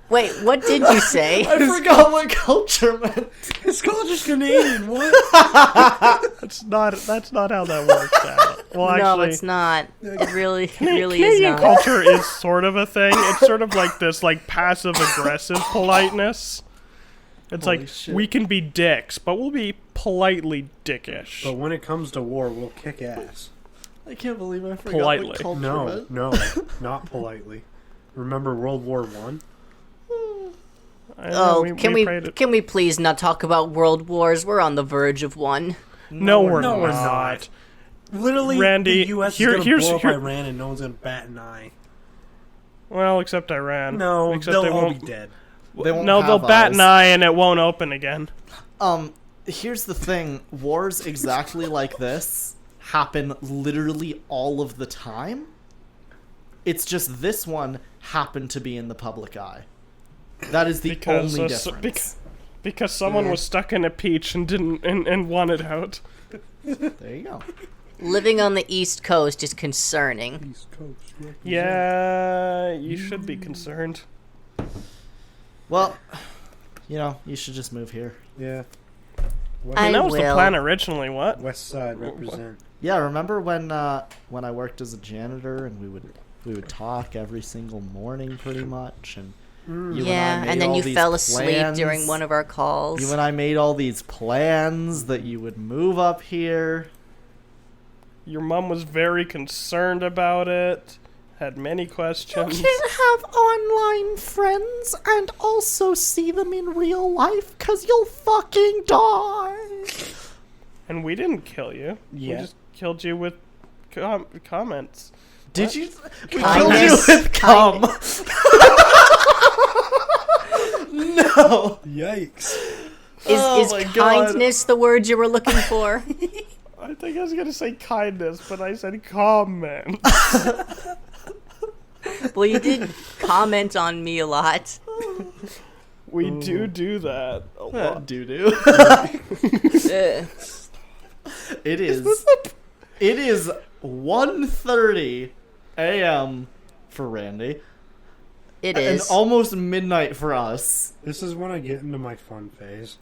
Speaker 4: Wait, what did you say?
Speaker 2: I forgot what culture meant.
Speaker 5: His culture's Canadian. What?
Speaker 1: That's not how that works out. Well,
Speaker 4: No,
Speaker 1: actually,
Speaker 4: it's not. It really is
Speaker 1: Canadian
Speaker 4: not.
Speaker 1: culture is sort of a thing. It's sort of like this, like passive aggressive politeness. It's
Speaker 2: Holy
Speaker 1: like
Speaker 2: shit.
Speaker 1: we can be dicks, but we'll be politely dickish.
Speaker 3: But when it comes to war, we'll kick ass.
Speaker 2: I can't believe I forgot
Speaker 1: Politely.
Speaker 2: what culture
Speaker 3: No,
Speaker 2: meant.
Speaker 3: no, not politely. Remember World War One?
Speaker 1: I know,
Speaker 4: Oh, can
Speaker 1: prayed it.
Speaker 4: we please not talk about world wars? We're on the verge of one.
Speaker 1: No, we're
Speaker 5: no,
Speaker 1: not.
Speaker 5: we're not. Literally,
Speaker 1: Randy,
Speaker 5: the U.S.
Speaker 1: here-
Speaker 5: is
Speaker 1: here's-
Speaker 5: gonna blow
Speaker 1: here-
Speaker 5: up Iran, and no one's gonna bat an eye.
Speaker 1: Well, except Iran.
Speaker 5: No,
Speaker 1: except
Speaker 5: they'll
Speaker 1: they
Speaker 5: all
Speaker 1: won't.
Speaker 5: be dead.
Speaker 2: They won't
Speaker 1: No, they'll
Speaker 2: have
Speaker 1: bat
Speaker 2: eyes.
Speaker 1: an eye and it won't open again.
Speaker 2: Here's the thing. Wars exactly like this happen literally all of the time. It's just this one happened to be in the public eye. That is the
Speaker 1: Because
Speaker 2: only
Speaker 1: so-
Speaker 2: difference.
Speaker 1: because someone was stuck in a peach and didn't and wanted out.
Speaker 2: There you go.
Speaker 4: Living on the East Coast is concerning.
Speaker 3: East Coast.
Speaker 1: Yeah, you should be concerned.
Speaker 2: Well, you should just move here.
Speaker 3: Yeah.
Speaker 4: I
Speaker 1: And that was the
Speaker 4: will.
Speaker 1: plan originally. What?
Speaker 3: West Side represent.
Speaker 2: Yeah, remember when I worked as a janitor and we would talk every single morning pretty much, and you
Speaker 4: Yeah,
Speaker 2: and I made
Speaker 4: and then
Speaker 2: all
Speaker 4: you
Speaker 2: these
Speaker 4: fell asleep
Speaker 2: plans.
Speaker 4: during one of our calls.
Speaker 2: You and I made all these plans that you would move up here.
Speaker 1: Your mom was very concerned about it. Had many questions.
Speaker 2: have online friends and also see them in real life because you'll fucking die.
Speaker 1: And we didn't kill you.
Speaker 3: Yeah.
Speaker 1: We just killed you with comments.
Speaker 2: Did you? We killed you
Speaker 4: Kindness.
Speaker 2: with cum. no!
Speaker 3: Yikes.
Speaker 4: Is
Speaker 2: my God.
Speaker 4: kindness the word you were looking for?
Speaker 1: I think I was gonna say kindness, but I said comment.
Speaker 4: Well, you did comment on me a lot.
Speaker 1: We do that a lot.
Speaker 2: Doo-doo.
Speaker 4: Ugh.
Speaker 2: It is. It is 1:30 a.m. for Randy.
Speaker 4: It
Speaker 2: And
Speaker 4: is.
Speaker 2: almost midnight for us.
Speaker 3: This is when I get into my fun phase.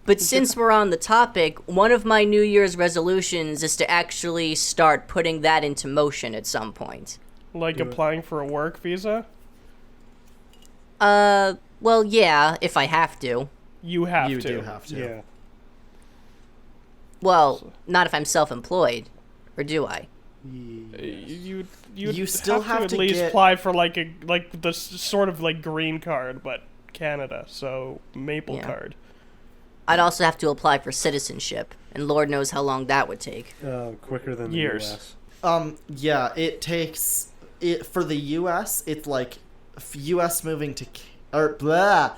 Speaker 4: But since we're on the topic, one of my New Year's resolutions is to actually start putting that into motion at some point.
Speaker 1: Like
Speaker 3: Do it.
Speaker 1: applying for a work visa?
Speaker 4: Well, yeah, if I have to.
Speaker 1: You have
Speaker 2: You
Speaker 1: to.
Speaker 2: do have to.
Speaker 3: Yeah.
Speaker 4: Well, not if I'm self-employed. Or do I?
Speaker 1: You
Speaker 2: You still have
Speaker 1: to at
Speaker 2: to
Speaker 1: least
Speaker 2: get-
Speaker 1: apply for like the sort of like green card, but Canada, so maple
Speaker 4: Yeah.
Speaker 1: card.
Speaker 4: I'd also have to apply for citizenship, and Lord knows how long that would take.
Speaker 3: Quicker than the
Speaker 1: Years.
Speaker 3: US.
Speaker 2: Yeah, it takes it for the U.S. It's like U.S. moving to or blah.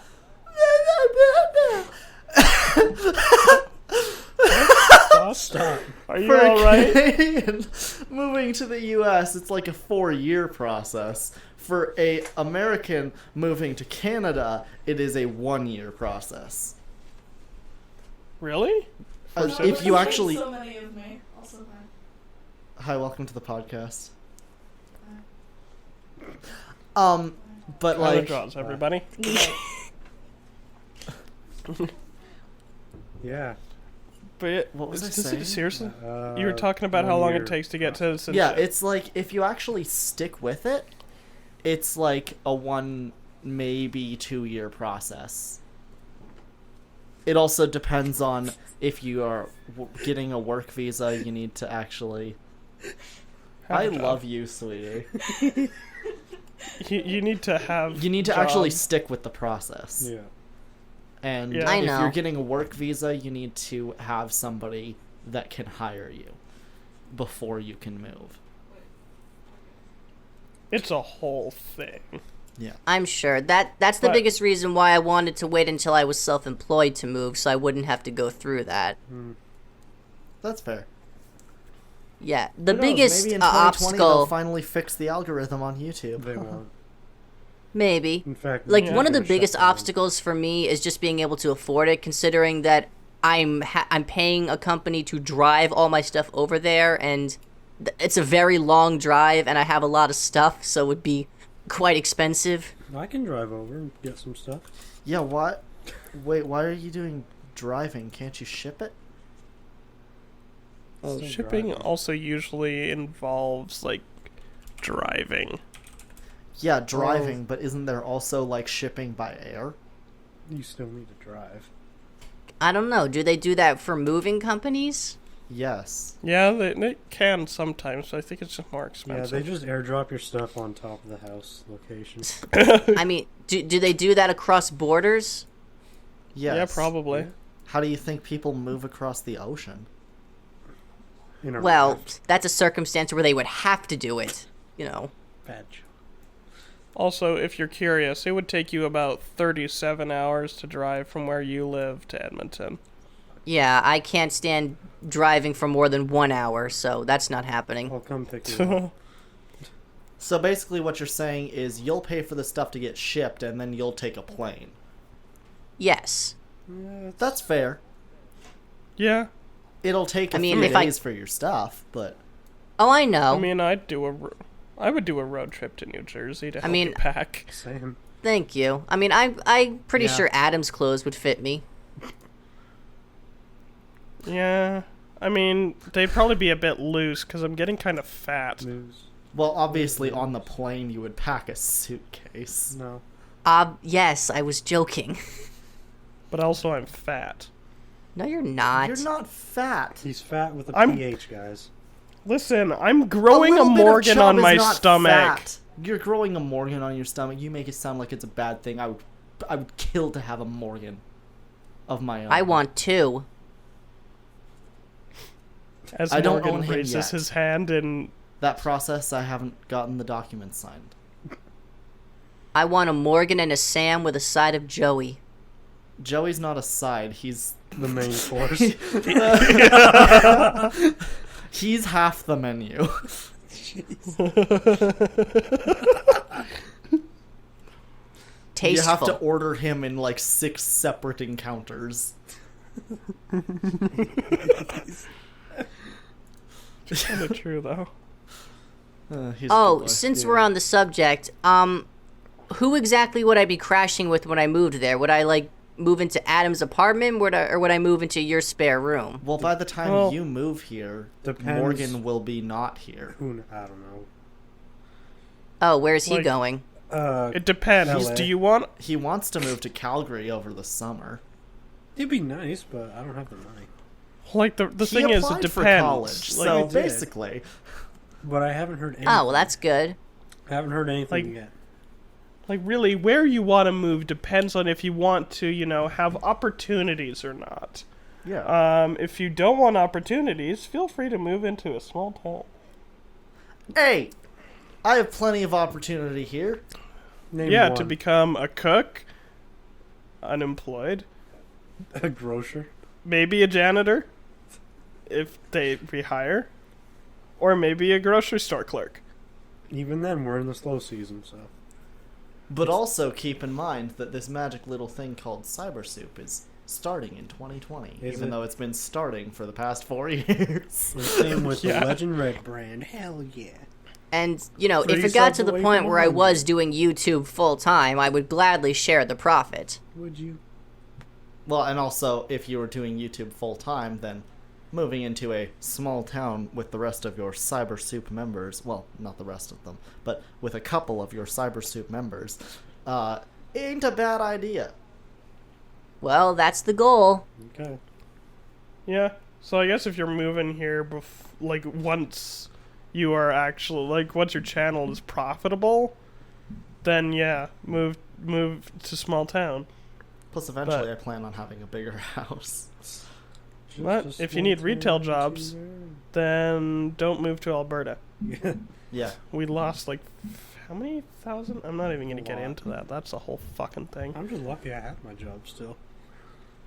Speaker 3: Stop.
Speaker 1: Are you
Speaker 2: For a
Speaker 1: alright?
Speaker 2: Canadian moving to the U.S., it's like a 4-year process. For a American moving to Canada, it is a 1-year process.
Speaker 1: Really?
Speaker 2: If you actually,
Speaker 6: So many of me. Also,
Speaker 2: hi, welcome to the podcast. But
Speaker 1: Tyler
Speaker 2: like,
Speaker 1: draws, everybody.
Speaker 3: Yeah.
Speaker 1: But
Speaker 2: What was I
Speaker 1: is this
Speaker 2: saying?
Speaker 1: seriously? You were talking about how
Speaker 3: 1
Speaker 1: long
Speaker 3: year
Speaker 1: it takes to get
Speaker 3: process.
Speaker 1: citizenship.
Speaker 2: yeah, it's like if you actually stick with it, it's like a 1, maybe 2-year process. It also depends on if you are getting a work visa. You need to actually.
Speaker 1: Have
Speaker 2: I
Speaker 1: a job.
Speaker 2: love you, sweetie.
Speaker 1: You need to have.
Speaker 2: You need to
Speaker 1: job.
Speaker 2: actually stick with the process.
Speaker 3: Yeah.
Speaker 2: And
Speaker 1: Yeah.
Speaker 4: I
Speaker 2: if
Speaker 4: know.
Speaker 2: you're getting a work visa, you need to have somebody that can hire you before you can move.
Speaker 1: It's a whole thing.
Speaker 4: I'm sure. That's the
Speaker 1: But-
Speaker 4: biggest reason why I wanted to wait until I was self-employed to move, so I wouldn't have to go through that.
Speaker 2: That's fair.
Speaker 4: Yeah, the
Speaker 2: Who knows,
Speaker 4: biggest
Speaker 2: maybe in 2020 they'll
Speaker 4: obstacle,
Speaker 2: finally fix the algorithm on YouTube.
Speaker 3: They won't.
Speaker 4: maybe.
Speaker 3: In fact,
Speaker 4: Like,
Speaker 3: they're
Speaker 4: one of the
Speaker 3: gonna shut
Speaker 4: biggest
Speaker 3: down.
Speaker 4: obstacles for me is just being able to afford it, considering that I'm paying a company to drive all my stuff over there, and it's a very long drive, and I have a lot of stuff, so it would be quite expensive.
Speaker 3: I can drive over and get some stuff.
Speaker 2: Yeah, what? Wait, why are you doing driving? Can't you ship it?
Speaker 3: Still
Speaker 1: Shipping
Speaker 3: driving.
Speaker 1: also usually involves like driving.
Speaker 2: Yeah, driving, but isn't there also like shipping by air?
Speaker 3: You still need to drive.
Speaker 4: I don't know. Do they do that for moving companies?
Speaker 2: Yes.
Speaker 1: Yeah, they can sometimes, but I think it's just more
Speaker 3: Yeah,
Speaker 1: expensive.
Speaker 3: they just airdrop your stuff on top of the house location.
Speaker 4: I mean, do they do that across borders?
Speaker 2: Yes.
Speaker 1: Yeah, probably.
Speaker 3: Yeah.
Speaker 2: How do you think people move across the ocean?
Speaker 3: In a
Speaker 4: Well,
Speaker 3: raft.
Speaker 4: that's a circumstance where they would have to do it. You know.
Speaker 3: Bad joke.
Speaker 1: Also, if you're curious, it would take you about 37 hours to drive from where you live to Edmonton.
Speaker 4: Yeah, I can't stand driving for more than 1 hour, so that's not happening.
Speaker 3: I'll come pick you up.
Speaker 2: So basically what you're saying is you'll pay for the stuff to get shipped and then you'll take a plane.
Speaker 4: Yes.
Speaker 3: Yeah,
Speaker 2: That's fair.
Speaker 1: Yeah,
Speaker 2: It'll take a
Speaker 4: I mean,
Speaker 2: few
Speaker 4: if I-
Speaker 2: days for your stuff, but
Speaker 4: Oh, I know.
Speaker 1: I mean, I would do a road trip to New Jersey to help
Speaker 4: mean-
Speaker 1: you pack.
Speaker 3: same.
Speaker 4: Thank you. I mean, I'm pretty
Speaker 2: Yeah.
Speaker 4: sure Adam's clothes would fit me.
Speaker 1: Yeah, I mean, they'd probably be a bit loose because I'm getting kind of fat.
Speaker 3: News.
Speaker 2: well, obviously on the plane you would pack a suitcase.
Speaker 3: No.
Speaker 4: Yes, I was joking.
Speaker 1: But also, I'm fat.
Speaker 4: No, you're not.
Speaker 2: You're not fat.
Speaker 3: He's fat with a
Speaker 1: I'm-
Speaker 3: PH, guys.
Speaker 1: Listen, I'm growing a
Speaker 2: little bit of
Speaker 1: Morgan
Speaker 2: chub
Speaker 1: on
Speaker 2: is
Speaker 1: my
Speaker 2: not
Speaker 1: stomach.
Speaker 2: fat. You're growing a Morgan on your stomach. You make it sound like it's a bad thing. I would kill to have a Morgan of my own.
Speaker 4: I want 2.
Speaker 1: As
Speaker 2: I don't
Speaker 1: Morgan
Speaker 2: own him
Speaker 1: raises
Speaker 2: yet.
Speaker 1: his hand and
Speaker 2: that process. I haven't gotten the documents signed.
Speaker 4: I want a Morgan and a Sam with a side of Joey.
Speaker 2: Joey's not a side. He's
Speaker 3: The main course.
Speaker 2: he's half the menu.
Speaker 4: Tasteful.
Speaker 2: You have to order him in like 6 separate encounters.
Speaker 1: Kind of true though.
Speaker 2: He's a
Speaker 4: Oh,
Speaker 2: good boy.
Speaker 4: since we're on the subject, who exactly would I be crashing with when I moved there? Would I like move into Adam's apartment, or would I move into your spare room?
Speaker 2: Well, by the time
Speaker 1: Well,
Speaker 2: you move here,
Speaker 3: depends.
Speaker 2: Morgan will be not here.
Speaker 3: I don't know.
Speaker 4: Oh, where's he
Speaker 1: Like-
Speaker 4: going?
Speaker 1: It depends.
Speaker 3: LA.
Speaker 1: Do you want?
Speaker 2: He wants to move to Calgary over the summer.
Speaker 3: It'd be nice, but I don't have the money.
Speaker 1: Like the
Speaker 2: He
Speaker 1: thing is, it
Speaker 2: applied
Speaker 1: depends.
Speaker 2: for college,
Speaker 1: Like,
Speaker 2: so
Speaker 3: I did.
Speaker 2: basically,
Speaker 3: But I haven't heard anything.
Speaker 4: Oh, well, that's good.
Speaker 3: I haven't heard anything
Speaker 1: Like-
Speaker 3: yet.
Speaker 1: like really, where you want to move depends on if you want to, have opportunities or not.
Speaker 2: yeah.
Speaker 1: If you don't want opportunities, feel free to move into a small town.
Speaker 2: Hey, I have plenty of opportunity here.
Speaker 3: Name
Speaker 1: Yeah,
Speaker 3: one.
Speaker 1: to become a cook, unemployed,
Speaker 3: a grocer.
Speaker 1: maybe a janitor, if they rehire, or maybe a grocery store clerk.
Speaker 3: Even then, we're in the slow season, so.
Speaker 2: But also keep in mind that this magic little thing called Cyber Soup is starting in 2020,
Speaker 3: Is
Speaker 2: even
Speaker 3: it?
Speaker 2: though it's been starting for the past 4 years.
Speaker 3: And same with
Speaker 1: Yeah.
Speaker 3: the Legend Red brand. Hell yeah.
Speaker 4: And, if
Speaker 3: Three
Speaker 4: it got
Speaker 3: subs
Speaker 4: to the
Speaker 3: away
Speaker 4: point
Speaker 3: from
Speaker 4: where I
Speaker 3: 100.
Speaker 4: was doing YouTube full time, I would gladly share the profit.
Speaker 3: Would you?
Speaker 2: Well, and also, if you were doing YouTube full time, then moving into a small town with the rest of your Cyber Soup members, well, not the rest of them, but with a couple of your Cyber Soup members, ain't a bad idea.
Speaker 4: Well, that's the goal.
Speaker 3: Okay.
Speaker 1: Yeah. So I guess if you're moving here, once you are actually once your channel is profitable, then yeah, move to small town.
Speaker 2: Plus, eventually,
Speaker 1: But-
Speaker 2: I plan on having a bigger house.
Speaker 1: But
Speaker 3: Just
Speaker 1: if you need
Speaker 3: one
Speaker 1: retail
Speaker 3: thing
Speaker 1: jobs-
Speaker 3: to
Speaker 1: Then don't move to Alberta.
Speaker 3: learn.
Speaker 2: Yeah.
Speaker 1: We lost how many thousand? I'm not even gonna
Speaker 3: A
Speaker 1: get
Speaker 3: lot.
Speaker 1: into that. That's a whole fucking thing.
Speaker 3: I'm just lucky I have my job still.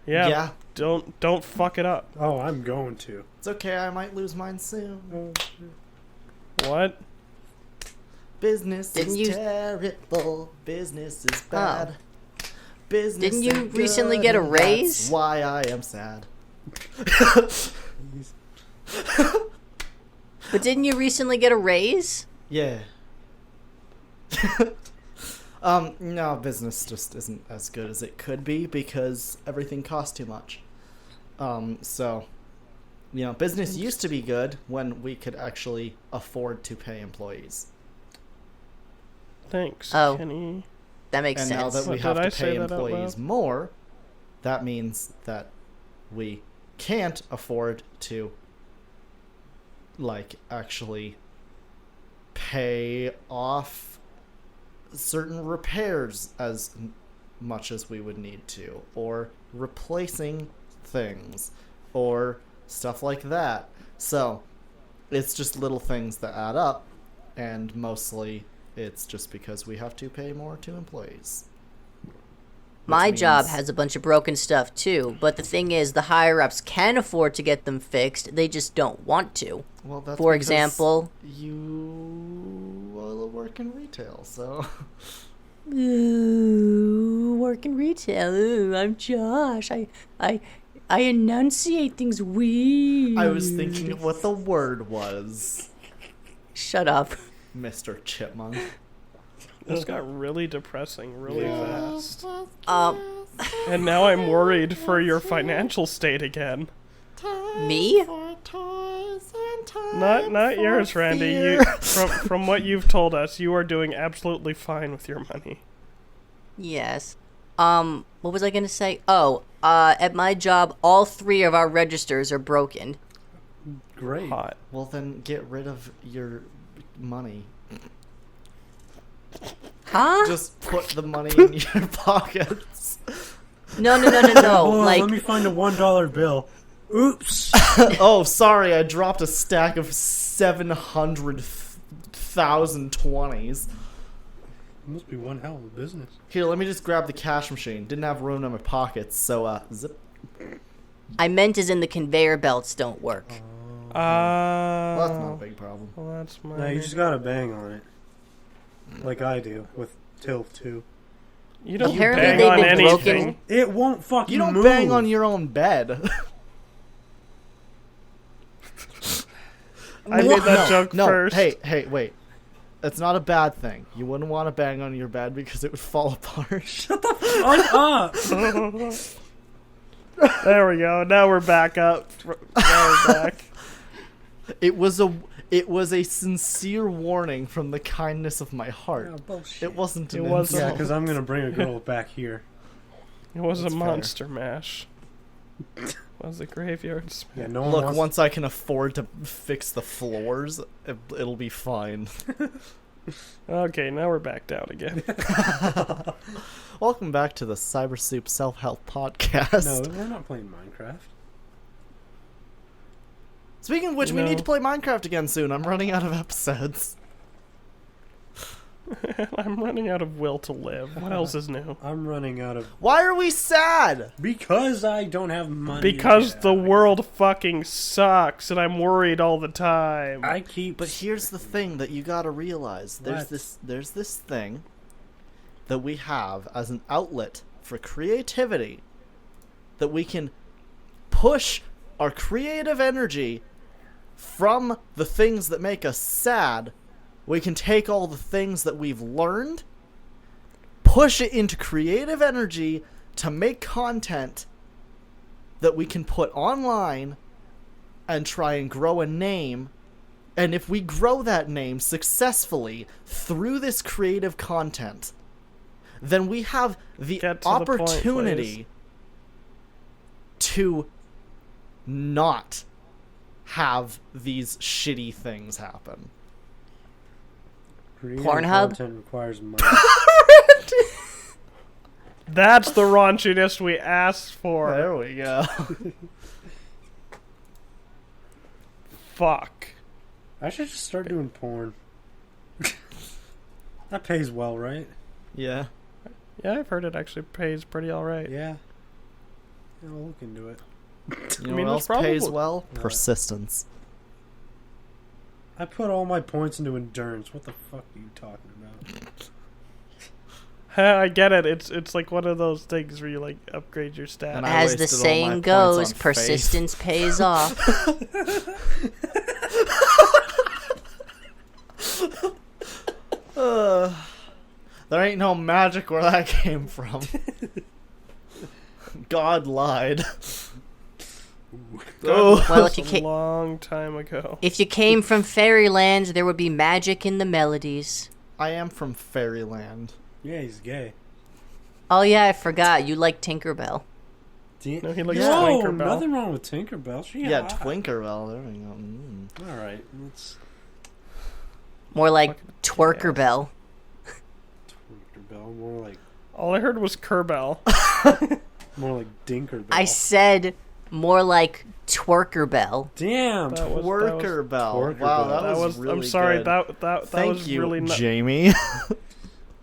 Speaker 1: Yeah.
Speaker 2: Yeah.
Speaker 1: Don't fuck it up.
Speaker 3: Oh, I'm going to.
Speaker 2: It's okay, I might lose mine soon.
Speaker 3: Oh,
Speaker 1: What?
Speaker 2: Business
Speaker 4: Didn't
Speaker 2: is
Speaker 4: you-
Speaker 2: terrible. Business is bad. Business
Speaker 4: Didn't you
Speaker 2: ain't
Speaker 4: recently
Speaker 2: good,
Speaker 4: get a
Speaker 2: and that's
Speaker 4: raise?
Speaker 2: why I am sad.
Speaker 4: But didn't you recently get a raise?
Speaker 2: Yeah. No, business just isn't as good as it could be because everything costs too much. So, business used to be good when we could actually afford to pay employees.
Speaker 1: Thanks,
Speaker 4: Oh.
Speaker 1: Kenny.
Speaker 4: That makes
Speaker 2: And
Speaker 4: sense.
Speaker 2: now that we
Speaker 1: What,
Speaker 2: have
Speaker 1: did I
Speaker 2: to
Speaker 1: say
Speaker 2: pay
Speaker 1: that out
Speaker 2: employees
Speaker 1: loud?
Speaker 2: more, that means that we can't afford to, actually pay off certain repairs as much as we would need to, or replacing things, or stuff like that. So, it's just little things that add up, and mostly it's just because we have to pay more to employees.
Speaker 4: My
Speaker 2: Which
Speaker 4: job
Speaker 2: means-
Speaker 4: has a bunch of broken stuff too, but the thing is, the higher ups can afford to get them fixed. They just don't want to.
Speaker 2: Well, that's
Speaker 4: For
Speaker 2: because
Speaker 4: example,
Speaker 2: you work in retail, so
Speaker 4: ooh, work in retail. Ooh, I'm Josh. I enunciate things weird.
Speaker 2: I was thinking of what the word was,
Speaker 4: Shut up.
Speaker 2: Mr. Chipmunk.
Speaker 1: This got really depressing really fast.
Speaker 4: Um,
Speaker 1: And now I'm worried for your financial state again.
Speaker 4: me?
Speaker 1: Not yours, Randy. You from what you've told us, you are doing absolutely fine with your money.
Speaker 4: Yes. What was I gonna say? Oh, at my job, all 3 of our registers are broken.
Speaker 3: great.
Speaker 1: Hot.
Speaker 2: Well, then get rid of your money.
Speaker 4: Huh?
Speaker 2: Just put the money in your pockets.
Speaker 4: No.
Speaker 3: Hold on,
Speaker 4: Like,
Speaker 3: let me find a $1 bill. Oops.
Speaker 2: Oh, sorry, I dropped a stack of 700,000 20s.
Speaker 3: It must be one hell of a business.
Speaker 2: Here, let me just grab the cash machine. Didn't have room in my pockets, so zip.
Speaker 4: I meant as in the conveyor belts don't work.
Speaker 2: Well, that's not a big problem.
Speaker 1: Well, that's my.
Speaker 3: No, you just gotta bang on it. Like I do with Tilth 2.
Speaker 1: You don't
Speaker 4: Apparently
Speaker 1: bang
Speaker 4: they've
Speaker 1: on
Speaker 4: been
Speaker 1: anything.
Speaker 4: broken.
Speaker 3: It won't fucking
Speaker 2: You don't
Speaker 3: move.
Speaker 2: bang on your own bed.
Speaker 1: I made that joke
Speaker 2: no,
Speaker 1: first.
Speaker 2: Hey, wait. It's not a bad thing. You wouldn't want to bang on your bed because it would fall apart.
Speaker 3: Shut up!
Speaker 1: There we go. Now we're back up. Now we're back.
Speaker 2: It was a sincere warning from the kindness of my heart.
Speaker 3: Oh, bullshit.
Speaker 2: It wasn't an
Speaker 1: It wasn't.
Speaker 3: Yeah,
Speaker 2: insult.
Speaker 3: because I'm gonna bring a girl back here.
Speaker 1: It was
Speaker 2: That's
Speaker 1: a
Speaker 2: fair.
Speaker 1: monster mash. It was a graveyard smash.
Speaker 3: Yeah, no one
Speaker 2: Look,
Speaker 3: wants.
Speaker 2: once I can afford to fix the floors, it'll be fine.
Speaker 1: Okay, now we're back down again.
Speaker 2: Welcome back to the Cyber Soup Self-Help Podcast.
Speaker 3: No, we're not playing Minecraft.
Speaker 2: Speaking of which, we
Speaker 1: No.
Speaker 2: need to play Minecraft again soon. I'm running out of episodes.
Speaker 1: I'm running out of will to live. What else is new?
Speaker 3: I'm running out of
Speaker 2: Why are we sad?
Speaker 3: because I don't have money.
Speaker 1: Because
Speaker 3: to
Speaker 1: the
Speaker 3: get out.
Speaker 1: world fucking sucks and I'm worried all the time.
Speaker 3: I keep.
Speaker 2: But here's the thing that you gotta realize.
Speaker 3: What?
Speaker 2: There's this thing that we have as an outlet for creativity that we can push our creative energy from the things that make us sad. We can take all the things that we've learned, push it into creative energy to make content that we can put online and try and grow a name. And if we grow that name successfully through this creative content, then we have the
Speaker 1: Get to the point,
Speaker 2: opportunity to not have these shitty things happen.
Speaker 3: Creative
Speaker 4: Pornhub?
Speaker 3: content requires money.
Speaker 1: That's the raunchiness we asked for.
Speaker 2: There we go.
Speaker 1: Fuck.
Speaker 3: I should just start doing porn. That pays well, right?
Speaker 2: Yeah.
Speaker 1: Yeah, I've heard it actually pays pretty alright.
Speaker 3: Yeah. I'll look into it.
Speaker 2: You know
Speaker 1: mean,
Speaker 2: what
Speaker 1: there's
Speaker 2: else pays
Speaker 1: probably-
Speaker 2: well?
Speaker 3: What?
Speaker 2: Persistence.
Speaker 3: I put all my points into endurance. What the fuck are you talking about?
Speaker 1: I get it. It's like one of those things where you like upgrade your stats.
Speaker 2: And I
Speaker 4: As the
Speaker 2: wasted all my
Speaker 4: saying
Speaker 2: points
Speaker 4: goes,
Speaker 2: on faith.
Speaker 4: persistence pays off.
Speaker 2: There ain't no magic where that came from. God lied. Oh.
Speaker 4: Well, if you
Speaker 1: a
Speaker 4: came,
Speaker 1: long time ago.
Speaker 4: if you came from fairyland, there would be magic in the melodies.
Speaker 2: I am from Fairyland.
Speaker 3: Yeah, he's gay.
Speaker 4: Oh yeah, I forgot. You like Tinkerbell.
Speaker 1: No, he likes
Speaker 3: No,
Speaker 1: Tinkerbell.
Speaker 3: nothing wrong with Tinkerbell. She
Speaker 2: Yeah,
Speaker 3: hot.
Speaker 2: Twinkerbell. There we go. Mm.
Speaker 3: All right, let's
Speaker 4: More like
Speaker 1: Fucking
Speaker 4: Twerkerbell.
Speaker 3: Tinkerbell. More like
Speaker 1: All I heard was Kerbell.
Speaker 3: Dinkerbell.
Speaker 4: I said more like Twerkerbell.
Speaker 3: Damn.
Speaker 1: That was-
Speaker 2: Twerkerbell.
Speaker 3: Twerkerbell.
Speaker 2: Wow, that,
Speaker 1: That
Speaker 2: was
Speaker 1: was.
Speaker 2: really
Speaker 1: I'm sorry.
Speaker 2: good.
Speaker 1: That
Speaker 2: Thank
Speaker 1: was
Speaker 2: you,
Speaker 1: really not.
Speaker 2: Jamie.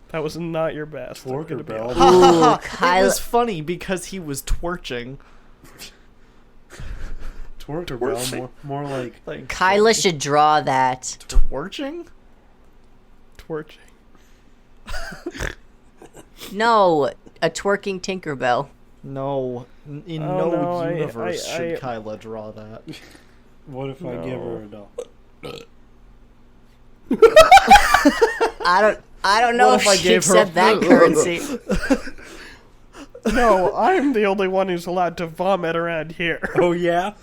Speaker 1: That was not your best. I'm gonna be
Speaker 3: Twerkerbell.
Speaker 1: honest.
Speaker 4: Ooh,
Speaker 2: It
Speaker 4: Kyla.
Speaker 2: was funny because he was twerching.
Speaker 3: Twerkerbell. More like
Speaker 2: Like
Speaker 4: Kyla should draw that.
Speaker 2: twerching?
Speaker 1: Twerching.
Speaker 4: No, a twerking Tinkerbell.
Speaker 2: No, in
Speaker 1: Oh,
Speaker 2: no,
Speaker 1: no, I-
Speaker 2: universe
Speaker 1: I-
Speaker 2: should Kyla draw that.
Speaker 3: what if I give her a
Speaker 1: No.
Speaker 3: doll?
Speaker 4: I don't know
Speaker 2: What
Speaker 4: if
Speaker 2: if I
Speaker 4: she
Speaker 2: gave her
Speaker 4: accept that currency.
Speaker 1: No, I'm the only one who's allowed to vomit around here.
Speaker 3: Oh yeah.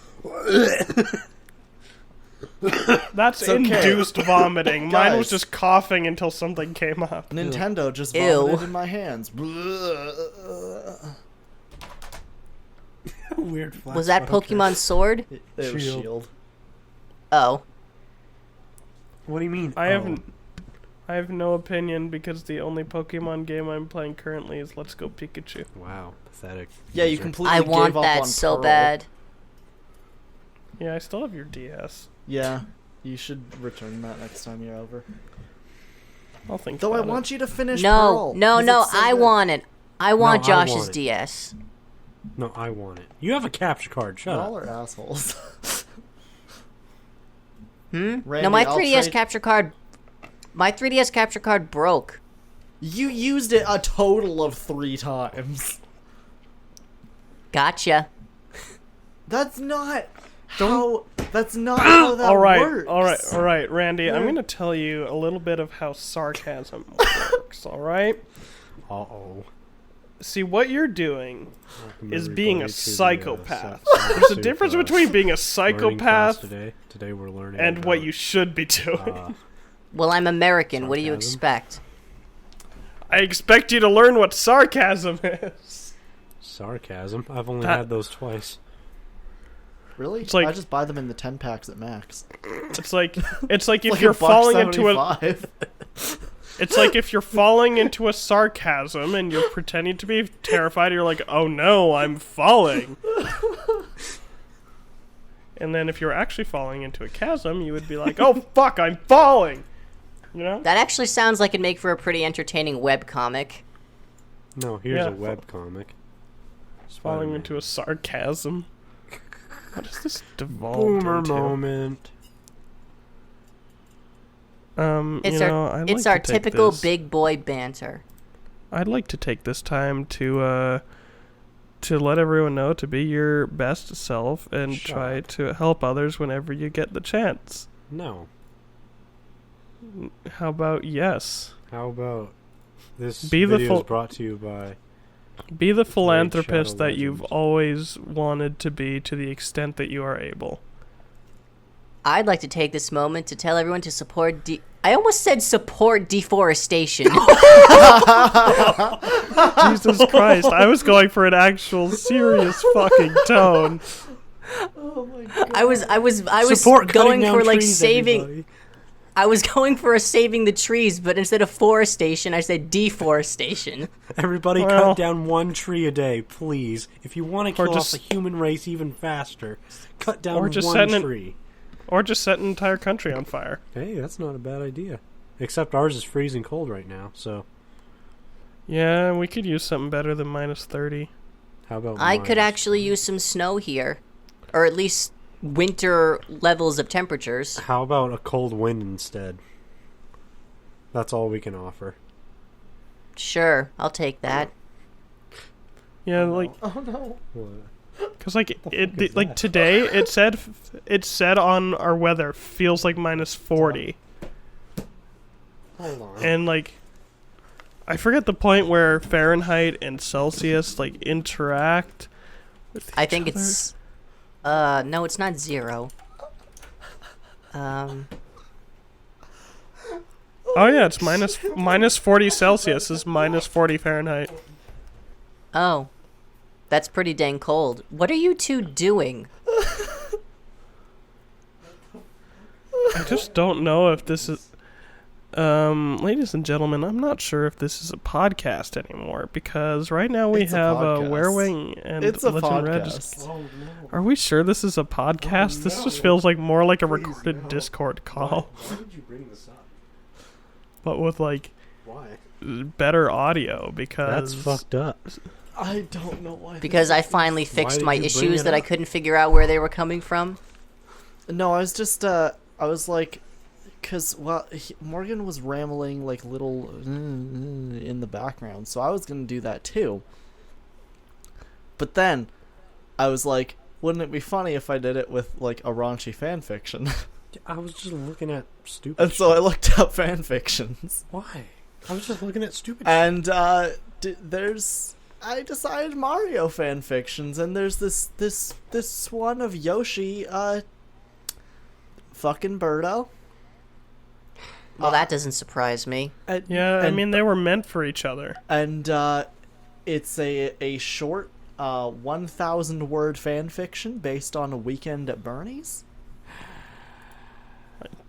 Speaker 1: That's
Speaker 2: okay.
Speaker 1: induced vomiting. Mine was
Speaker 2: Guys.
Speaker 1: just coughing until something came up.
Speaker 2: Nintendo just
Speaker 4: Ew.
Speaker 2: vomited in my hands.
Speaker 3: Weird flash.
Speaker 4: Was that
Speaker 3: Okay.
Speaker 4: Pokemon Sword?
Speaker 2: It was
Speaker 3: Shield.
Speaker 2: Shield.
Speaker 4: Oh.
Speaker 3: What do you mean?
Speaker 1: I
Speaker 3: Oh.
Speaker 1: have no opinion because the only Pokemon game I'm playing currently is Let's Go Pikachu.
Speaker 5: Wow, pathetic.
Speaker 2: Yeah, you
Speaker 5: user.
Speaker 2: completely
Speaker 4: I
Speaker 2: gave
Speaker 4: want
Speaker 2: up
Speaker 4: that
Speaker 2: on
Speaker 4: so
Speaker 2: Pearl.
Speaker 4: bad.
Speaker 1: Yeah, I still have your DS.
Speaker 2: Yeah, you should return that next time you're over.
Speaker 1: I'll think
Speaker 2: Though I
Speaker 1: about it.
Speaker 2: want you to finish
Speaker 4: No,
Speaker 2: Pearl.
Speaker 4: no,
Speaker 2: 'cause
Speaker 4: no.
Speaker 2: it's so
Speaker 4: I
Speaker 2: good.
Speaker 4: want it. I want
Speaker 5: No, I
Speaker 4: Josh's
Speaker 5: want it.
Speaker 4: DS.
Speaker 5: No, I want it. You have a capture card. Shut
Speaker 2: Y'all
Speaker 5: up.
Speaker 2: are assholes.
Speaker 4: No,
Speaker 2: Randy,
Speaker 4: my
Speaker 2: I'll
Speaker 4: 3DS
Speaker 2: trade-
Speaker 4: capture card. My 3DS capture card broke.
Speaker 2: You used it a total of 3 times.
Speaker 4: Gotcha.
Speaker 2: That's not how. That's not how that
Speaker 1: All right,
Speaker 2: works.
Speaker 1: all right, Randy. I'm gonna tell you a little bit of how sarcasm works. All right.
Speaker 5: Uh-oh.
Speaker 1: See, what you're doing
Speaker 5: Welcome
Speaker 1: is being a
Speaker 5: everybody to the,
Speaker 1: psychopath.
Speaker 5: Sa-
Speaker 1: There's a difference
Speaker 5: Super
Speaker 1: between being a
Speaker 5: learning class
Speaker 1: psychopath
Speaker 5: Today. Today we're learning
Speaker 1: and what
Speaker 5: about,
Speaker 1: you should be doing.
Speaker 4: Well, I'm American. What do you
Speaker 5: Sarcasm?
Speaker 4: expect?
Speaker 1: I expect you to learn what sarcasm is.
Speaker 5: sarcasm. I've only
Speaker 1: That-
Speaker 5: had those twice.
Speaker 2: Really?
Speaker 1: It's like-
Speaker 2: I just buy them in the 10 packs at Max.
Speaker 1: It's like if
Speaker 2: Like
Speaker 1: you're falling
Speaker 2: $1.75.
Speaker 1: it's like if you're falling into a sarcasm and you're pretending to be terrified, you're like, "Oh no, I'm falling." And then if you're actually falling into a chasm, you would be like, "Oh fuck, I'm falling." You know?
Speaker 4: That actually sounds like it'd make for a pretty entertaining webcomic.
Speaker 5: No, here's
Speaker 1: Yeah.
Speaker 5: a webcomic.
Speaker 1: Falling
Speaker 5: Spider-Man.
Speaker 1: into a sarcasm. What is this devolved
Speaker 5: Boomer
Speaker 1: into?
Speaker 5: moment.
Speaker 4: It's
Speaker 1: you
Speaker 4: our
Speaker 1: know, I'd
Speaker 4: it's
Speaker 1: like
Speaker 4: our
Speaker 1: to take
Speaker 4: typical
Speaker 1: this-
Speaker 4: big boy banter.
Speaker 1: I'd like to take this time to let everyone know to be your best self and
Speaker 5: Shut
Speaker 1: try
Speaker 5: up.
Speaker 1: to help others whenever you get the chance.
Speaker 5: No.
Speaker 1: How about yes?
Speaker 5: How about this
Speaker 1: Be the
Speaker 5: video is
Speaker 1: full-
Speaker 5: brought to you by...
Speaker 1: Be the philanthropist
Speaker 5: Shadow
Speaker 1: that you've
Speaker 5: Legends.
Speaker 1: always wanted to be to the extent that you are able.
Speaker 4: I'd like to take this moment to tell everyone to support I almost said support deforestation.
Speaker 1: Jesus Christ, I was going for an actual serious fucking tone.
Speaker 4: I was
Speaker 5: Support cutting
Speaker 4: going
Speaker 5: down
Speaker 4: for like
Speaker 5: trees,
Speaker 4: saving
Speaker 5: everybody.
Speaker 4: I was going for a saving the trees, but instead of forestation, I said deforestation.
Speaker 5: Everybody
Speaker 1: Well-
Speaker 5: cut down 1 tree a day, please. If you want to
Speaker 1: Or
Speaker 5: kill
Speaker 1: just-
Speaker 5: off the human race even faster, cut down
Speaker 1: Or just
Speaker 5: 1
Speaker 1: set an-
Speaker 5: tree.
Speaker 1: Or just set an entire country on fire.
Speaker 5: Hey, that's not a bad idea. Except ours is freezing cold right now, so
Speaker 1: Yeah, we could use something better than -30.
Speaker 5: how about
Speaker 4: I could
Speaker 5: minus-
Speaker 4: actually use some snow here, or at least winter levels of temperatures.
Speaker 5: How about a cold wind instead? That's all we can offer.
Speaker 4: Sure, I'll take that.
Speaker 1: Yeah, like
Speaker 2: Oh no.
Speaker 5: What?
Speaker 1: Cause like
Speaker 5: is
Speaker 1: like
Speaker 5: that?
Speaker 1: today it said on our weather feels like -40,
Speaker 5: Hold on.
Speaker 1: and like I forget the point where Fahrenheit and Celsius like interact. With
Speaker 4: I
Speaker 1: each
Speaker 4: think
Speaker 1: other.
Speaker 4: it's no, it's not 0.
Speaker 1: Oh yeah, it's minus 40 Celsius is -40 Fahrenheit.
Speaker 4: Oh. That's pretty dang cold. What are you two doing?
Speaker 1: I just don't know if this is. Ladies and gentlemen, I'm not sure if this is a podcast anymore because right now we
Speaker 2: It's a
Speaker 1: have
Speaker 2: podcast.
Speaker 1: Werewing and
Speaker 2: It's a
Speaker 1: Legend Red.
Speaker 2: podcast.
Speaker 5: Oh, no.
Speaker 1: Are we sure this is a podcast? This just feels like more like a recorded Discord call,
Speaker 5: Why did you bring this up?
Speaker 1: but with like
Speaker 5: Why?
Speaker 1: better audio because
Speaker 5: That's fucked up.
Speaker 2: I don't know why.
Speaker 4: Because I finally fixed
Speaker 5: did
Speaker 4: my
Speaker 5: you bring
Speaker 4: issues
Speaker 5: it
Speaker 4: that I
Speaker 5: up?
Speaker 4: couldn't figure out where they were coming from.
Speaker 2: No, I was just I was like, cause Morgan was rambling like little in the background, so I was gonna do that too. But then, I was like, wouldn't it be funny if I did it with like a raunchy fan fiction?
Speaker 5: I was just looking at stupid
Speaker 2: And so I looked up fan fictions,
Speaker 5: Why? I was just looking at stupid
Speaker 2: and I decided Mario fan fictions, and there's this one of Yoshi, fucking Birdo.
Speaker 4: Well, that doesn't surprise me.
Speaker 1: yeah, I
Speaker 2: and-
Speaker 1: mean they were meant for each other.
Speaker 2: And it's a short 1,000 word fan fiction based on A Weekend at Bernie's.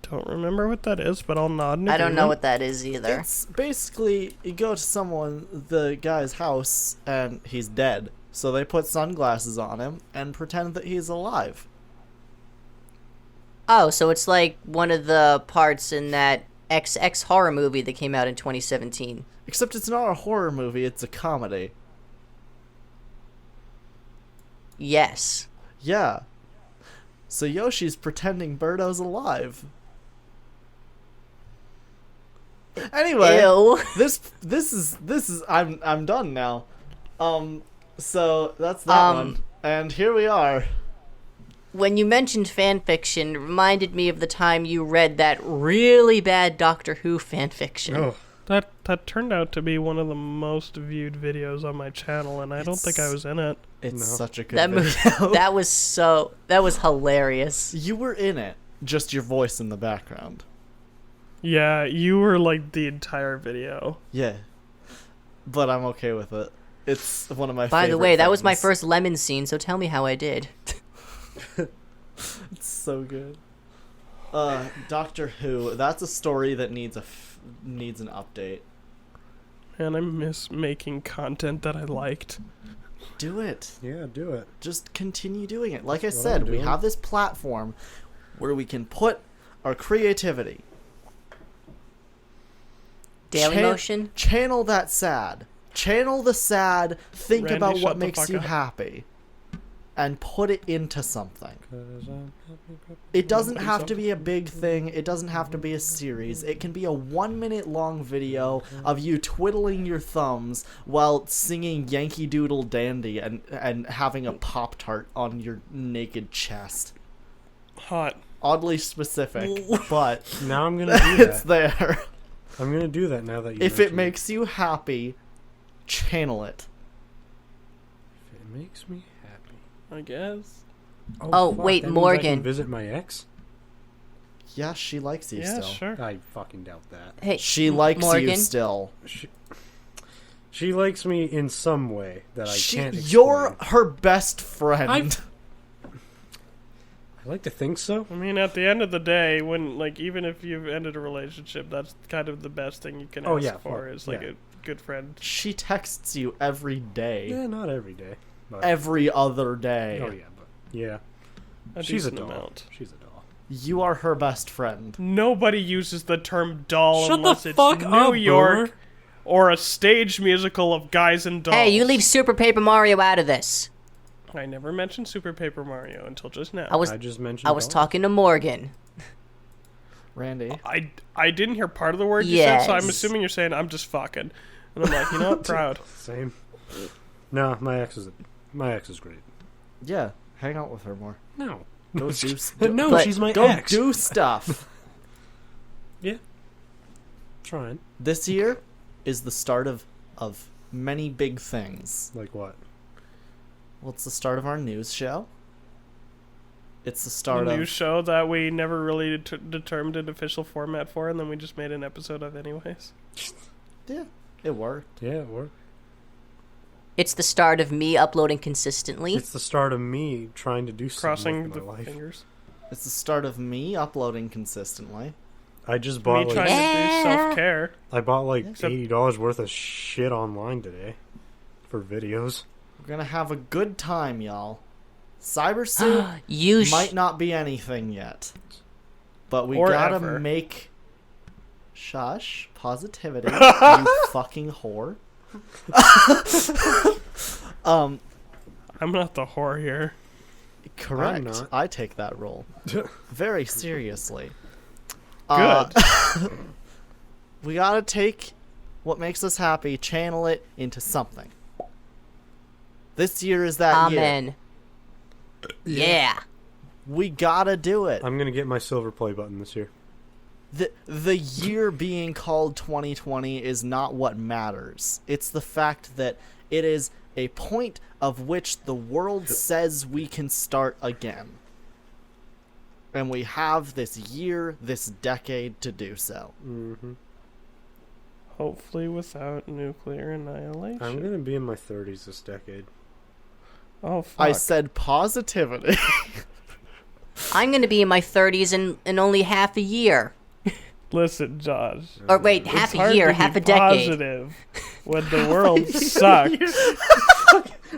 Speaker 1: Don't remember what that is, but I'll nod. In
Speaker 4: I don't know
Speaker 1: agreement.
Speaker 4: what that is either.
Speaker 2: It's basically you go to the guy's house, and he's dead. So they put sunglasses on him and pretend that he's alive.
Speaker 4: Oh, so it's like one of the parts in that XX horror movie that came out in 2017.
Speaker 2: Except it's not a horror movie, it's a comedy.
Speaker 4: Yes.
Speaker 2: Yeah. So Yoshi's pretending Birdo's alive. Anyway,
Speaker 4: Ew.
Speaker 2: this is I'm done now. So that's that one. And here we are.
Speaker 4: When you mentioned fanfiction, it reminded me of the time you read that really bad Doctor Who fanfiction.
Speaker 3: Oh,
Speaker 1: That turned out to be one of the most viewed videos on my channel, and I don't think I was in it.
Speaker 2: It's
Speaker 3: No.
Speaker 2: such a good
Speaker 4: That
Speaker 2: video.
Speaker 4: that was hilarious.
Speaker 2: You were in it, just your voice in the background.
Speaker 1: Yeah, you were like the entire video.
Speaker 2: Yeah. But I'm okay with it. It's one of my
Speaker 4: By the
Speaker 2: favorite
Speaker 4: way, that was my
Speaker 2: things.
Speaker 4: first lemon scene, so tell me how I did.
Speaker 2: It's so good. Doctor Who, that's a story that needs an update.
Speaker 1: And I miss making content that I liked.
Speaker 2: Do it.
Speaker 3: yeah, do it.
Speaker 2: Just continue doing it. Like I
Speaker 3: That's what
Speaker 2: said,
Speaker 3: I'm
Speaker 2: we
Speaker 3: doing.
Speaker 2: have this platform where we can put our creativity.
Speaker 4: Daily Motion?
Speaker 2: Channel that sad. Channel the sad. Think
Speaker 1: Randy,
Speaker 2: about
Speaker 1: shut
Speaker 2: what
Speaker 1: the
Speaker 2: makes
Speaker 1: fuck
Speaker 2: you
Speaker 1: up.
Speaker 2: happy. And put it into something.
Speaker 3: 'Cause I'm happy.
Speaker 2: It doesn't have to be a big thing. It doesn't have to be a series. It can be a 1 minute long video of you twiddling your thumbs while singing Yankee Doodle Dandy and having a Pop-Tart on your naked chest.
Speaker 1: Hot.
Speaker 2: Oddly specific, but
Speaker 5: Now I'm gonna do
Speaker 2: it's
Speaker 5: that.
Speaker 2: there.
Speaker 5: I'm gonna do that now that you.
Speaker 2: If it
Speaker 5: mention
Speaker 2: makes you happy, channel it.
Speaker 5: If it makes me happy.
Speaker 1: I guess.
Speaker 4: Oh,
Speaker 5: fuck,
Speaker 4: wait,
Speaker 5: that means I
Speaker 4: Morgan.
Speaker 5: can visit my ex?
Speaker 2: Yeah, she likes you
Speaker 1: Yeah,
Speaker 2: still.
Speaker 1: sure.
Speaker 5: I fucking doubt that.
Speaker 4: Hey,
Speaker 2: She likes
Speaker 4: Morgan?
Speaker 2: you still.
Speaker 5: She likes me in some way that I can't explain.
Speaker 2: You're her best friend.
Speaker 5: I like to think so.
Speaker 1: I mean, at the end of the day, when like even if you've ended a relationship, that's kind of the best thing you can
Speaker 5: Oh,
Speaker 1: ask
Speaker 5: yeah,
Speaker 1: for
Speaker 5: fuck,
Speaker 1: is like
Speaker 5: yeah.
Speaker 1: a good friend.
Speaker 2: She texts you every day.
Speaker 5: Yeah, not every day. But,
Speaker 2: Every other day.
Speaker 5: oh yeah, but yeah.
Speaker 1: A
Speaker 5: She's a
Speaker 1: decent
Speaker 5: doll.
Speaker 1: amount.
Speaker 5: She's a doll.
Speaker 2: You are her best friend.
Speaker 1: Nobody uses the term doll
Speaker 5: Shut
Speaker 1: unless
Speaker 5: the
Speaker 1: it's
Speaker 5: fuck
Speaker 1: New
Speaker 5: up,
Speaker 1: York
Speaker 5: boomer.
Speaker 1: or a stage musical of guys and dolls.
Speaker 4: Hey, you leave Super Paper Mario out of this.
Speaker 1: I never mentioned Super Paper Mario until just now.
Speaker 5: I just mentioned.
Speaker 4: I was
Speaker 5: dolls.
Speaker 4: talking to Morgan.
Speaker 2: Randy.
Speaker 1: I didn't hear part of the word you said, so I'm
Speaker 4: Yes.
Speaker 1: assuming you're saying I'm just fucking. And I'm like, you know what? Proud.
Speaker 5: Same. No, my ex is great.
Speaker 2: Yeah, hang out with her more.
Speaker 5: No.
Speaker 2: Go do
Speaker 5: No,
Speaker 4: But
Speaker 5: she's my
Speaker 2: go
Speaker 5: ex.
Speaker 2: do stuff.
Speaker 5: Yeah. Trying.
Speaker 2: This year is the start of many big things.
Speaker 5: Like what?
Speaker 2: Well, it's the start of our news show. It's the
Speaker 1: The
Speaker 2: start
Speaker 1: new
Speaker 2: of
Speaker 1: show that we never really determined an official format for, and then we just made an episode of anyways.
Speaker 2: yeah, it worked.
Speaker 5: Yeah, it worked.
Speaker 4: It's the start of me uploading consistently.
Speaker 5: It's the start of me trying to do something
Speaker 1: Crossing
Speaker 5: with
Speaker 1: the
Speaker 5: my life.
Speaker 1: fingers.
Speaker 2: It's the start of me uploading consistently.
Speaker 5: I just
Speaker 1: Me
Speaker 5: bought
Speaker 1: trying
Speaker 5: like
Speaker 1: to do self-care.
Speaker 5: I bought like
Speaker 1: Except-
Speaker 5: $80 worth of shit online today for videos.
Speaker 2: We're gonna have a good time, y'all. Cyber Suit
Speaker 4: You
Speaker 2: might not be anything yet, but we
Speaker 1: Or
Speaker 2: gotta
Speaker 1: ever.
Speaker 2: make. Shush, positivity, you fucking whore.
Speaker 1: I'm not the whore here.
Speaker 2: Correct.
Speaker 5: I'm not.
Speaker 2: I take that role very seriously.
Speaker 1: Good.
Speaker 2: We gotta take what makes us happy, channel it into something. This year is that year.
Speaker 4: Amen. Yeah.
Speaker 2: We gotta do it.
Speaker 5: I'm gonna get my silver play button this year.
Speaker 2: The year being called 2020 is not what matters. It's the fact that it is a point of which the world says we can start again. And we have this year, this decade to do so.
Speaker 5: Mm-hmm.
Speaker 1: Hopefully without nuclear annihilation.
Speaker 5: I'm gonna be in my 30s this decade.
Speaker 1: Oh, fuck.
Speaker 2: I said positivity.
Speaker 4: I'm going to be in my 30s in only half a year.
Speaker 1: Listen, Josh.
Speaker 4: Or wait,
Speaker 1: It's
Speaker 4: half a
Speaker 1: hard
Speaker 4: year,
Speaker 1: to
Speaker 4: half
Speaker 1: be
Speaker 4: a decade.
Speaker 1: positive when the world sucks.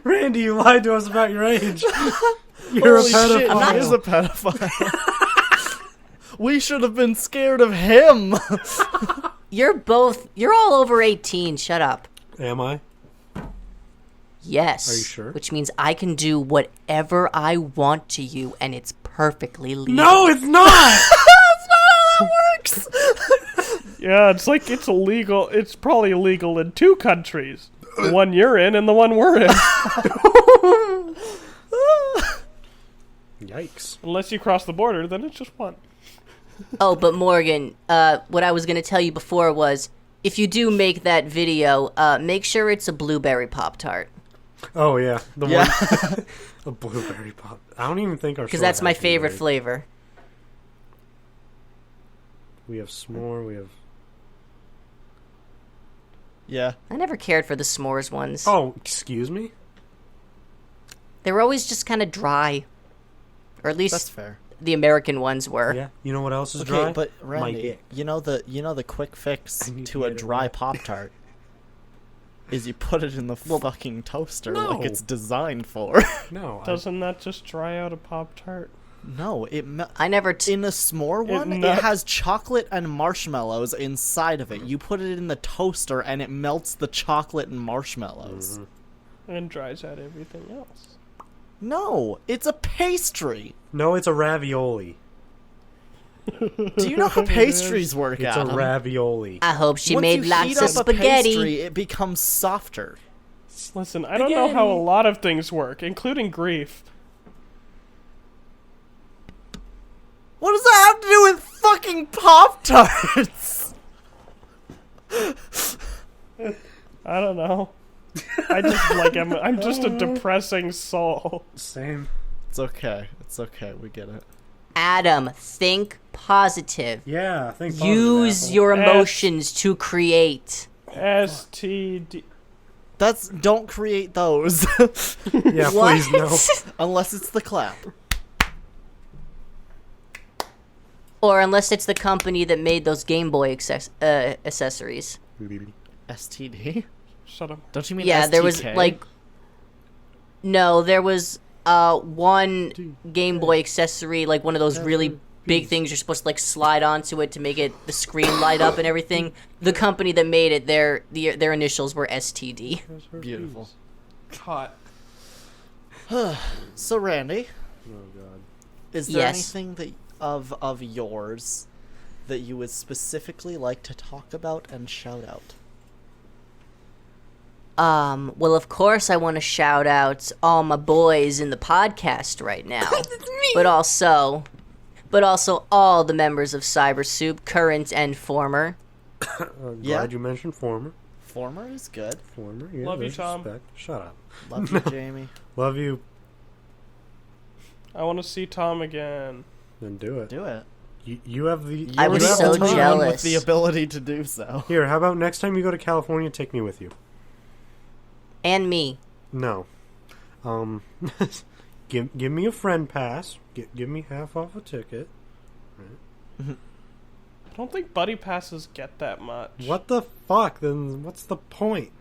Speaker 5: Randy, you lied to us about your age. You're
Speaker 2: Holy
Speaker 5: a
Speaker 2: shit,
Speaker 5: pedophile.
Speaker 2: he is a pedophile. We should have been scared of him.
Speaker 4: You're all over 18. Shut up.
Speaker 5: Am I?
Speaker 4: Yes.
Speaker 5: Are you sure?
Speaker 4: Which means I can do whatever I want to you, and it's perfectly legal.
Speaker 5: No, it's not!
Speaker 2: Works.
Speaker 1: Yeah, it's like it's illegal. It's probably illegal in 2 countries. The one you're in and the one we're in.
Speaker 5: Yikes.
Speaker 1: Unless you cross the border, then it's just one.
Speaker 4: Oh, but Morgan, what I was going to tell you before was, if you do make that video, make sure it's a blueberry Pop-Tart.
Speaker 5: Oh, yeah. The
Speaker 2: Yeah.
Speaker 5: one. A blueberry pop. I don't even think our
Speaker 4: Because
Speaker 5: store
Speaker 4: that's my
Speaker 5: has
Speaker 4: favorite
Speaker 5: blueberry.
Speaker 4: flavor.
Speaker 5: We have s'more, we have...
Speaker 2: Yeah.
Speaker 4: I never cared for the s'mores ones.
Speaker 5: Oh, excuse me?
Speaker 4: They were always just kind of dry. Or at
Speaker 2: That's
Speaker 4: least
Speaker 2: fair.
Speaker 4: the American ones were.
Speaker 5: Yeah. You know what else is
Speaker 2: Okay,
Speaker 5: dry?
Speaker 2: but
Speaker 5: My
Speaker 2: Randy,
Speaker 5: dick.
Speaker 2: you know the quick fix
Speaker 5: I need
Speaker 2: to
Speaker 5: to
Speaker 2: a
Speaker 5: get it
Speaker 2: dry
Speaker 5: right.
Speaker 2: Pop-Tart is you put it in the fucking toaster
Speaker 5: no.
Speaker 2: like it's designed for.
Speaker 5: No.
Speaker 1: Doesn't that just dry out a Pop-Tart?
Speaker 2: No,
Speaker 4: I never...
Speaker 2: in a s'more one, it
Speaker 1: nuts.
Speaker 2: has chocolate and marshmallows inside of it. You put it in the toaster and it melts the chocolate and marshmallows.
Speaker 1: And dries out everything else.
Speaker 2: No, it's a pastry.
Speaker 5: No, it's a ravioli.
Speaker 2: Do you know how pastries work,
Speaker 5: It's
Speaker 2: Adam?
Speaker 5: a ravioli.
Speaker 4: I hope she
Speaker 2: Once
Speaker 4: made
Speaker 2: you
Speaker 4: lots
Speaker 2: heat
Speaker 4: of
Speaker 2: up a
Speaker 4: spaghetti.
Speaker 2: pastry, it becomes softer.
Speaker 1: Listen, I don't know how a lot of things work, including grief.
Speaker 2: What does that have to do with fucking Pop-Tarts?
Speaker 1: I don't know. I just like I'm just a depressing soul.
Speaker 5: Same.
Speaker 2: It's okay. It's okay. We get it.
Speaker 4: Adam, think positive.
Speaker 5: Yeah, I think positive,
Speaker 4: Use
Speaker 5: asshole.
Speaker 4: your emotions to create.
Speaker 1: STD.
Speaker 2: Don't create those.
Speaker 5: Yeah,
Speaker 4: What?
Speaker 5: please, no.
Speaker 2: Unless it's the clap.
Speaker 4: Or unless it's the company that made those Game Boy accessories.
Speaker 2: STD?
Speaker 1: Shut up.
Speaker 2: Don't you mean
Speaker 4: Yeah,
Speaker 2: STK?
Speaker 4: there was like... No, there was one Game Boy accessory, like one of those really big things you're supposed to like slide onto it to make it the screen light up and everything. The company that made it, their initials were STD.
Speaker 2: Beautiful.
Speaker 1: Hot.
Speaker 2: So, Randy,
Speaker 5: Oh, God.
Speaker 2: is there
Speaker 4: Yes.
Speaker 2: anything that of yours that you would specifically like to talk about and shout out?
Speaker 4: Well, of course I want to shout out all my boys in the podcast right now. But also all the members of Cyber Soup, current and former.
Speaker 2: Yeah.
Speaker 5: Glad you mentioned former.
Speaker 2: Former is good.
Speaker 5: Former, yeah.
Speaker 1: Love you,
Speaker 5: there's
Speaker 1: Tom.
Speaker 5: respect. Shut up.
Speaker 2: Love you, Jamie.
Speaker 5: Love you.
Speaker 1: I want to see Tom again.
Speaker 5: Then do it.
Speaker 2: Do it.
Speaker 5: You have the...
Speaker 4: I was
Speaker 2: You have
Speaker 4: so
Speaker 2: the time
Speaker 4: jealous.
Speaker 2: with the ability to do so.
Speaker 5: Here, how about next time you go to California, take me with you?
Speaker 4: And me.
Speaker 5: No. Give me a friend pass. Give me half off a ticket.
Speaker 1: I don't think buddy passes get that much.
Speaker 5: What the fuck? Then what's the point?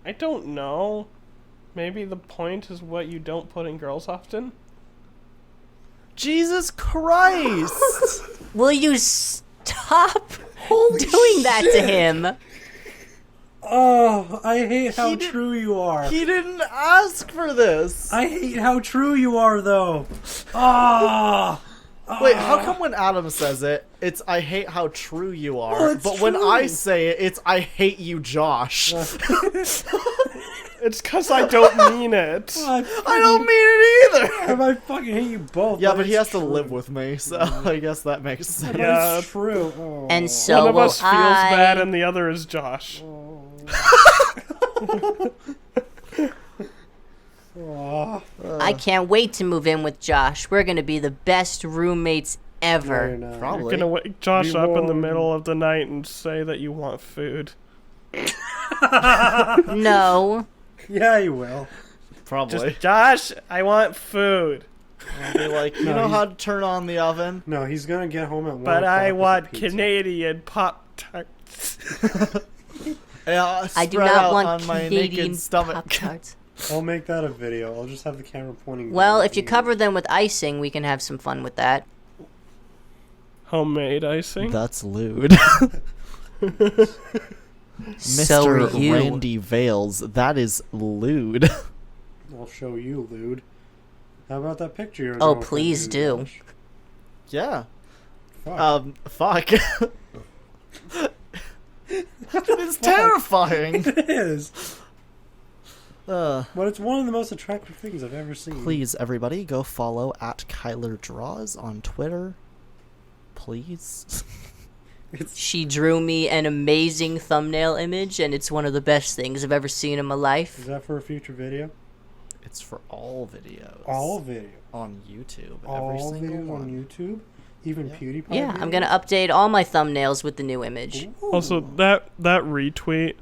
Speaker 1: I don't know. Maybe the point is what you don't put in girls often.
Speaker 2: Jesus Christ!
Speaker 4: Will you stop doing that to him?
Speaker 5: Oh, I hate how
Speaker 2: He did-
Speaker 5: true you are.
Speaker 2: He didn't ask for this.
Speaker 5: I hate how true you are, though. Ah.
Speaker 2: Wait, how come when Adam says it, it's I hate how true you are,
Speaker 5: Well, it's
Speaker 2: but when I
Speaker 5: true.
Speaker 2: say it, it's I hate you, Josh.
Speaker 1: It's because I don't mean it.
Speaker 2: I don't mean it either.
Speaker 5: I fucking hate you both.
Speaker 2: Yeah, but he
Speaker 5: it's
Speaker 2: has to
Speaker 5: true.
Speaker 2: live with me, so I guess that makes sense.
Speaker 5: But
Speaker 1: Yeah.
Speaker 5: it's true. Oh.
Speaker 4: And so
Speaker 1: One of
Speaker 4: will
Speaker 1: us feels
Speaker 4: I.
Speaker 1: bad and the other is Josh.
Speaker 4: I can't wait to move in with Josh. We're gonna be the best roommates ever.
Speaker 5: You're not.
Speaker 2: Probably.
Speaker 1: You're gonna wake Josh
Speaker 5: We
Speaker 1: up in the
Speaker 5: won't.
Speaker 1: middle of the night and say that you want food.
Speaker 4: No.
Speaker 5: Yeah, you will.
Speaker 2: Probably.
Speaker 1: Just, Josh, I want food.
Speaker 2: I'll be like, you
Speaker 5: No,
Speaker 2: know
Speaker 5: he's-
Speaker 2: how to turn on the oven?
Speaker 5: No, he's gonna get home at 1
Speaker 1: But I
Speaker 5: o'clock with
Speaker 1: want
Speaker 5: the pizza.
Speaker 1: Canadian Pop-Tarts.
Speaker 2: Yeah,
Speaker 4: I do
Speaker 2: spread
Speaker 4: not
Speaker 2: out
Speaker 4: want
Speaker 2: on my
Speaker 4: Canadian
Speaker 2: naked stomach.
Speaker 4: Pop-Tarts.
Speaker 5: I'll make that a video. I'll just have the camera pointing.
Speaker 4: Well,
Speaker 5: down
Speaker 4: if you
Speaker 5: at
Speaker 4: cover them with icing, we can have some fun with that.
Speaker 1: Homemade icing.
Speaker 2: That's lewd.
Speaker 4: So are
Speaker 2: Mr.
Speaker 4: you.
Speaker 2: Randy Vales, that is lewd.
Speaker 3: I'll show you, lewd. How about that picture? You're
Speaker 4: Oh,
Speaker 3: going for,
Speaker 4: please
Speaker 3: dude,
Speaker 4: do.
Speaker 3: Josh?
Speaker 2: Yeah.
Speaker 3: Fuck.
Speaker 2: Fuck. It's terrifying.
Speaker 3: It is.
Speaker 2: Uh,
Speaker 3: But it's one of the most attractive things I've ever seen.
Speaker 2: please, everybody, go follow at Kyler Draws on Twitter. Please.
Speaker 4: She drew me an amazing thumbnail image, and it's one of the best things I've ever seen in my
Speaker 3: Is
Speaker 4: life.
Speaker 3: that for a future video?
Speaker 2: It's for all videos.
Speaker 3: All video.
Speaker 2: On YouTube. Every
Speaker 3: All
Speaker 2: single
Speaker 3: videos
Speaker 2: one.
Speaker 3: on YouTube? Even
Speaker 2: Yeah.
Speaker 3: PewDiePie
Speaker 4: Yeah, I'm
Speaker 3: videos?
Speaker 4: gonna update all my thumbnails with the new image.
Speaker 3: Ooh.
Speaker 1: Also, that retweet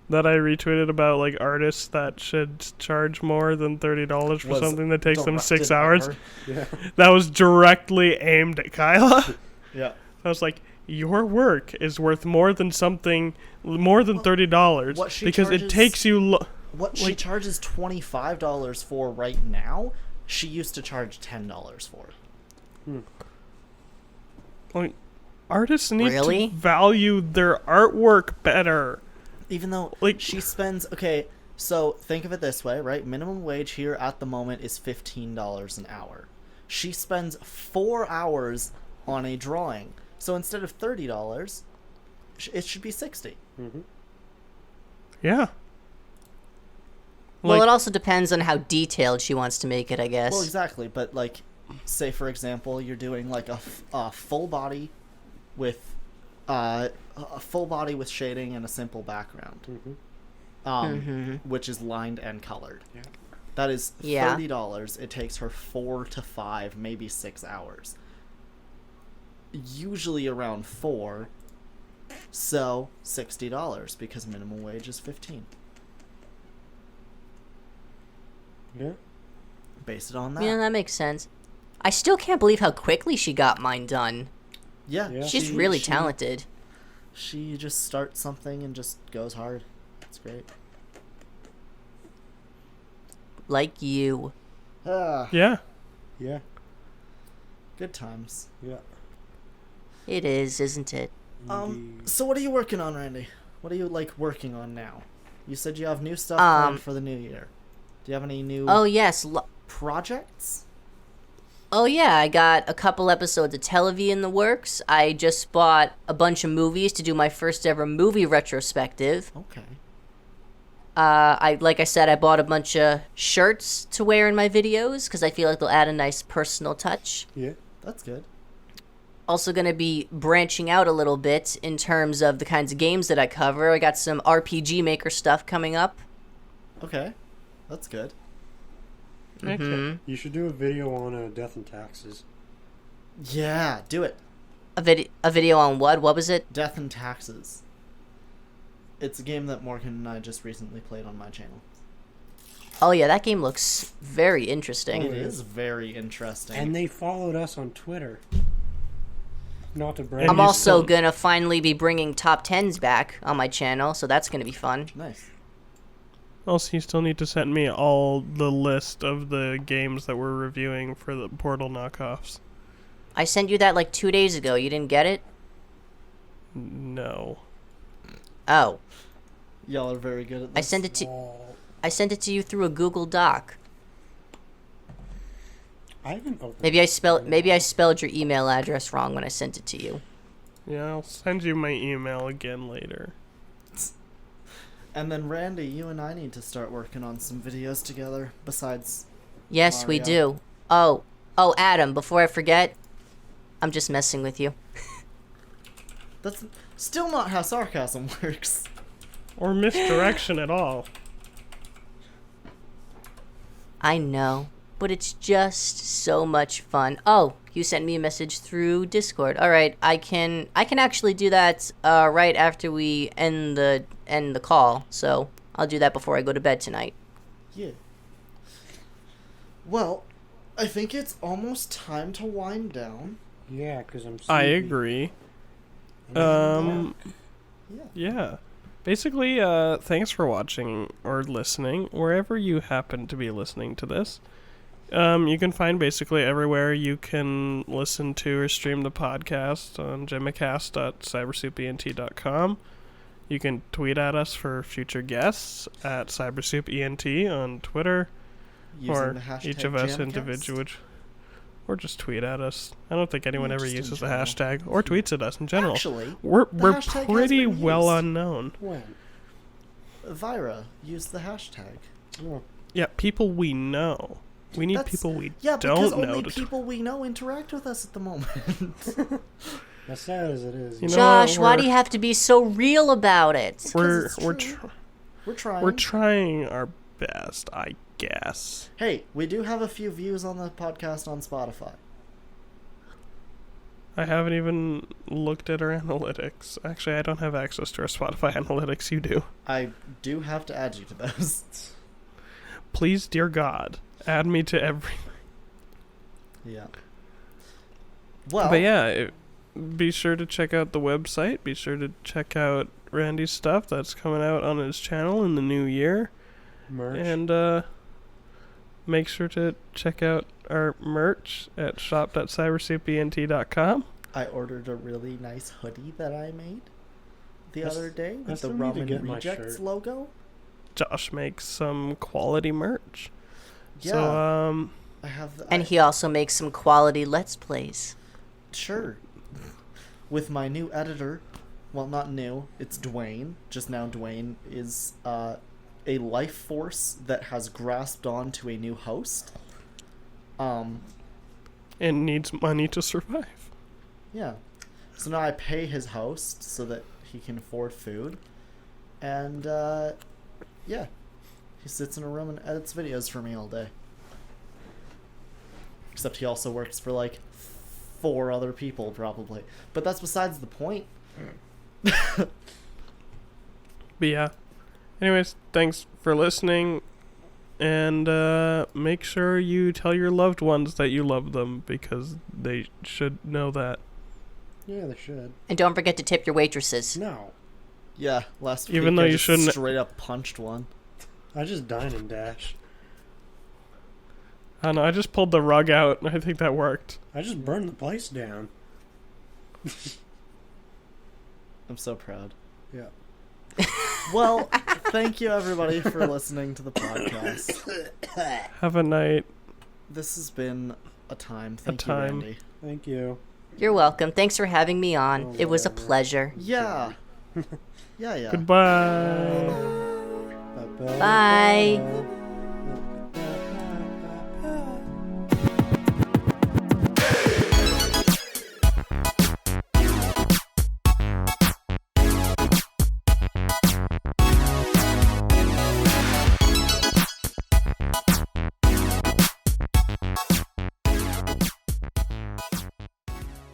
Speaker 1: that I retweeted about like artists that should charge more than $30 for
Speaker 2: Was
Speaker 1: something that takes them 6
Speaker 2: directed at
Speaker 1: hours.
Speaker 2: her.
Speaker 3: Yeah.
Speaker 1: That was directly aimed at Kyla.
Speaker 2: Yeah.
Speaker 1: I was like, your work is worth more than $30
Speaker 2: what she
Speaker 1: because it
Speaker 2: charges-
Speaker 1: takes you.
Speaker 2: What she
Speaker 1: Like-
Speaker 2: charges $25 for right now, she used to charge $10 for.
Speaker 1: Like, artists need
Speaker 4: Really?
Speaker 1: to value their artwork better.
Speaker 2: Even though
Speaker 1: Like-
Speaker 2: she spends so think of it this way, right? Minimum wage here at the moment is $15 an hour. She spends 4 hours on a drawing. So instead of $30, it should be 60.
Speaker 1: Yeah.
Speaker 4: Well,
Speaker 1: Like-
Speaker 4: it also depends on how detailed she wants to make it, I guess.
Speaker 2: Well, exactly, but like say for example, you're doing like a full body with a full body with shading and a simple background. Which is lined and colored.
Speaker 3: Yeah.
Speaker 2: That is
Speaker 4: Yeah.
Speaker 2: $30. It takes her 4 to 5, maybe 6 hours. Usually around 4. So $60 because minimum wage is 15.
Speaker 3: Yeah.
Speaker 2: Base it on that.
Speaker 4: Yeah, that makes sense. I still can't believe how quickly she got mine done.
Speaker 2: Yeah,
Speaker 3: Yeah.
Speaker 4: She's really talented.
Speaker 2: She just starts something and just goes hard. It's great.
Speaker 4: Like you.
Speaker 1: Yeah.
Speaker 3: Yeah.
Speaker 2: Good times.
Speaker 3: Yeah.
Speaker 4: It is, isn't it?
Speaker 3: Indeed.
Speaker 2: So what are you working on, Randy? What are you like working on now? You said you have new stuff
Speaker 4: Um,
Speaker 2: planned for the new year. Do you have any new
Speaker 4: Oh, yes.
Speaker 2: projects?
Speaker 4: Oh, yeah, I got a couple episodes of Televi in the works. I just bought a bunch of movies to do my first ever movie retrospective.
Speaker 2: Okay.
Speaker 4: Like I said, I bought a bunch of shirts to wear in my videos because I feel like they'll add a nice personal touch.
Speaker 3: Yeah.
Speaker 2: That's good.
Speaker 4: Also going to be branching out a little bit in terms of the kinds of games that I cover. I got some RPG Maker stuff coming up.
Speaker 2: Okay. That's good.
Speaker 1: Okay.
Speaker 3: You should do a video on death and taxes.
Speaker 2: Yeah, do it.
Speaker 4: A video on what? What was it?
Speaker 2: Death and Taxes. It's a game that Morgan and I just recently played on my channel.
Speaker 4: Oh yeah, that game looks very interesting.
Speaker 2: It is very interesting.
Speaker 3: And they followed us on Twitter. Not to brag.
Speaker 1: And
Speaker 4: I'm
Speaker 1: you
Speaker 4: also
Speaker 1: still-
Speaker 4: gonna finally be bringing top 10s back on my channel, so that's gonna be fun.
Speaker 2: Nice.
Speaker 1: Also, you still need to send me all the list of the games that we're reviewing for the Portal knockoffs.
Speaker 4: I sent you that like 2 days ago. You didn't get it?
Speaker 1: No.
Speaker 4: Oh,
Speaker 2: Y'all are very good at this.
Speaker 4: I sent it to you through a Google Doc.
Speaker 3: I haven't opened
Speaker 4: Maybe I spelled your email address wrong when I sent it to you.
Speaker 1: Yeah, I'll send you my email again later.
Speaker 2: And then Randy, you and I need to start working on some videos together. Besides,
Speaker 4: Yes, we
Speaker 2: Mario.
Speaker 4: do. Oh, Adam, before I forget, I'm just messing with you.
Speaker 2: that's still not how sarcasm works.
Speaker 1: Or misdirection at all.
Speaker 4: I know, but it's just so much fun. Oh, you sent me a message through Discord. All right, I can actually do that right after we end the call. So I'll do that before I go to bed tonight.
Speaker 2: Yeah. Well, I think it's almost time to wind down.
Speaker 3: Yeah, because I'm
Speaker 1: I
Speaker 3: sleepy.
Speaker 1: agree.
Speaker 2: Yeah.
Speaker 1: Yeah. Basically, thanks for watching or listening, wherever you happen to be listening to this. You can find basically everywhere you can listen to or stream the podcast on JAMAcast.cybersoupent.com. You can tweet at us for future guests at cybersoupent on Twitter,
Speaker 2: Using
Speaker 1: or
Speaker 2: the hashtag
Speaker 1: each of us
Speaker 2: JAMAcast.
Speaker 1: individually, or just tweet at us. I don't think anyone ever
Speaker 2: just in
Speaker 1: uses the
Speaker 2: general.
Speaker 1: hashtag or tweets at us in general.
Speaker 2: Actually,
Speaker 1: we're
Speaker 2: hashtag has
Speaker 1: pretty
Speaker 2: been
Speaker 1: well
Speaker 2: used.
Speaker 1: unknown.
Speaker 3: When?
Speaker 2: Vira, use the hashtag.
Speaker 3: Oh,
Speaker 1: Yeah, people we know. We need
Speaker 2: That's-
Speaker 1: people we
Speaker 2: Yeah, because
Speaker 1: don't know
Speaker 2: only
Speaker 1: to
Speaker 2: people we know interact with us at the moment.
Speaker 3: as sad as it is.
Speaker 1: You know
Speaker 4: Josh,
Speaker 1: what,
Speaker 4: why do you have to be so real about it?
Speaker 1: we're
Speaker 2: it's
Speaker 1: we're
Speaker 2: true.
Speaker 1: tr-
Speaker 2: We're trying.
Speaker 1: we're trying our best, I guess.
Speaker 2: Hey, we do have a few views on the podcast on Spotify.
Speaker 1: I haven't even looked at our analytics. Actually, I don't have access to our Spotify analytics. You do.
Speaker 2: I do have to add you to those.
Speaker 1: Please, dear God, add me to every.
Speaker 2: Yeah. Well,
Speaker 1: But yeah, be sure to check out the website. Be sure to check out Randy's stuff that's coming out on his channel in the new year.
Speaker 3: Merch.
Speaker 1: And make sure to check out our merch at shop.cybersoupent.com.
Speaker 2: I ordered a really nice hoodie that I made the other day
Speaker 3: I
Speaker 2: with the
Speaker 3: still need to
Speaker 2: Ramen
Speaker 3: get my
Speaker 2: Rejects
Speaker 3: shirt.
Speaker 2: logo.
Speaker 1: Josh makes some quality merch.
Speaker 2: Yeah.
Speaker 1: So,
Speaker 2: I have.
Speaker 4: And he also makes some quality Let's Plays.
Speaker 2: Sure. With my new editor, well, not new, it's Dwayne. Just now, Dwayne is a life force that has grasped onto a new host.
Speaker 1: and needs money to survive.
Speaker 2: Yeah. So now I pay his host so that he can afford food. And, yeah. He sits in a room and edits videos for me all day. Except he also works for, like, 4 other people, probably. But that's besides the point.
Speaker 1: But yeah. Anyways, thanks for listening. And make sure you tell your loved ones that you love them, because they should know that.
Speaker 3: Yeah, they should.
Speaker 4: And don't forget to tip your waitresses.
Speaker 3: No.
Speaker 2: Yeah, last week
Speaker 1: Even though
Speaker 2: I
Speaker 1: you
Speaker 2: just
Speaker 1: shouldn't-
Speaker 2: straight up punched one.
Speaker 3: I just dine and dash.
Speaker 1: I don't know, I just pulled the rug out, and I think that worked.
Speaker 3: I just burned the place down.
Speaker 2: I'm so proud.
Speaker 3: Yeah.
Speaker 2: Well, thank you everybody for listening to the podcast.
Speaker 1: Have a night.
Speaker 2: This has been a time. Thank
Speaker 1: time.
Speaker 2: you, Randy.
Speaker 3: Thank you.
Speaker 4: You're welcome. Thanks for having me on. It was a pleasure.
Speaker 2: Yeah. Yeah.
Speaker 1: Goodbye.
Speaker 3: Bye-bye.
Speaker 4: Bye.